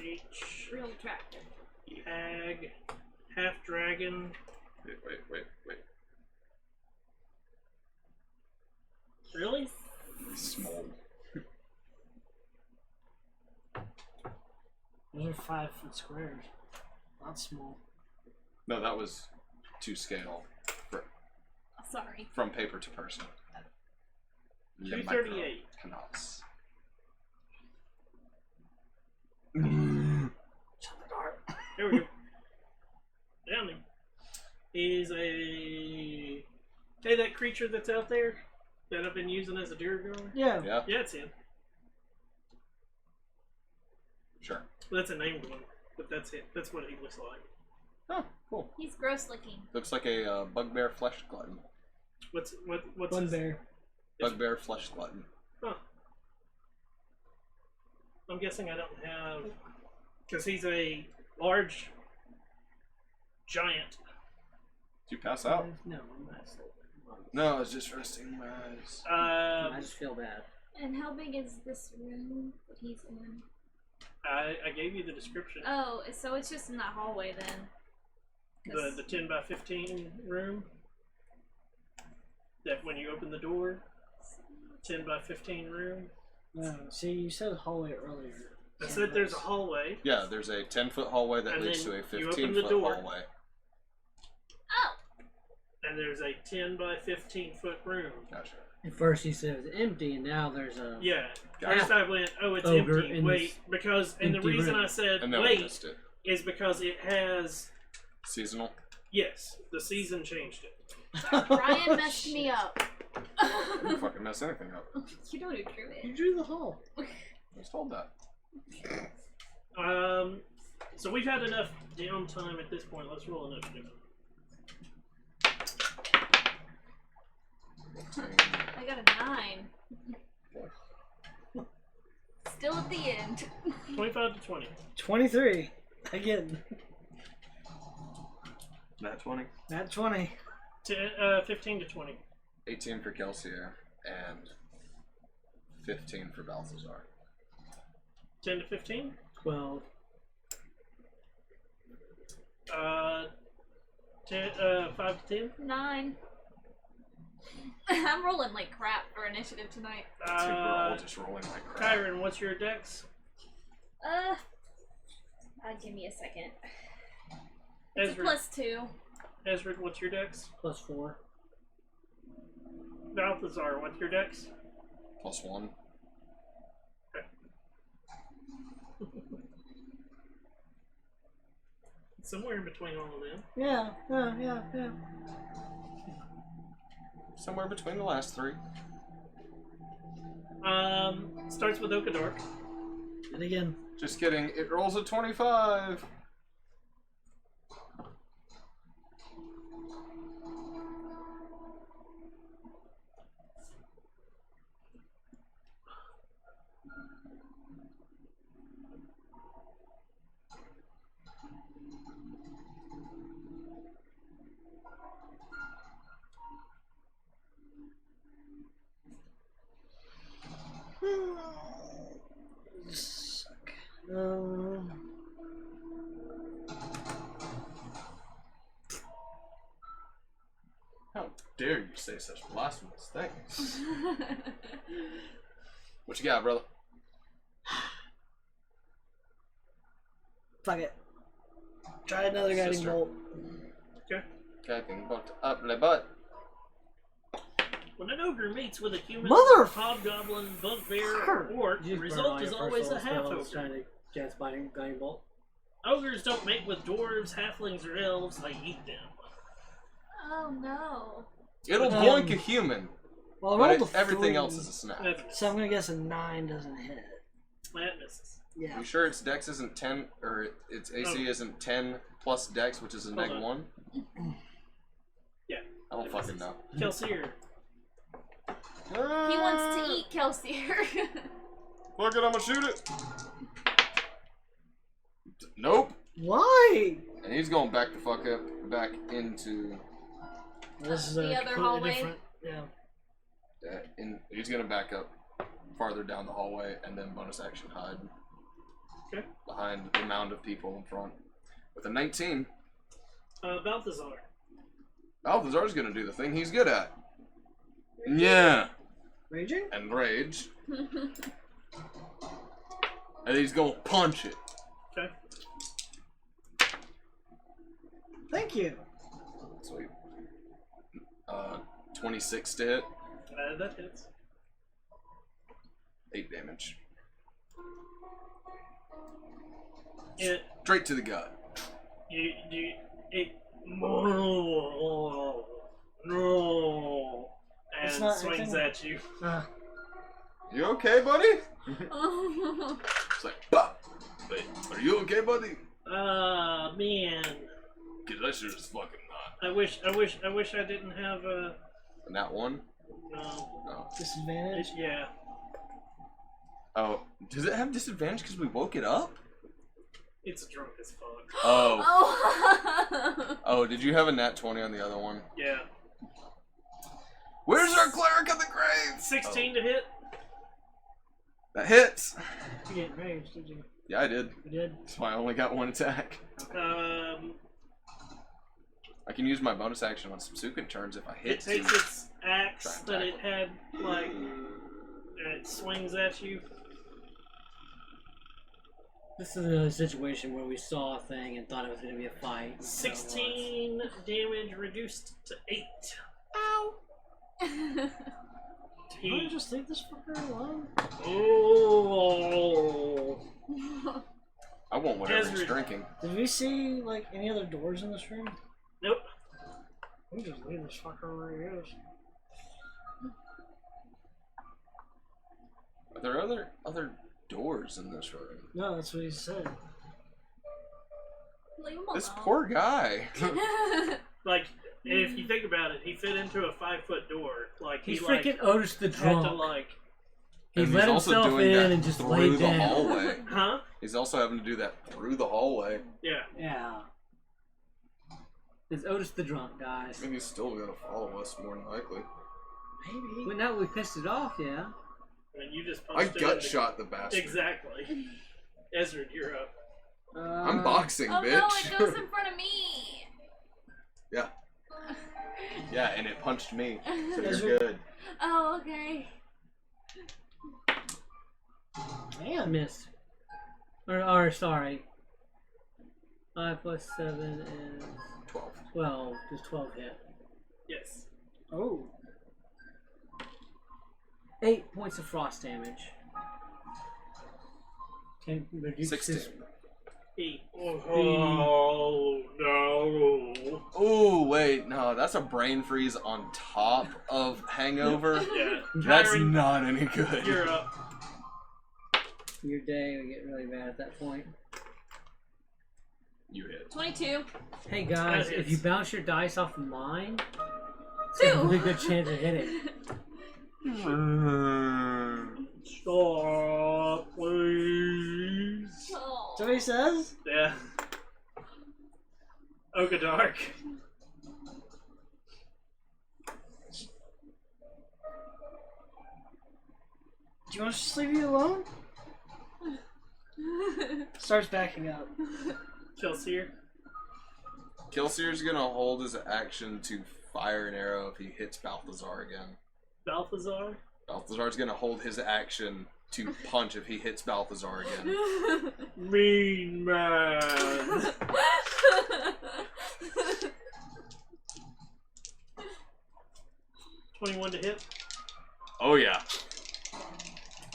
H. Real attractive. Hag. Half dragon. Wait. Really? Small. Those are 5-foot squares. Not small. No, that was to scale Sorry. from paper to person. 238. Cannot. There we go. Downing is a. Hey, that creature that's out there that I've been using as a deer grower? Yeah. Yeah, Yeah, it's him. sure. Well, that's a named one, but that's it. That's what he looks like. Oh, cool. He's gross looking. Looks like a bugbear flesh glutton. What's his... Bugbear. Bugbear flesh glutton. Huh. I'm guessing I don't have... Because he's a large giant. Did you pass out? No, I'm not sleeping. No, I was just resting my eyes. I just feel bad. And how big is this room that he's in? I gave you the description. Oh, so it's just in that hallway then. The 10 by 15 room. That when you open the door, 10 by 15 room. No, see, you said hallway earlier. I said there's a hallway. Yeah, there's a 10-foot hallway that And leads to then a you open the 15-foot door. hallway. Oh! And there's a 10 by 15 foot room. Gotcha. At first you said it was empty, and now there's a. Yeah. Gotcha. First I went, oh, it's Ogre empty. in Wait, this because and the empty reason room. I said And then I wait missed it. is because it has Seasonal. yes, the season changed it. Brian messed me up. I didn't fucking mess anything up. You know who drew You it. drew the hole. I was told that. So we've had enough downtime at this point. Let's roll initiative. I got a 9. Still at the end. 25 to 20. 23. Again. Nat 20. Nat 20. 15 to 20. 18 for Kelsier and 15 for Balthazar. 10 to 15. 12. 5 to 10. 9. I'm rolling like crap for initiative tonight. I think we're all just rolling like crap. Kyron, what's your dex? Give me a second. It's a Ezra, +2. Ezra, what's your dex? +4. Balthazar, what's your dex? +1. Somewhere in between all of them. Yeah. Somewhere between the last three. Starts with Okadork. And again. Just kidding. It rolls a 25. Suck. dare you say such blasphemous things? What you got, brother? Fuck it. Try another guiding Sister. bolt. Okay. Guiding bolt up my butt. When an ogre meets with a human, Mother- hobgoblin, bugbear, Fucker. or orc, Did the you just burn result all is your always first a half level spells trying ogre. to cast guiding bolt? Ogres don't mate with dwarves, halflings, or elves. They eat them. Oh no. It'll Um, boink a human, Well, I but rolled a everything 3, else is a snack. so I'm gonna guess a 9 doesn't hit. That misses. Yeah. You sure its dex isn't 10, or its AC isn't 10 plus dex, which is a Hold neg on. 1? Yeah. I don't fucking know. Kelsier. He wants to eat Kelsier. Fuck it, I'm gonna shoot it. Nope. Why? And he's going back the fuck up, back into This is The a other completely hallway? different. Yeah. that. He's gonna back up farther down the hallway and then bonus action hide. Okay. Behind the mound of people in front. With a 19, Balthazar. Balthazar's gonna do the thing he's good at. Yeah. Raging? And rage. And he's gonna punch it. Okay. Thank you. Sweet. 26 to hit. That hits. 8 damage. It. Straight to the gut. It. No. It's And not swings anything- at you. You okay, buddy? It's like, bah! Wait, are you okay, buddy? Man. Cause I sure as fucking not. I wish I didn't have a. And that one? No. No. Disadvantage? Yeah. Oh, does it have disadvantage because we woke it up? It's drunk as fuck. Oh. Oh. Oh, did you have a nat 20 on the other one? Yeah. Where's our cleric of the grave? 16 to hit. That hits. You didn't rage, did you? Yeah, I did. You did? That's why I only got one attack. I can use my bonus action on subsequent turns if I hit It takes two. its axe Try and that it had, like, and it swings at you. This is another situation where we saw a thing and thought it was going to be a fight. 16 damage reduced to 8. Ow. Can you just leave this fucker alone? Oh. I want whatever he's Ezra. drinking. Did we see, like, any other doors in this room? Nope. We just leave this fucker where he is. Are there other doors in this room? No, that's what he said. Leave him This alone. poor guy. Like, if you think about it, he fit into a 5-foot door. Like, He's he freaking Otis the had drunk. to, like, He And let he's also himself doing that in and just through laid the down. hallway. huh? He's also having to do that through the hallway. Yeah. Yeah. It's Otis the drunk, guys. I mean, he's still gonna follow us more than likely. Maybe. But now we pissed it off, yeah. And you just I punched it in gut the- shot the bastard. Exactly. Ezra, you're up. I'm boxing, Oh bitch. no, it goes in front of me. Yeah. Yeah, and it punched me, so Ezra- you're good. Oh, okay. I missed. Or sorry. 5 plus 7 is 12. 12. Does 12 hit? Yes. Oh. 8 points of frost damage. 10 reduces. 16. 8. Oh, no. Oh, wait, no, that's a brain freeze on top of hangover. Yeah. That's Kyron, not any good. you're up. Your day would get really bad at that point. You hit. 22. Hey guys, That if hits. you bounce your dice off of mine, it's a really good chance of hitting. Stop, please. Oh. So he says? Yeah. Ogadark. Do you want us to just leave you alone? Starts backing up. Kelsier. Kelseer's gonna hold his action to fire an arrow if he hits Balthazar again. Balthazar? Balthazar's gonna hold his action to punch if he hits Balthazar again. Mean man. 21 to hit. Oh yeah.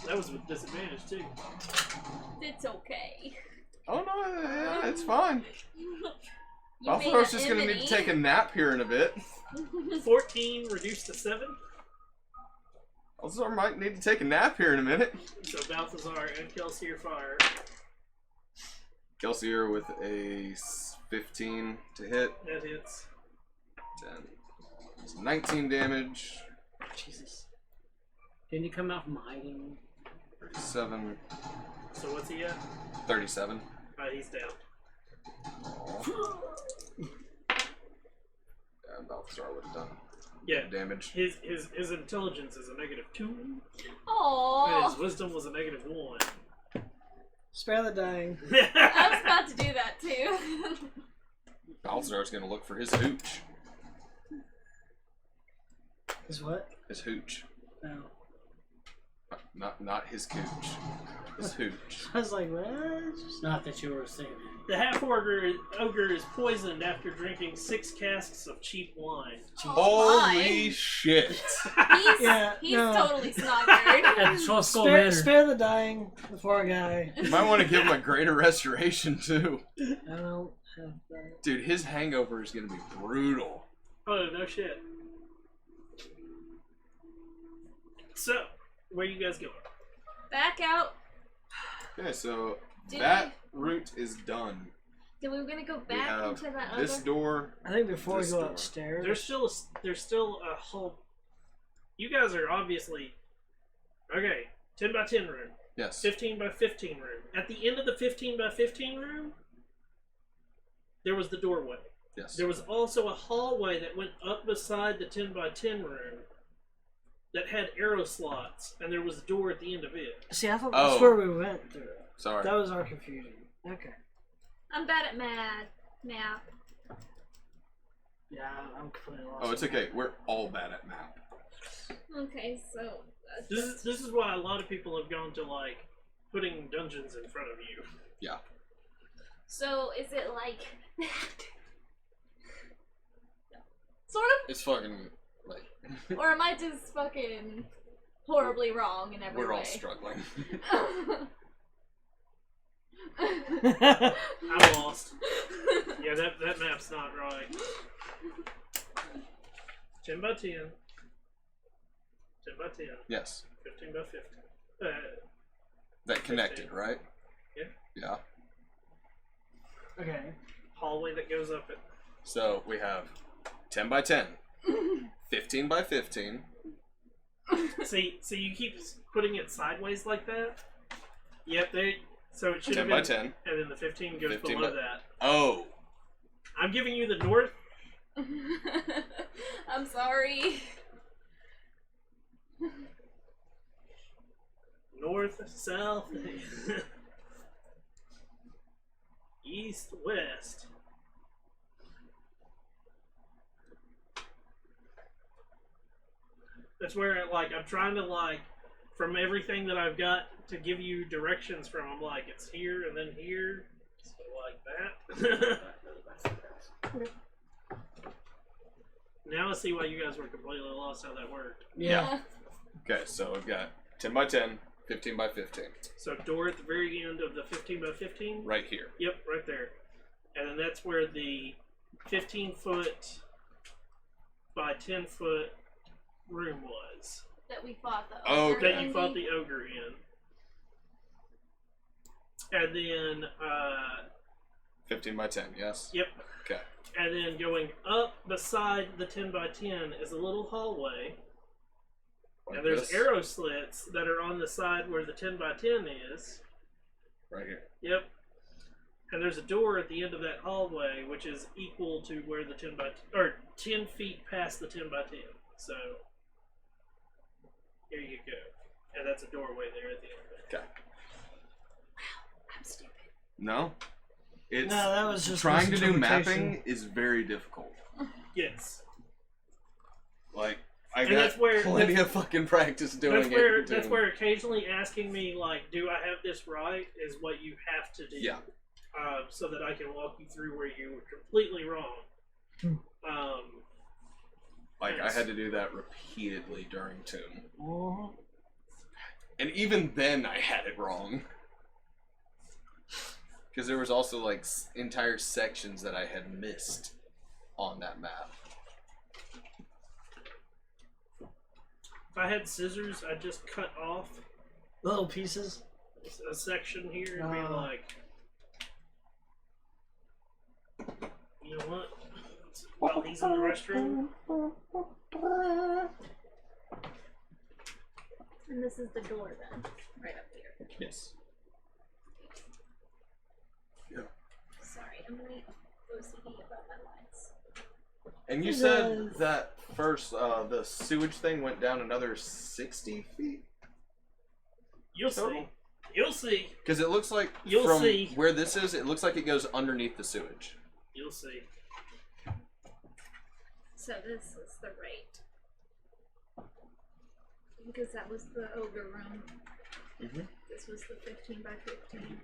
That was with disadvantage too. It's okay. Oh no, yeah, it's fine. You Balthazar's made just an gonna need enemy. to take a nap here in a bit. 14 reduced to 7. Balthazar might need to take a nap here in a minute. So Balthazar and Kelsey are fire. Kelsier with a 15 to hit. That hits. 10. It's 19 damage. Jesus. Didn't he come out from hiding? 37. So what's he at? 37. He's down. Yeah, Balthazar would have done Yeah. damage. His intelligence is a -2. And Aww. his wisdom was a -1. Spare the dying. I was about to do that too. Balthazar's gonna look for his hooch. Is what? His hooch. No. Not his cooch. His hooch. I was like, what? Not that you were saying it. The ogre is poisoned after drinking 6 casks of cheap wine. Holy shit! He's, Yeah, he's no. totally snoggered. At 12 skull Spare, manor. spare the dying, the poor guy. You might want to give him a greater restoration too. I don't have that. Dude, his hangover is gonna be brutal. Oh, no shit. So, where you guys going? Back out. Okay, so Did that route is done. Then we were gonna go We back have into that this other. door. I think before we This go door. upstairs. There's still a whole... You guys are obviously... Okay, 10 by 10 room. Yes. 15 by 15 room. At the end of the 15 by 15 room, there was the doorway. Yes. There was also a hallway that went up beside the 10 by 10 room that had arrow slots, and there was a door at the end of it. See, I thought Oh. that's where we went through. Sorry. That was our confusion. Okay. I'm bad at map. Yeah, I'm completely lost. Oh, it's okay. We're all bad at map. Okay, so. This is why a lot of people have gone to, like, putting dungeons in front of you. Yeah. So is it like that? Sort of? It's fucking like Or am I just fucking horribly wrong in every we're way? all struggling. I'm lost. Yeah, that map's not right. 10 by 10. 10 by 10. Yes. 15 by 15. That connected, right? Yeah. Yeah. Okay. Hallway that goes up it. So we have 10 by 10, 15 by 15. See, you keep putting it sideways like that. Yep, so it should 10 have by been, 10. and then the 15 goes 15 below by- that. Oh. I'm giving you the north. I'm sorry. North, south, east, west. That's where, like, I'm trying to, like, from everything that I've got to give you directions from, I'm like, it's here and then here. So, like that. Now I see why you guys were completely lost how that worked. Yeah. Okay, so we've got 10 by 10, 15 by 15. So door at the very end of the 15 by 15? Right here. Yep, right there. And then that's where the 15-foot by 10-foot room was. That we fought the Oh, ogre okay. That you in fought the- the ogre in. And then, 15 by 10, yes? yep. Okay. And then going up beside the 10 by 10 is a little hallway. Like And there's this. arrow slits that are on the side where the 10 by 10 is. Right here. Yep. And there's a door at the end of that hallway, which is equal to where the 10 by or 10 feet past the 10 by 10. So here you go. And that's a doorway there at the end of it. Okay. I'm stupid. No? It's No, that was just trying to do misinterpretation. mapping is very difficult. Yes. I And got that's where- plenty of fucking practice doing it. That's where occasionally asking me like, "Do I have this right?" is what you have to do. Yeah. So that I can walk you through where you were completely wrong. Like, I had to do that repeatedly during Tomb. Uh-huh. And even then, I had it wrong. Because there was also, like, entire sections that I had missed on that map. If I had scissors, I'd just cut off Little pieces. a section here and be like, "You know what? While he's in the restroom." And this is the door then, right up here. Yes. Sorry, I'm really OCD about my lines. And you said that first, the sewage thing went down another 60 feet? You'll Total? see. You'll see. Because it looks like You'll from see. where this is, it looks like it goes underneath the sewage. You'll see. So this is the right. Because that was the ogre room. Mm-hmm. This was the 15 by 15.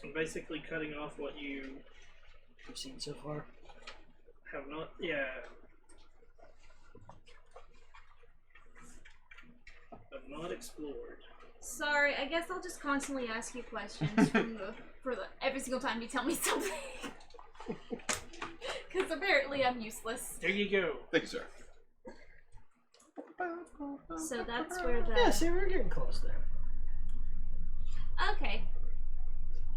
I'm basically cutting off what you I've seen so far. have not. Yeah. Have not explored. Sorry, I guess I'll just constantly ask you questions for the every single time you tell me something. Because apparently I'm useless. There you go. Thank you, sir. So that's where the Yeah, see, we're getting close there. okay.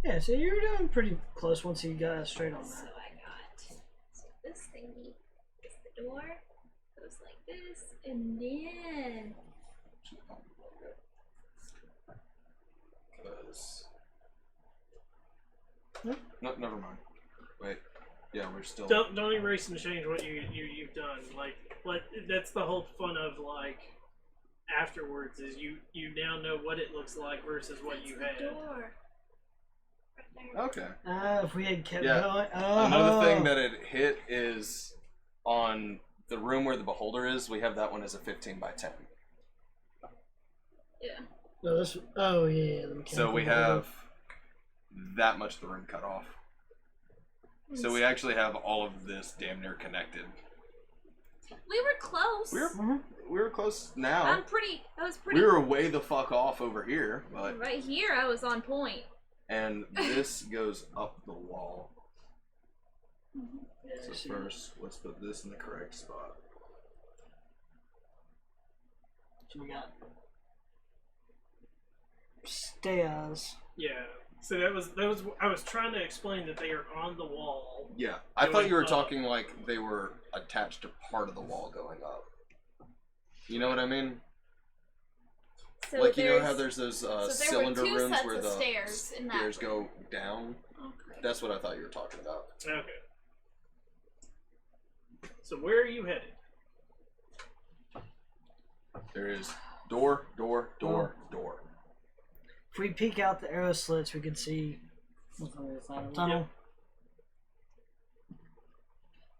Yeah, so you were doing pretty close once you got straight on So that. I got this thingy is the door. Goes like this, and then Because... No, never mind. Wait. Yeah, we're still... Don't erase and change what you've done. Like that's the whole fun of like afterwards is you now know what it looks like versus what that's you the had. door. Right there. Okay. If we had kept Yeah. going. Another thing that it hit is on the room where the beholder is, we have that one as a 15 by 10. Yeah. No, this. Oh yeah. The So we mechanical have that much of the room cut off. So we actually have all of this damn near connected. We were close. We were close now. I was pretty. We were way the fuck off over here, but right here. I was on point. and this goes up the wall. Yeah, So see. first, let's put this in the correct spot. So we got stairs. Yeah. So that was I was trying to explain that they are on the wall. Yeah, I thought Going you were up. talking like they were attached to part of the wall going up. You know what I mean? So Like, you know how there's those so there cylinder were two rooms sets where of the stairs in that stairs room. go down? Okay. That's what I thought you were talking about. Okay. So where are you headed? There is door, door, door, door. If we peek out the arrow slits, we can see What's on the other side of it? tunnel. Yep.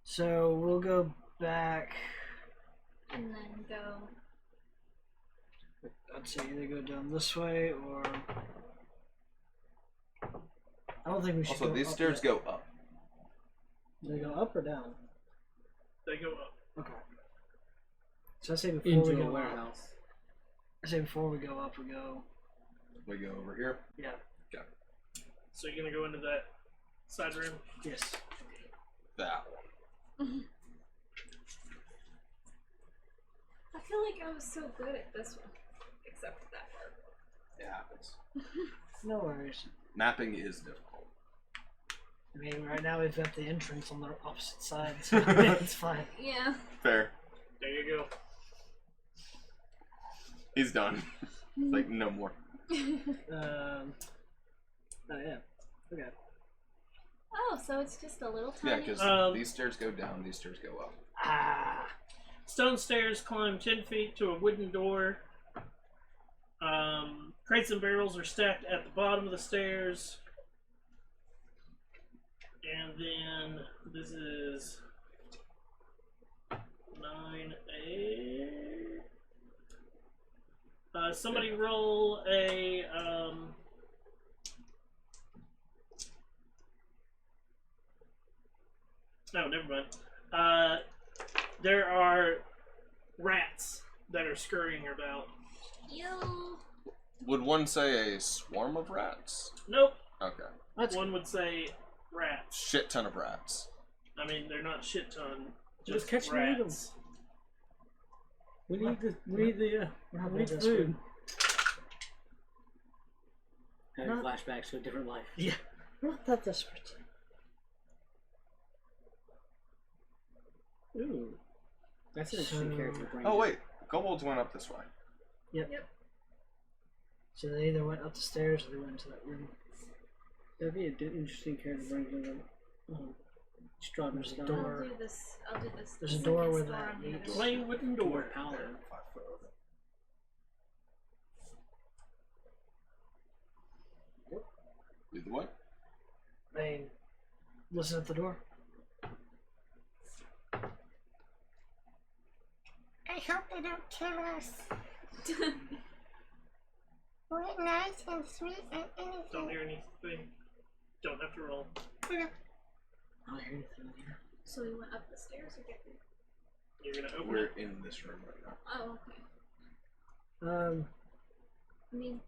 So we'll go back. And then go. I'd say either go down this way or. I don't think we should. Also, go these up stairs yet. go up. Do they go up or down? They go up. Okay. So I say before Into we a go up. warehouse. I say before we go up, we go. We go over here. Yeah. So you're gonna go into that side room. Yes. That one. I feel like I was so good at this one, except for that part. It happens. No worries. Mapping is difficult. I mean, right now we've got the entrance on the opposite side, so it's fine. Yeah. Fair. There you go. He's done. Like, no more. Oh yeah. Okay. Oh, so it's just a little Yeah, tiny. because these stairs go down, these stairs go up. Ah. Stone stairs climb 10 feet to a wooden door. Crates and barrels are stacked at the bottom of the stairs. And then this is 9A. Somebody roll a no, never mind. There are rats that are scurrying about. Ew. Would one say a swarm of rats? Nope. Okay. One would say rats. Shit ton of rats. I mean, they're not shit ton. Just Just catch and eat 'em. rats. We need the we need that food. Having Not- flashbacks to a different life. Yeah. I'm not that desperate. Ooh. That's an interesting So- character. Brain. Oh wait, kobolds went up this way. Yep. So they either went up the stairs or they went into that room. That'd be an interesting character brain to them. There's a I'll door. do this. I'll do this. There's a second door with store that on the gate. other side. Plain wooden door. Paladin. 5 foot of it. Do the what? They listen at the door. I hope they don't kill us. We're nice and sweet and Don't innocent. hear anything. Don't have to roll. I don't hear anything in here. So we went up the stairs or get there? You're gonna open We're it. in this room right now. Oh, okay. I mean,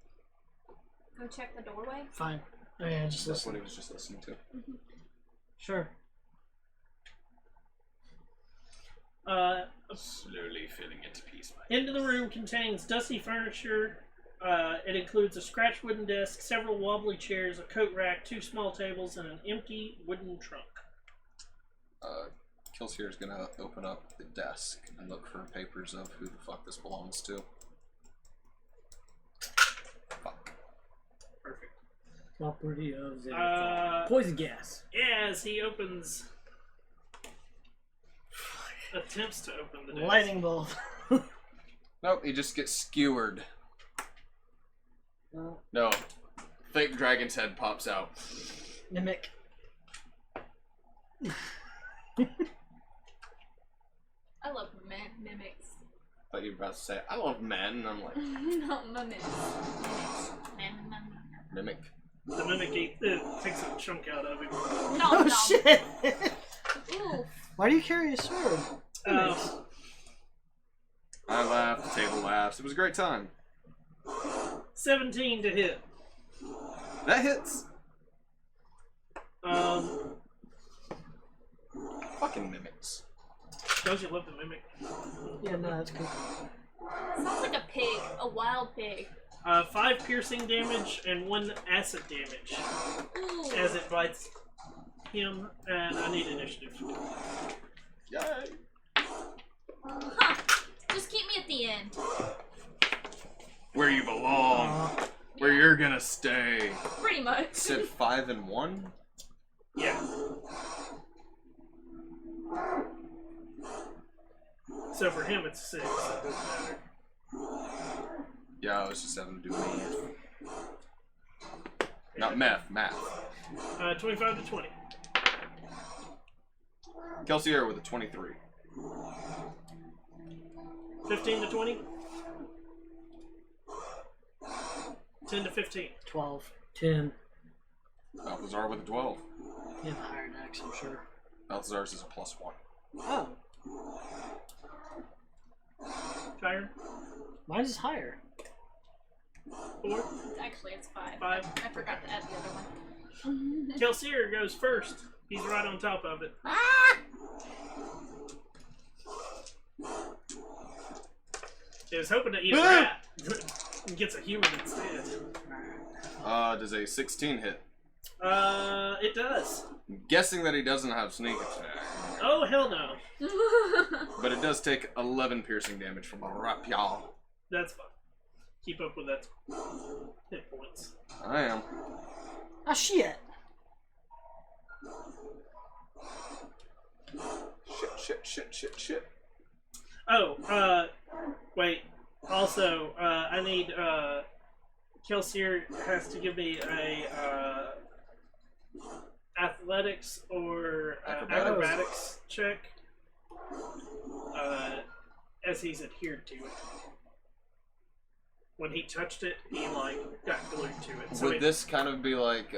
go check the doorway. Fine. Oh yeah, just That's what listen. he was just listening to. Sure. Slowly filling into piece by Into the room contains dusty furniture. It includes a scratched wooden desk, several wobbly chairs, a coat rack, 2 small tables, and an empty wooden trunk. Killseer is gonna open up the desk and look for papers of who the fuck this belongs to. Fuck. Perfect. Property of the Poison gas. As he attempts to open the desk. Lightning bolt. Nope, he just gets skewered. No. No. Fake dragon's head pops out. Mimic. I love mimics. Thought you were about to say, I love men, and I'm like, No, mimics. mimic. The mimic takes a chunk out of him. No, Oh no. shit! Ooh. Why do you carry a sword? I laughed, the table laughs. It was a great time. 17 to hit. That hits. Fucking mimics. Don't you love the mimic? Yeah, no, that's cool. Sounds like a pig, a wild pig. 5 piercing damage and 1 acid damage Ooh. as it bites him, and I need initiative. Yay. Huh. Just keep me at the end. Where you belong. Where you're gonna stay. Pretty much. Said 5 and 1? Yeah. So for him, it's 6. That doesn't matter. Yeah, I was just having to do math. Not meth, math. 25 to 20. Kelsier with a 23. 15 to 20. 10 to 15. 12. 10. Balthazar with a 12. You have a higher dex, I'm sure. Balthazar's is a +1. Oh, Tyron? mine is higher. 4. Actually, it's 5. 5. I forgot to add the other one. Kelsier goes first. He's right on top of it. He was hoping to eat a rat. And gets a human instead. Does a 16 hit? It does. I'm guessing that he doesn't have sneak attack. Oh, hell no. But it does take 11 piercing damage from a rapier. That's fine. Keep up with that hit points. I am. Ah, shit! Shit. Oh, wait. Also, I need, Kelsier has to give me athletics or acrobatics check as he's adhered to it. When he touched it, he like got glued to it. So Would this kind of be like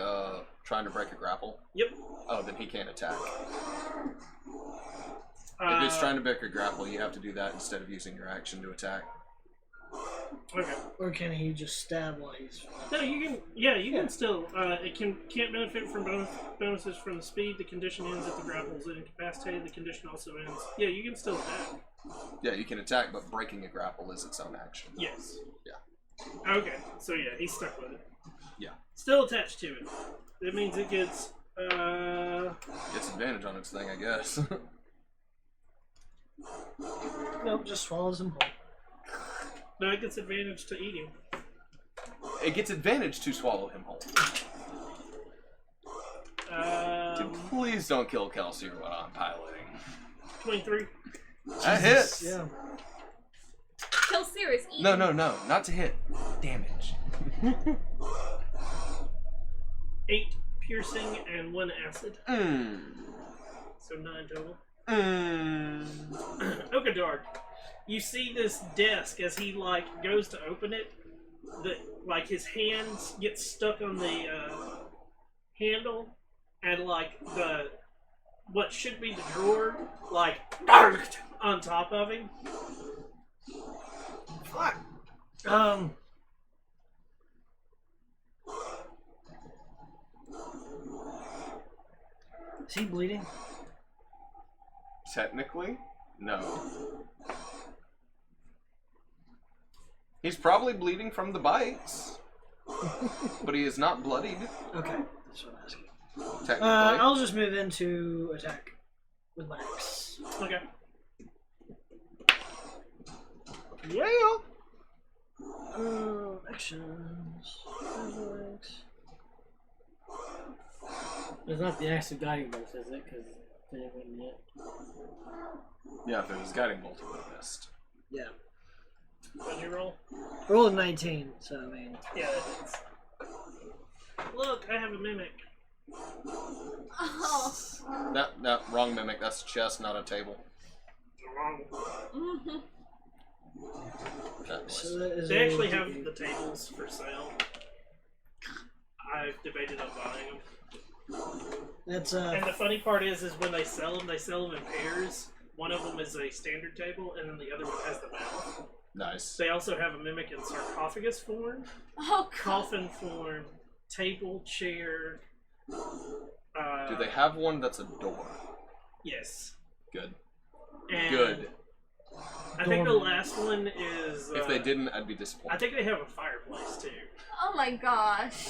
trying to break a grapple? Yep. Oh, then he can't attack. If it's trying to break a grapple, you have to do that instead of using your action to attack. Okay. Or can he just stab while he's... No, you can. Yeah, you can still. It can't benefit from bonuses from the speed. The condition ends if the grapple is incapacitated. The condition also ends. Yeah, you can still attack. Yeah, you can attack, but breaking a grapple is its own action. Yes. Yeah. Okay, so yeah, he's stuck with it. Yeah. Still attached to it. That means it gets. Gets advantage on its thing, I guess. Nope, just swallows him whole. No, it gets advantage to eat him. It gets advantage to swallow him whole. Dude, please don't kill Kelsey while I'm piloting. 23. That hits! Yeah. Kill Sears, eat. No, not to hit. Damage. 8 piercing and 1 acid. So 9 total. Okay, Dark. You see this desk as he like goes to open it. Like his hands get stuck on the handle, and like what should be the drawer like on top of him. Fuck. Is he bleeding? Technically, no. He's probably bleeding from the bites, but he is not bloodied. Okay, that's what I'm asking. Technically. I'll just move into attack with my axe. Okay. Yeah. Actions. It's not the axe of guiding bolt, is it? Because it wouldn't yet. Yeah, if it was guiding bolt, it would have missed. Yeah. What'd you roll? Rolled 19, so I mean. Yeah, that hits. Look, I have a mimic. Oh. No, wrong mimic. That's a chest, not a table. Okay, So that is They a actually have D8. the tables for sale. I've debated on buying them. That's And the funny part is when they sell them in pairs. One of them is a standard table, and then the other one has the mouth. nice. They also have a mimic in sarcophagus form, Oh, God. coffin form, table, chair. Do they have one that's a door? Yes. Good. And Good. I think the last one is. If they didn't, I'd be disappointed. I think they have a fireplace too. Oh my gosh.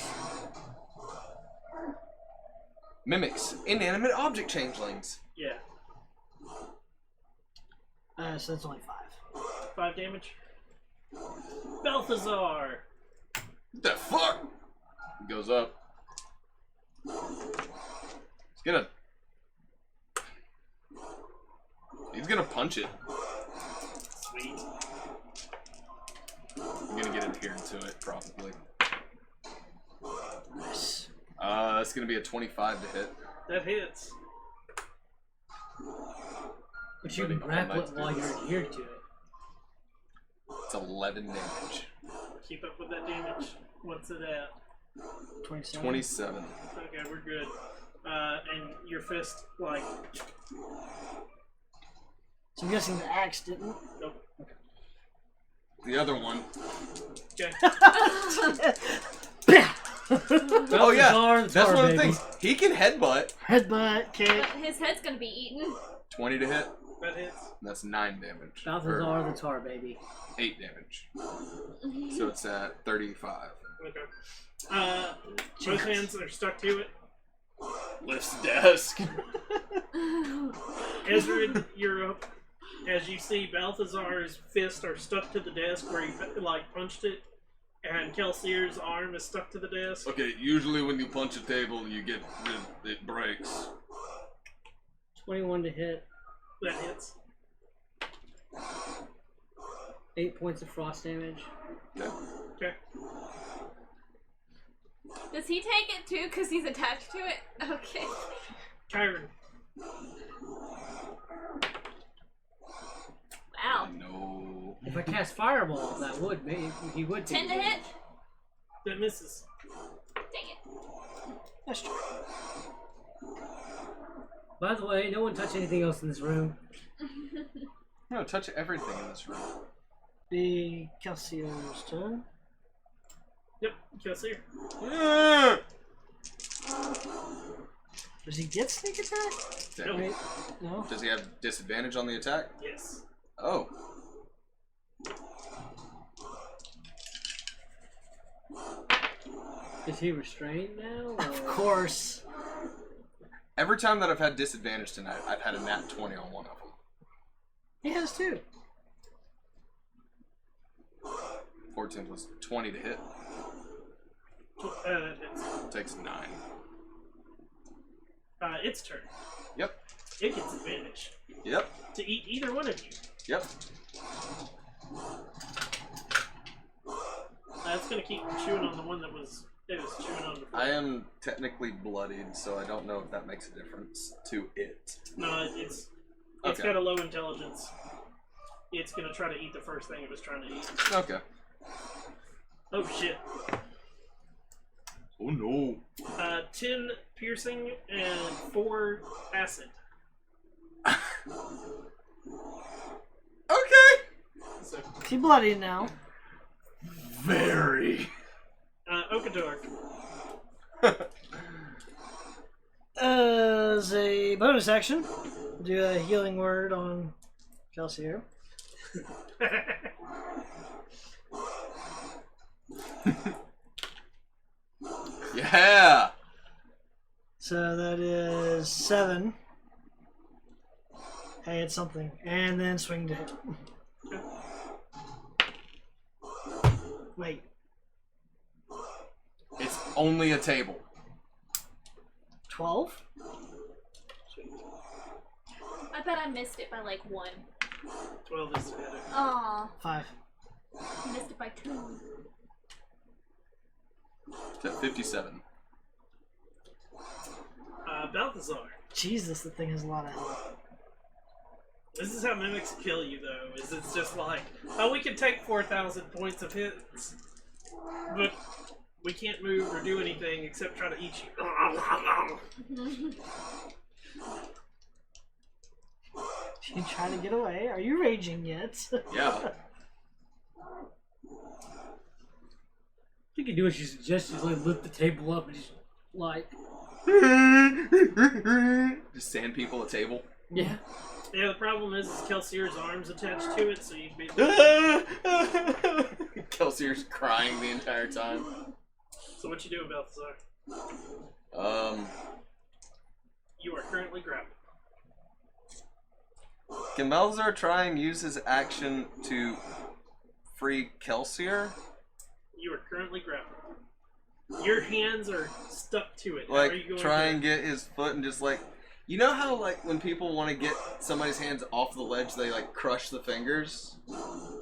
Mimics. Inanimate object changelings. Yeah. so that's only 5. 5 damage. Balthazar! What the fuck? He goes up. He's gonna punch it. Sweet. I'm gonna get adhered to it, probably. Nice. It's gonna be a 25 to hit. That hits. But you can Letting all grapple it knights do while this. you're adhered to it. It's 11 damage. Keep up with that damage. What's it at? 27. 27. Okay, we're good. And your fist, like, So I'm guessing the axe didn't. nope. The other one. Okay. Oh yeah, Balthazar, that's tar one of the baby. things. He can headbutt. Headbutt, kick. But his head's gonna be eaten. 20 to hit. That hits. That's 9 damage. Balthazar Or the tar baby. 8 damage. So it's at 35. Okay. Both hands are stuck to it. Lifts desk. Ezra, you're up. As you see, Balthazar's fists are stuck to the desk where he like punched it, and Kelsier's arm is stuck to the desk. Okay, usually when you punch a table, you get it breaks. 21 to hit. That hits. 8 points of frost damage. Okay. Okay. Does he take it too because he's attached to it? Okay. Kyron. Wow. No. If I cast Fireball, that would be he would. 10 to take it. hit? That misses. Dang it. That's true. By the way, no one touch anything else in this room. No, touch everything in this room. Be Kelsier's turn. Yep, Kelsier. Does he get sneak attack? Damn. Wait, no. Does he have disadvantage on the attack? Yes. Oh. Is he restrained now? Or? Of course. Every time that I've had disadvantage tonight, I've had a nat 20 on one of them. He has two. 14 plus 20 to hit. It's, Takes 9. its turn. Yep. It gets advantage Yep. to eat either one of you. Yep. It's gonna keep chewing on the one that was chewing on before. I am technically bloodied, so I don't know if that makes a difference to it. No, it's Okay. got a low intelligence. It's gonna try to eat the first thing it was trying to eat. Okay. Oh shit. Oh no. 10 piercing and 4 acid. Okay. So, Is he bloody now? Very. Okador. As a bonus action, do a healing word on Kelsier. Yeah. So that is 7. Hey, it's something. And then swing to hit. Wait. It's only a table. 12? I bet I missed it by like 1. 12 is better. Aw, 5. missed it by 2. It's at 57. Balthazar. Jesus, the thing has a lot of health. This is how mimics kill you, though. Is it's just like, oh, we can take 4,000 points of hits, but we can't move or do anything except try to eat you. You try to get away? Are you raging yet? Yeah. You can do what she suggests, just like lift the table up and just like Just sand people a table. yeah. Yeah, the problem is Kelsier's arm's attached to it, so you'd be. Kelsier's crying the entire time. So what you doing, Balthazar? You are currently grappled. Can Balthazar try and use his action to free Kelsier? You are currently grappled. Your hands are stuck to it. How Like, are you going try to... and get his foot and just like... You know how, like, when people want to get somebody's hands off the ledge, they, like, crush the fingers? He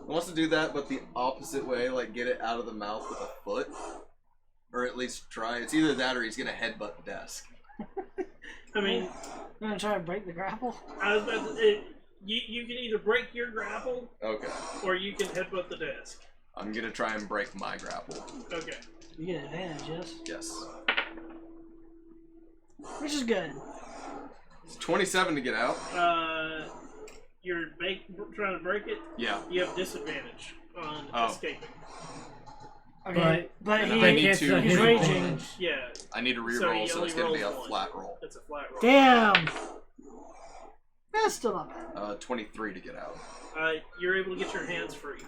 wants to do that, but the opposite way, like, get it out of the mouth with a foot. Or at least try. It's either that or he's going to headbutt the desk. I mean, I'm gonna try to break the grapple. I was about to... You can either break your grapple, Okay. or you can headbutt the desk. I'm going to try and break my grapple. Okay. You get advantage, yes? Yes. Which is good. It's 27 to get out. You're trying to break it. Yeah. You have disadvantage on Oh. escaping. Okay, but and he, I need to he's reroll. raging. Yeah. I need to So reroll, he so, only it's going to be a rolls one. flat roll. It's a flat roll. Damn! That's still not bad. 23 to get out. You're able to get your hands free.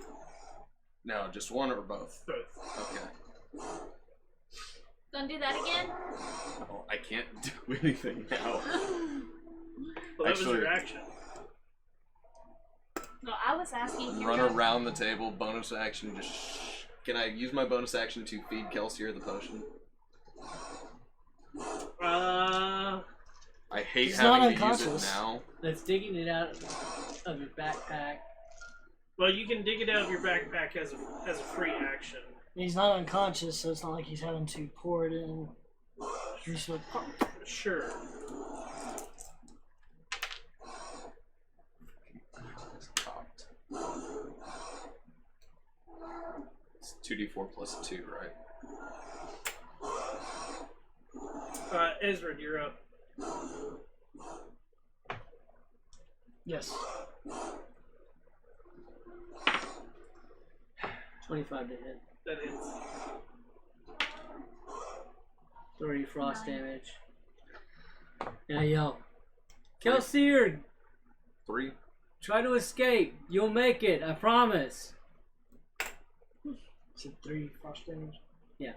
No, just one or both? Both. Okay. Gonna do that again? Oh, I can't do anything now. Well, that was Actually- your action. No, I was asking if you Run were around the table, bonus action, just Can I use my bonus action to feed Kelsier the potion? I hate He's not having to use it unconscious. now. That's digging it out of your backpack. Well, you can dig it out of your backpack as a free action. He's not unconscious, so it's not like he's having to pour it in. He's just like, oh. Sure. It's 2d4 plus 2, right? Ezra, you're up. Yes. 25 to hit. That hits. 30 frost 9. damage. Yeah, yo. Kelsier, 3. try to escape. You'll make it, I promise. Is it 3 frost damage? Yeah.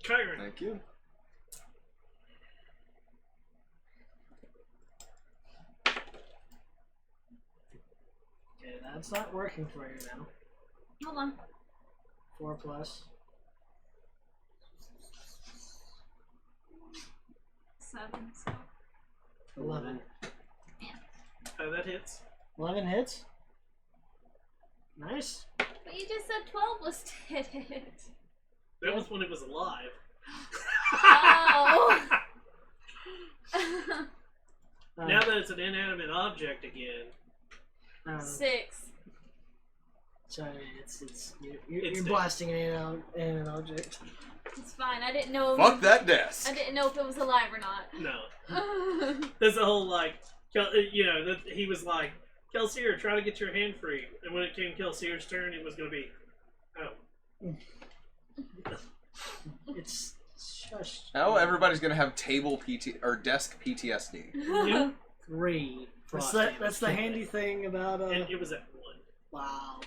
Kyron. Thank you. Okay, that's not working for you now. Hold on. 4 plus. 7. So. 11. That hits. 11 hits. Nice. But you just said 12 was to hit. That was when it was alive. Oh. Now that it's an inanimate object again. 6. Sorry, it's It's you're dead. blasting an object. It's fine. I didn't know. Fuck that desk. I didn't know if it was alive or not. No. There's a whole like, you know, that he was like, Kelsier, try to get your hand free. And when it came Kelsier's turn, it was going to be, oh. It's shush. Now everybody's gonna have table PT or desk PTSD. Yep. 3 frost That's the handy thing about And it was at 1. wow.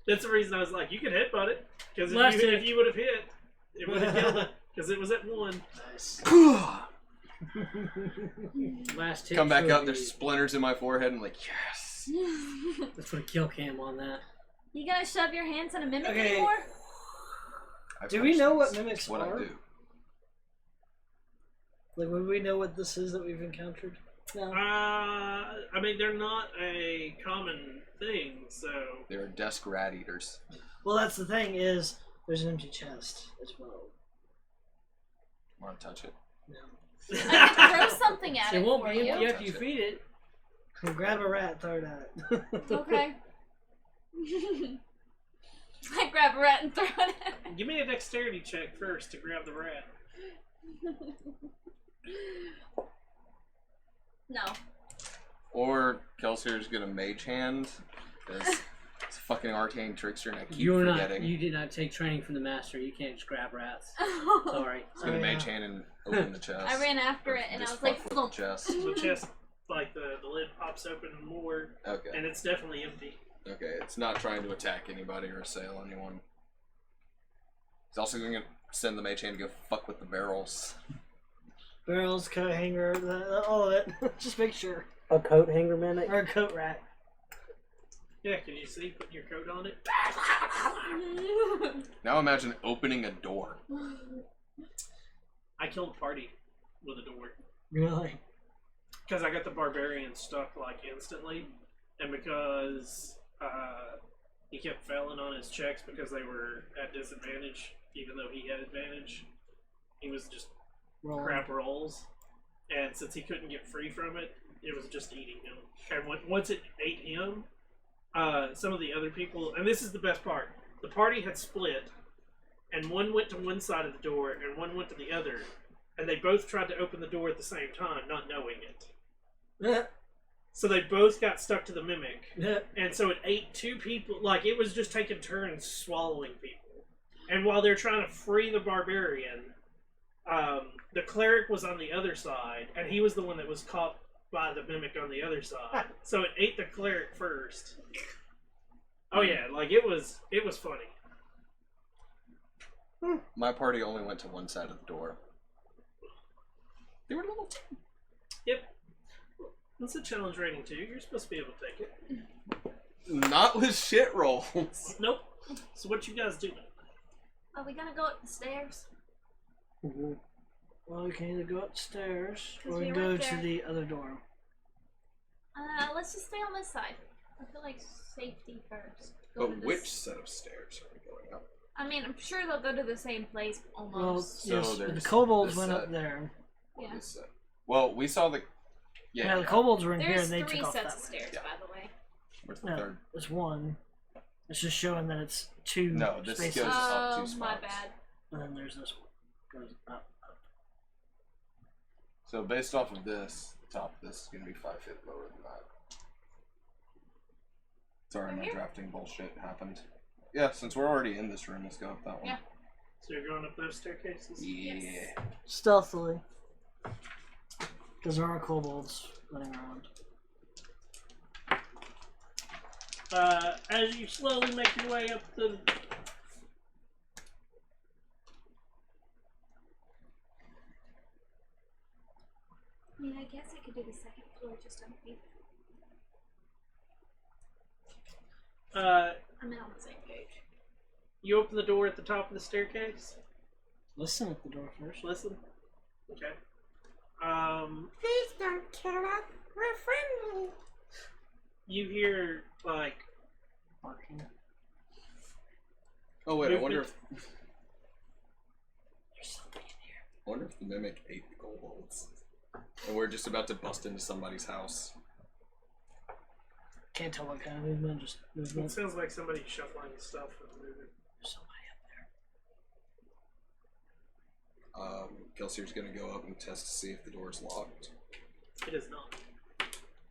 That's the reason I was like, you can headbutt it. Because Last hit. if you would have hit, it would have killed it. Because it was at 1. Nice. Last hit. Come back for out, the- there's splinters in my forehead. I'm like, yes. Let's put a kill cam on that. You gonna shove your hands in a mimic Okay. anymore? I Do we punch know what things. mimics It's what are? I do. Like, would we know what this is that we've encountered? No. I mean, they're not a common thing, so. They're desk rat eaters. Well, that's the thing is, there's an empty chest as well. Want to touch it? No. I can throw something at It it won't for be you. empty after you feed it. Grab a rat, throw it at it. Okay. I grab a rat and throw it at it. Give me a dexterity check first to grab the rat. No. Or Kelsier's gonna mage hand. It's a fucking arcane trickster, and I keep You're forgetting. not. You did not take training from the master. You can't just grab rats. Sorry. It's gonna Oh, mage yeah. hand and open the chest. I ran after it and I Just was like, fuck with "Flump." the chest. The chest, like the lid pops open more, Okay. and it's definitely empty. Okay, it's not trying to attack anybody or assail anyone. It's also going to send the mage hand to go fuck with the barrels. Barrels, coat hanger, all of it. Just make sure. A coat hanger mimic. Or a coat rat. Yeah, can you see putting your coat on it? Now imagine opening a door. I killed a party with a door. Really? Because I got the barbarian stuck like instantly, and because he kept failing on his checks because they were at disadvantage, even though he had advantage. He was just Roll. crap rolls, and since he couldn't get free from it, it was just eating him. And once it ate him, some of the other people, and this is the best part, the party had split, and one went to one side of the door and one went to the other, and they both tried to open the door at the same time, not knowing it. So they both got stuck to the mimic, and so it ate 2 people. Like, it was just taking turns swallowing people. And while they're trying to free the barbarian, the cleric was on the other side, and he was the one that was caught by the mimic on the other side. So it ate the cleric first. Oh yeah, like it was funny. My party only went to one side of the door. They were level 10. Yep. That's a challenge rating too. You're supposed to be able to take it. Not with shit rolls. Nope. So what you guys doing? Are we gonna go up the stairs? Well, we can either go upstairs 'Cause or we we can go went to there. the other door. Let's just stay on this side. I feel like safety first. Go to But the which set of stairs are we going up? I mean, I'm sure they'll go to the same place Well, almost. So yes, the there's kobolds this went set. up there. Yeah. This set. Well, we saw the. Yeah, the kobolds were in here There's and they 3 took off sets that of way. stairs, Yeah. by the way. Where's the No, third? it's one. It's just showing that it's 2 No, this spaces. goes up 2 Oh, spots. my bad. And then there's this one. Goes up. So based off of this, the top of this is gonna be 5 feet lower than that. Sorry, Right my here? drafting bullshit happened. Yeah, since we're already in this room, let's go up that one. Yeah. So you're going up those staircases? Yeah. Yes. Stealthily. Because there are kobolds running around. As you slowly make your way up the. I mean, I guess I could do the second floor just underneath. I'm not on the same page. You open the door at the top of the staircase. Listen at the door first. Listen. Okay. Please don't kill us. We're friendly. You hear like Barking. Oh wait, I wonder Movement. if. There's something in here. I wonder if the mimic ate the kobolds. And we're just about to bust into somebody's house. Can't tell what kind of movement, just it movement. sounds like somebody shuffling stuff and moving. There's somebody up there. Kelsey's gonna go up and test to see if the door is locked. It is not.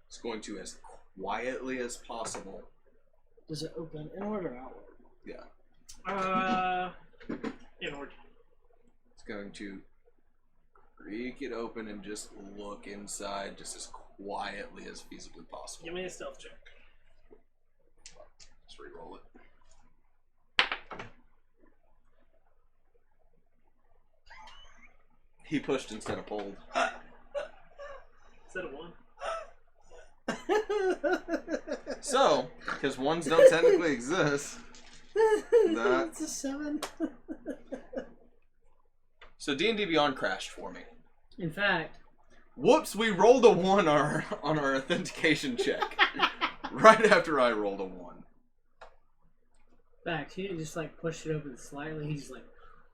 It's going to, as quietly as possible. Does it open inward or outward? Yeah. Inward. It's going to creak it open and just look inside just as quietly as feasibly possible. Give me a stealth check. Just re-roll it. He pushed instead of pulled. Is that a 1? So, because ones don't technically exist. It's a 7. So D&D Beyond crashed for me. In fact, Whoops, we rolled a 1 on our authentication check. Right after I rolled a 1. he didn't just like push it open slightly. He's like,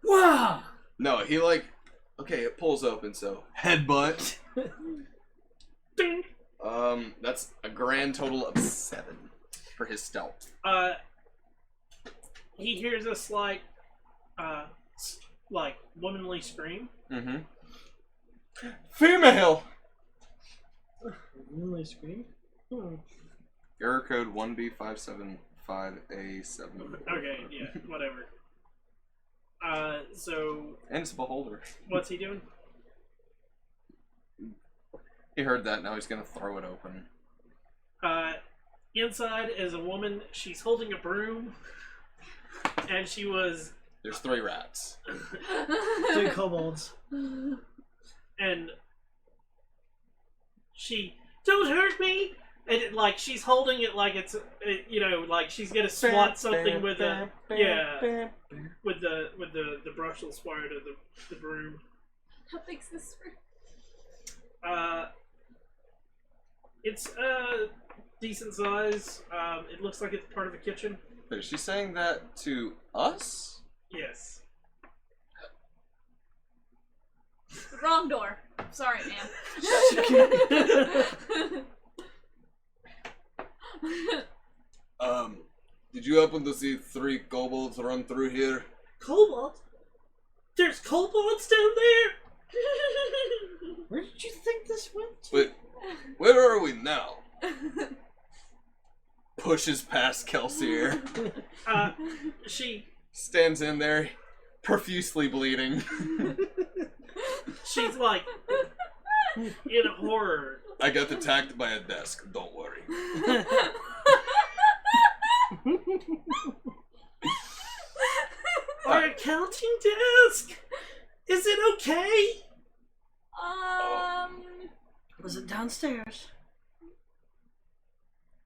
wow! No, he like, okay, it pulls open, so headbutt. Ding! That's a grand total of 7 for his stealth. He hears a slight, like, womanly scream. Mm-hmm. Female! Really scream? Error code 1B575A7. Okay, yeah, whatever. So, And it's a beholder. what's he doing? He heard that, now he's gonna throw it open. Inside is a woman. She's holding a broom. And she was... There's 3 rats. 3 kobolds. And she... Don't hurt me! And it, like, she's holding it like it's, you know, like she's gonna swat something with a... Yeah. With the brushless wire to the broom. How big's this room? It's decent size. It looks like it's part of a kitchen. But is she saying that to us? Yes. Wrong door. Sorry, ma'am. Did you happen to see 3 kobolds run through here? Kobolds? There's kobolds down there? Where did you think this went to? Wait, where are we now? Pushes past Kelsier. She... Stands in there, profusely bleeding. She's like... in horror. I got attacked by a desk, don't worry. Our accounting desk? Is it okay? Was it downstairs?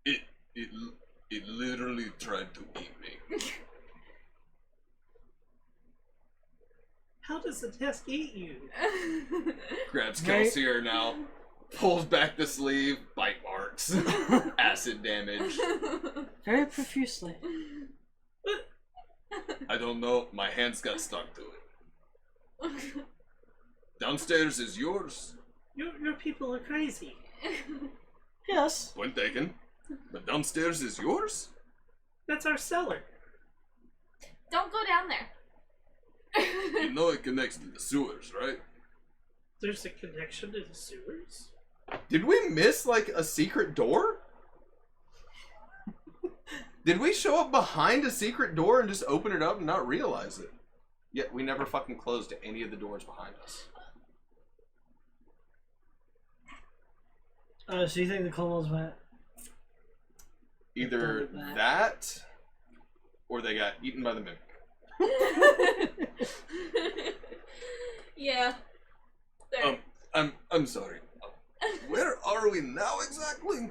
It literally tried to eat me. How does the desk eat you? Grabs Right. Kelsier now. Pulls back the sleeve, bite marks, acid damage. Very profusely. I don't know. My hands got stuck to it. Downstairs is yours. Your people are crazy. Yes. Point taken. But downstairs is yours? That's our cellar. Don't go down there. You know it connects to the sewers, right? There's a connection to the sewers? Did we miss, like, a secret door? Did we show up behind a secret door and just open it up and not realize it? Yet we never fucking closed any of the doors behind us. So you think the kobolds went? Either That. that, or they got eaten by the mimic. Yeah. There. I'm sorry. Where are we now exactly?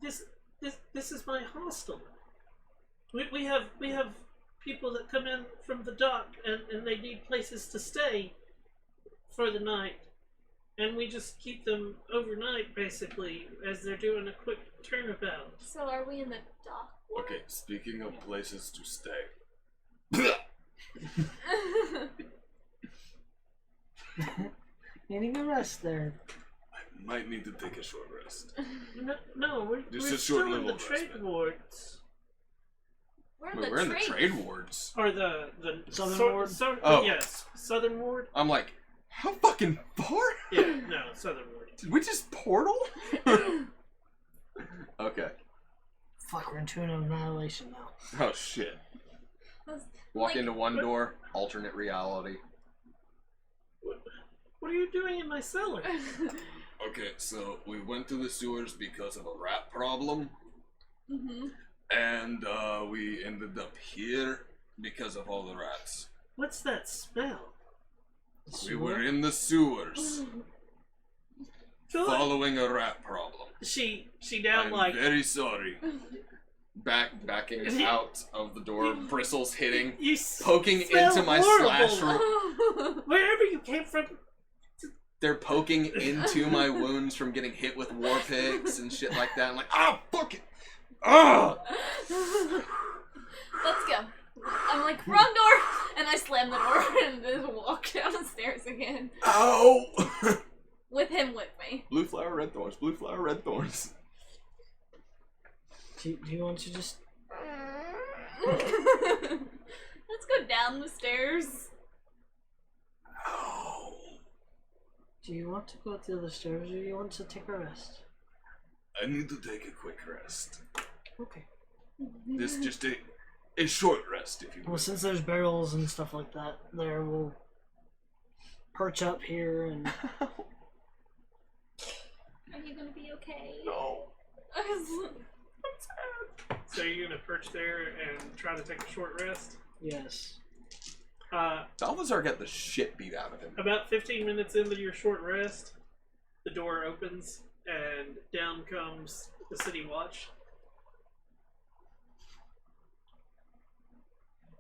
This is my hostel. We have people that come in from the dock and they need places to stay for the night. And we just keep them overnight, basically, as they're doing a quick turnabout. So are we in the dock? Okay, speaking of places to stay. Needing a rest there. I might need to take a short rest. No, we're Just a still short in the little trade rest, wards. We're Wait, we're in the trade wards. Or the Southern ward? Oh. Yes, southern ward. I'm like, how fucking far? Yeah, no, southern ward. Did we just portal? Okay. Fuck, we're into an annihilation now. Oh shit. Walk into one door, alternate reality. What are you doing in my cellar? Okay, so we went to the sewers because of a rat problem. Mm-hmm. And we ended up here because of all the rats. What's that smell? We were in the sewers following a rat problem. She down I'm like very sorry. Backing out of the door, bristles hitting, you poking smell into my horrible. slash wound. Wherever you came from. They're poking into my wounds from getting hit with war picks and shit like that. I'm like, ah, fuck it. Ah! Let's go. I'm like, wrong door! And I slam the door and just walk downstairs again. Ow! With him with me. Blue flower, red thorns. Blue flower, red thorns. Do you want to just... Let's go down the stairs. Ow. Do you want to go up the other stairs or do you want to take a rest? I need to take a quick rest. Okay. This just a short rest, if you will. Well, since there's barrels and stuff like that there, we'll perch up here and... Are you gonna be okay? No. So you're gonna perch there and try to take a short rest? Yes. Balthazar got the shit beat out of him. About 15 minutes into your short rest, the door opens and down comes the city watch.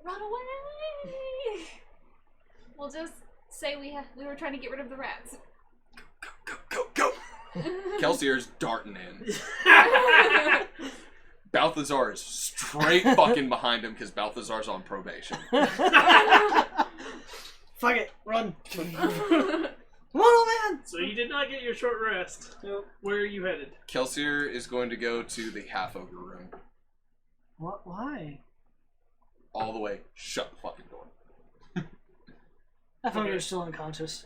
Run away! We'll just say we were trying to get rid of the rats. Go. Kelsier's darting in. Balthazar is straight fucking behind him because Balthazar's on probation. Fuck it, run! Come on, old man! So you did not get your short rest. Nope. Where are you headed? Kelsier is going to go to the half-ogre room. What? Why? All the way. Shut the fucking door. I thought Okay. you were still unconscious.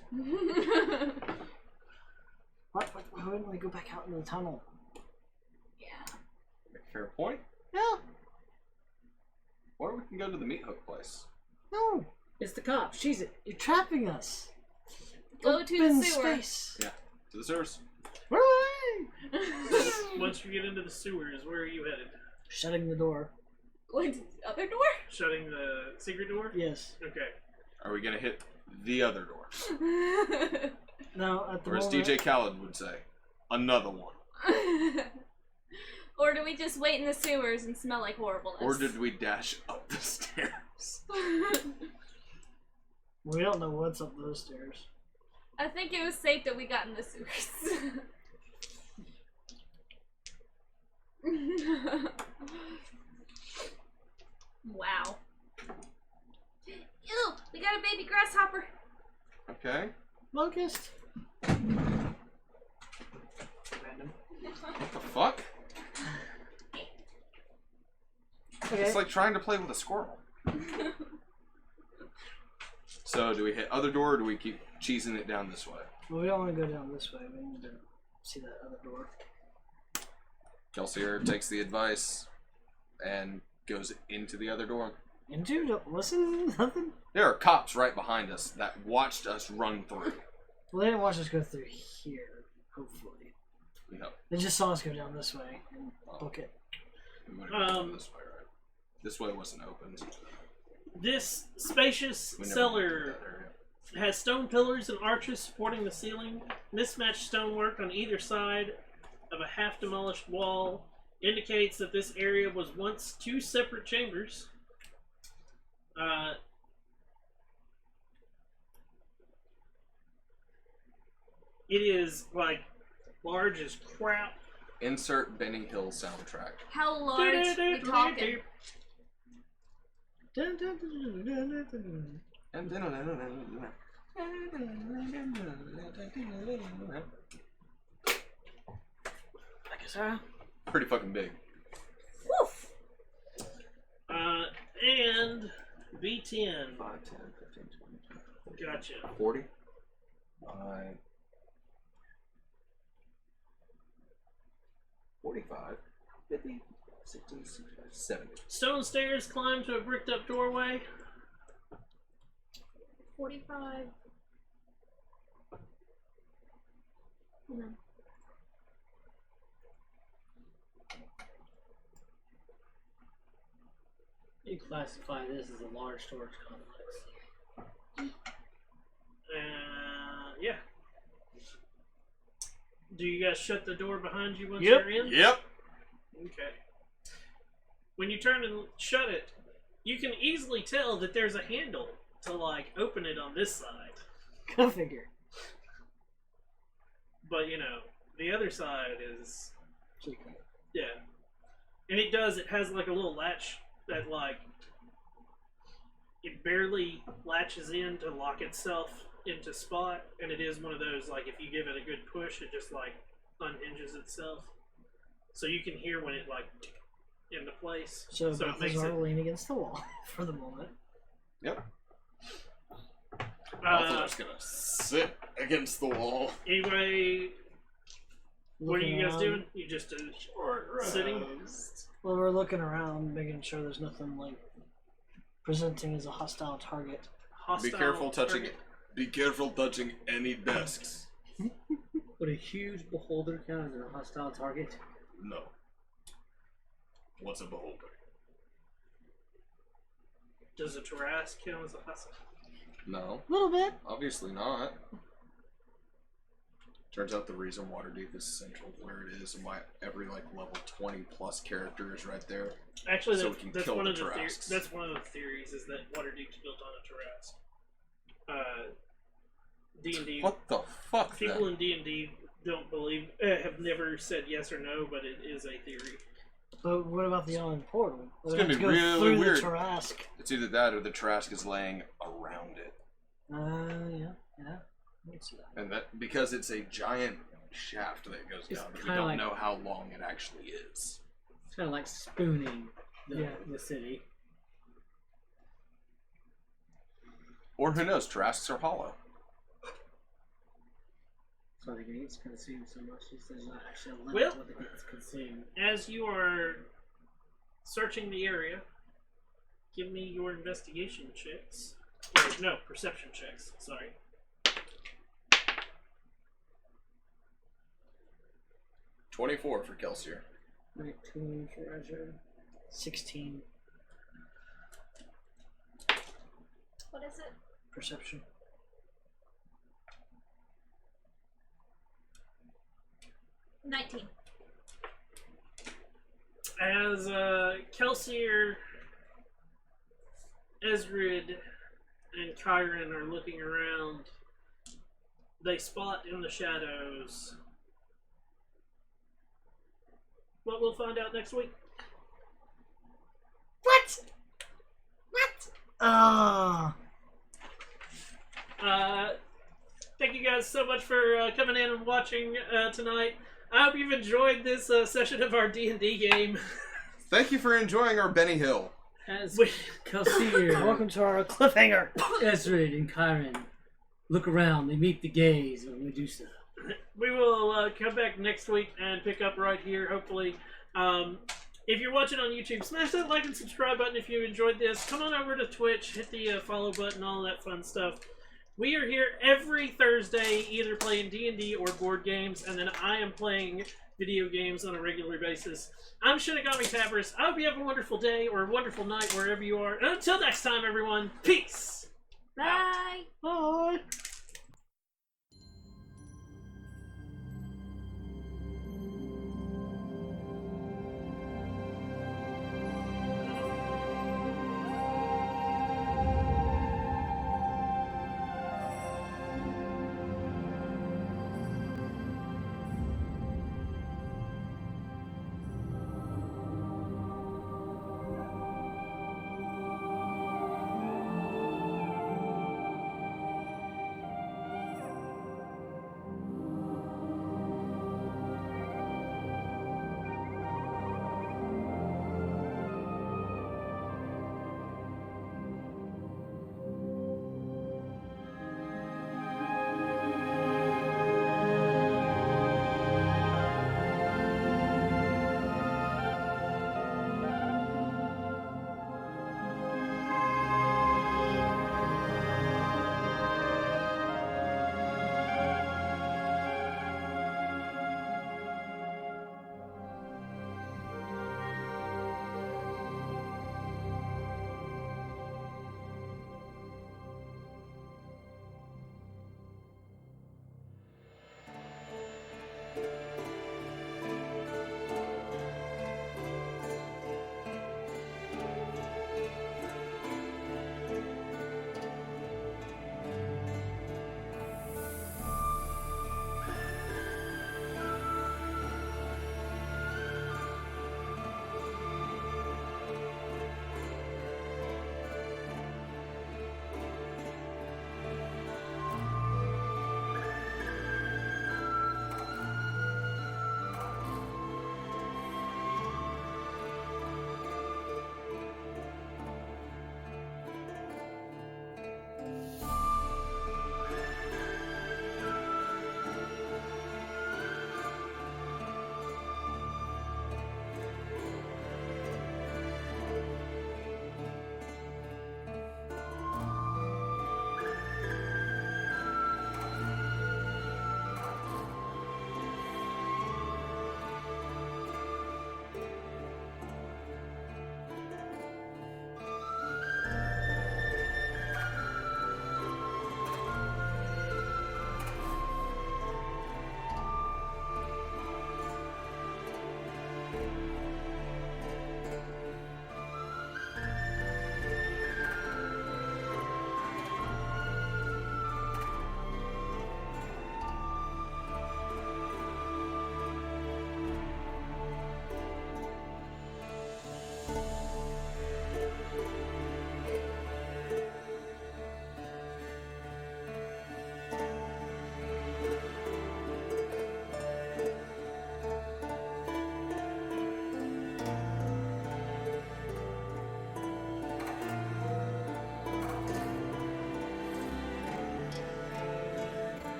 What? Why wouldn't we go back out into the tunnel? Yeah. Fair point. No! Or we can go to the meat hook place. No! It's the cops. She's it. You're trapping us! Go to Open the sewer. space! Yeah. To the sewers. Run! Once you get into the sewers, where are you headed? Shutting the door. Going to the other door? Shutting the secret door? Yes. Okay. Are we gonna hit the other door? No, at the Or as moment... DJ Khaled would say, another one. Or do we just wait in the sewers and smell like horribleness? Or did we dash up the stairs? We don't know what's up those stairs. I think it was safe that we got in the sewers. Wow. Ew, we got a baby grasshopper. Okay. Locust. Random. What the fuck? Okay. It's like trying to play with a squirrel. So, do we hit other door or do we keep cheesing it down this way? Well, we don't want to go down this way. We need to see that other door. Kelsier takes the advice and goes into the other door. Into? Don't listen? Nothing? There are cops right behind us that watched us run through. Well, they didn't watch us go through here, hopefully. No. They just saw us go down this way and book it. We would've gone this way, right? This way wasn't open. This spacious We never cellar went through that area. has stone pillars and arches supporting the ceiling. Mismatched stonework on either side of a half-demolished wall indicates that this area was once two separate chambers. It is like large as crap. Insert Benny Hill soundtrack. How large we talking? Dun, dun, dun, dun, dun, dun. I guess Pretty fucking big. Woof. And V10. 5, 10, 15, 20, Gotcha. 40? 5. 45. 50. 60, 65, 70. Stone stairs climb to a bricked up doorway. 45. Hold on. You classify this as a large storage complex. Yeah. Do you guys shut the door behind you once Yep. you're in? Yep. Okay. When you turn and shut it, you can easily tell that there's a handle to like open it on this side. Go figure. But you know, the other side is Secret. yeah. And it has like a little latch that like it barely latches in to lock itself into spot, and it is one of those like if you give it a good push it just like unhinges itself. So you can hear when it like into place. So it both makes of us it are leaning against the wall for the moment. Yep. Also, just gonna sit against the wall. Anyway, what are Looking you guys around. doing? You just sitting? Well, we're looking around, making sure there's nothing like presenting as a hostile target. Hostile Be careful touching target. it. Be careful touching any desks. Would a huge beholder count as a hostile target? No. What's a beholder? Does a Tarrasque count as a hostile? No. A little bit. Obviously not. Turns out the reason Waterdeep is central to where it is and why every like level 20 plus character is right there. Actually, So that's, we can that's kill one the of the Tarrasques. that's one of the theories is that Waterdeep's built on a Tarrasque. D&D What the fuck? people Then? in D&D don't believe have never said yes or no, but it is a theory. But what about the island portal? It's We gonna have be to go really through weird. The Tarrasque. It's either that or the Trask is laying around it, Yeah. I can see that. and that because it's a giant shaft that goes It's down. We kinda don't like- know how long it actually is. It's kind of like spooning the, Yeah. the city. Or who knows? Trasks are hollow. So they can each consume so much. There's not actually a limit Well- to what they can consume. As you are searching the area, give me your investigation checks. Wait, no, perception checks. Sorry. 24 for Kelsier. 19 for Azure. 16 What is it? perception. $19. As Kelsier, Ezrid, and Kyron are looking around, they spot in the shadows. But we'll find out next week. What? What? Ah. Thank you guys so much for coming in and watching tonight. I hope you've enjoyed this session of our D&D game. Thank you for enjoying our Benny Hill. As We- Kelsir, Welcome to our cliffhanger. Ezrid, and Kyron look around, they meet the gaze of Medusa. We will come back next week and pick up right here, hopefully. If you're watching on YouTube, smash that like and subscribe button if you enjoyed this. Come on over to Twitch, hit the follow button, all that fun stuff. We are here every Thursday, either playing D&D or board games, and then I am playing video games on a regular basis. I'm Shinigami Tabris. I hope you have a wonderful day or a wonderful night wherever you are. And until next time, everyone, peace! Bye! Bye.